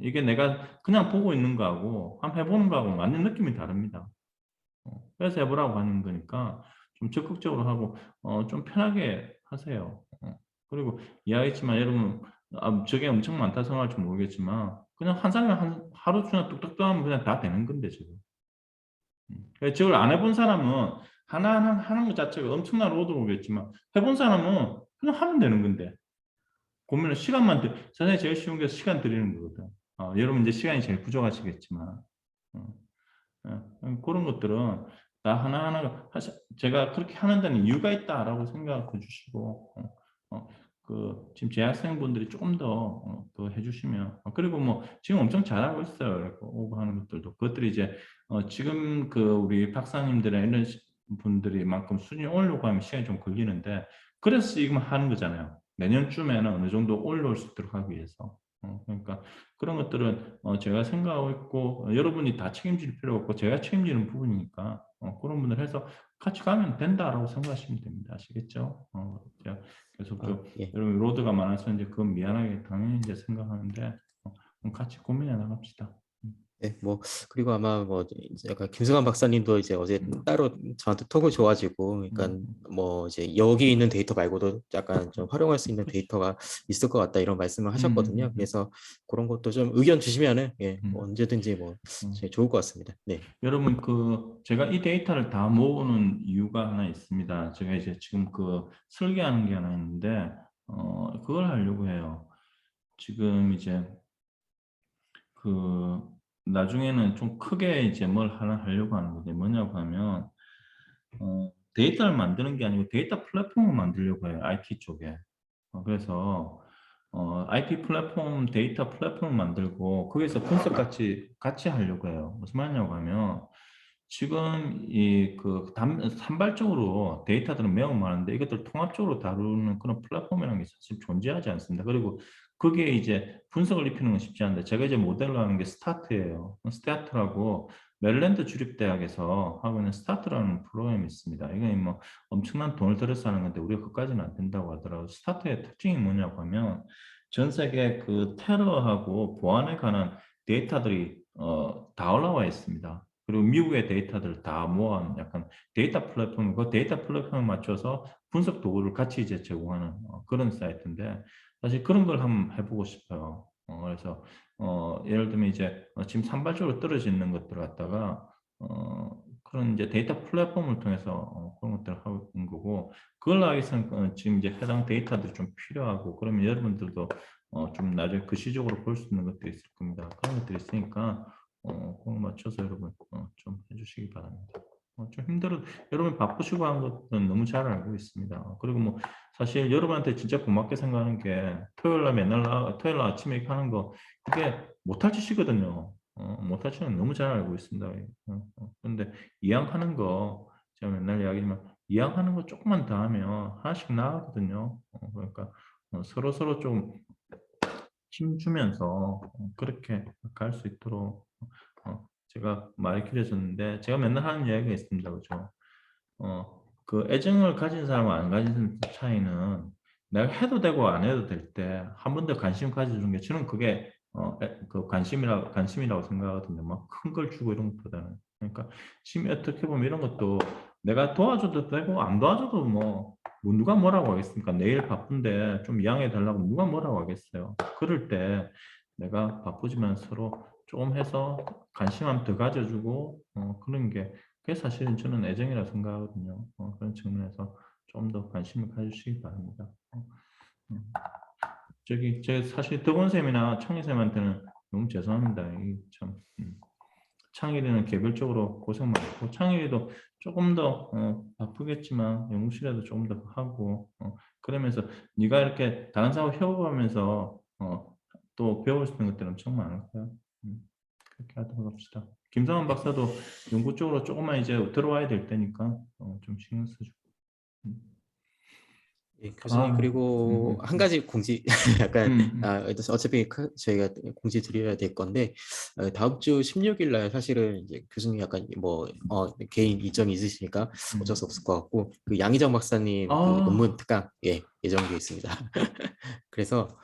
이게 내가 그냥 보고 있는 거하고 한번 해보는 거하고 완전 느낌이 다릅니다. 그래서 해보라고 하는 거니까 좀 적극적으로 하고 좀 편하게 하세요. 그리고 이야기했지만 여러분 저게 엄청 많다 생각할지 모르겠지만 그냥 한 사람이 하루 그냥 뚝뚝뚝 하면 그냥 다 되는 건데 지금. 그러니까 저걸 안 해본 사람은 하나하나 하는 것 자체가 엄청난 로드로겠지만 해본 사람은 그냥 하면 되는 건데 고민을 사실 제일 쉬운 게 시간 들이는 거거든. 여러분 이제 시간이 제일 부족하시겠지만 그런 것들은 다 하나하나 제가 그렇게 하는 데는 이유가 있다라고 생각해 주시고 지금 재학생분들이 조금 더 해주시면 그리고 뭐 지금 엄청 잘하고 있어요. 그래서 오고 하는 것들도 그것들이 이제 지금 우리 박사님들의 이런 분들이만큼 수준이 오려고 하면 시간이 좀 걸리는데 그래서 지금 하는 거잖아요. 내년쯤에는 어느 정도 올라올 수 있도록 하기 위해서. 그러니까 그런 것들은 제가 생각하고 있고 여러분이 다 책임질 필요 없고 제가 책임지는 부분이니까 그런 분들 해서 같이 가면 된다라고 생각하시면 됩니다. 아시겠죠? 제가 계속 예. 여러분 로드가 많아서 이제 그건 미안하게 당연히 이제 생각하는데 그럼 같이 고민해 나갑시다. 네, 뭐 그리고 아마 뭐 이제 약간 김승환 박사님도 이제 어제 따로 저한테 톡을 줘가지고, 그러니까 뭐 이제 여기 있는 데이터 말고도 약간 좀 활용할 수 있는 데이터가 있을 것 같다 이런 말씀을 하셨거든요. 그래서 그런 것도 좀 의견 주시면은 예, 뭐 언제든지 뭐 좋을 것 같습니다. 네. 여러분 제가 이 데이터를 다 모으는 이유가 하나 있습니다. 제가 이제 지금 설계하는 게 하나 있는데 그걸 하려고 해요. 지금 이제 나중에는 좀 크게 이제 뭘 하나 하려고 하는 건데 뭐냐고 하면 데이터를 만드는 게 아니고 데이터 플랫폼을 만들려고 해요. IT 쪽에. 그래서 IT 플랫폼, 데이터 플랫폼을 만들고 거기서 분석 같이 하려고 해요. 무슨 말이냐고 하면 지금 산발적으로 데이터들은 매우 많은데 이것들 통합적으로 다루는 그런 플랫폼이라는 게 사실 존재하지 않습니다. 그리고 그게 이제 분석을 입히는 건 쉽지 않은데 제가 이제 모델로 하는 게 스타트예요. 스타트라고 메릴랜드 주립대학에서 하고 있는 스타트라는 프로그램이 있습니다. 이건 뭐 엄청난 돈을 들여서 하는 건데 우리가 그까지는 안 된다고 하더라고요. 스타트의 특징이 뭐냐고 하면 전 세계 테러하고 보안에 관한 데이터들이 다 올라와 있습니다. 그리고 미국의 데이터들을 다 모아놓은 약간 데이터 플랫폼, 그 데이터 플랫폼에 맞춰서 분석 도구를 같이 이제 제공하는 그런 사이트인데 사실 그런 걸 한번 해보고 싶어요. 그래서 예를 들면 이제 지금 산발적으로 떨어져 있는 것들을 갖다가 그런 이제 데이터 플랫폼을 통해서 그런 것들을 하고 있는 거고 그걸 하기 위해서는 지금 이제 해당 데이터들이 좀 필요하고 그러면 여러분들도 좀 나중에 시적으로 볼 수 있는 것들이 있을 겁니다. 그런 것들이 있으니까 그거 맞춰서 여러분 좀 해주시기 바랍니다. 좀 여러분 바쁘시고 한 것은 너무 잘 알고 있습니다. 그리고 뭐 사실 여러분한테 진짜 고맙게 생각하는 게 토요일 날 아침에 이렇게 하는 거 그게 못할 짓이거든요. 못할 짓은 너무 잘 알고 있습니다. 그런데 이왕하는 거 제가 맨날 이야기지만 이왕하는 거 조금만 더 하면 하나씩 나가거든요. 그러니까 서로 좀 힘주면서 그렇게 갈 수 있도록 제가 말이 길어졌는데 제가 맨날 하는 이야기가 있습니다. 그죠? 그 애정을 가진 사람과 안 가진 사람 차이는 내가 해도 되고 안 해도 될 때 한 번 더 관심 가져주는 게 저는 그게 그 관심이라고 생각하거든요. 막 큰 걸 주고 이런 것보다는. 그러니까 지금 어떻게 보면 이런 것도 내가 도와줘도 되고 안 도와줘도 뭐 누가 뭐라고 하겠습니까? 내일 바쁜데 좀 이양해 달라고 누가 뭐라고 하겠어요. 그럴 때 내가 바쁘지만 서로 조금 해서 관심 한번 더 가져주고 그런 게 그게 사실은 저는 애정이라고 생각하거든요. 그런 측면에서 좀 더 관심을 가주시기 바랍니다. 제 사실 덕원 쌤이나 창희 쌤한테는 너무 죄송합니다. 참 창일이는 개별적으로 고생 많고 창일이도 조금 더 바쁘겠지만 연구실에도 조금 더 하고 그러면서 네가 이렇게 다른 사람 협업하면서 또 배울 수 있는 것들은 엄청 많을 거야. 그렇게 하도록 합시다. 김성환 박사도 연구 쪽으로 조금만 이제 들어와야 될 때니까 좀 신경 써주고. 예, 교수님 그리고 한 가지 공지 약간 어차피 저희가 공지 드려야 될 건데 다음 주 16일 날 사실은 이제 교수님 약간 뭐 개인 일정이 있으시니까 어쩔 수 없을 것 같고 그 양희정 박사님 그 논문 특강 예정돼 있습니다. 그래서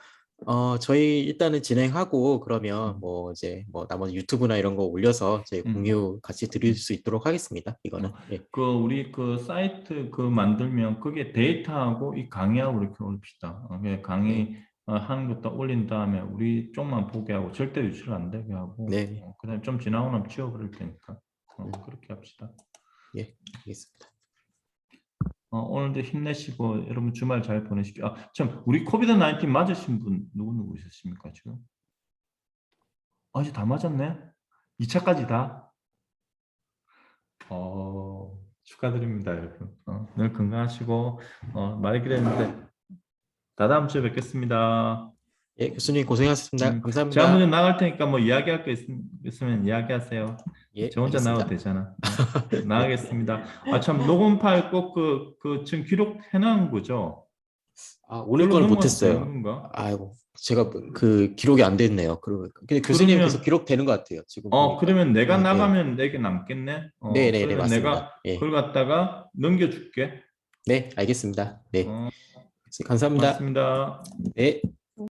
저희 일단은 진행하고 그러면 뭐 이제 뭐 나머지 유튜브나 이런 거 올려서 저희 공유 같이 드릴 수 있도록 하겠습니다. 이거는. 그 우리 그 사이트 그 만들면 그게 데이터하고 이 강의하고 이렇게 올립시다. 강의 하는 것도 올린 다음에 우리 쪽만 보게 하고 절대 유출 안 되게 하고 그다음에 좀 지나고 나면 지워버릴 테니까 그렇게 합시다. 예, 알겠습니다. 오늘도 힘내시고 여러분 주말 잘 보내십시오. 참 우리 코비드-19 맞으신 분 누구 있으십니까 지금? 아직 다 맞았네. 2차까지 다. 축하드립니다 여러분. 늘 건강하시고 말이 길었는데 다다음 주에 뵙겠습니다. 예, 교수님 고생하셨습니다. 감사합니다. 제가 먼저 나갈 테니까 뭐 이야기할 거 있으면 이야기하세요. 예, 저 혼자 알겠습니다. 나가도 되잖아. 나가겠습니다. 참 녹음 파일 꼭 그 지금 기록해놓은 거죠? 오늘 거는 못했어요. 건가? 아이고, 제가 그 기록이 안 됐네요. 근데 교수님께서 기록되는 것 같아요. 지금. 그러면 내가 나가면 내게 남겠네. 네네네, 그러면 맞습니다. 내가 그걸 갖다가 넘겨줄게. 네, 알겠습니다. 네, 감사합니다. 고맙습니다. 네.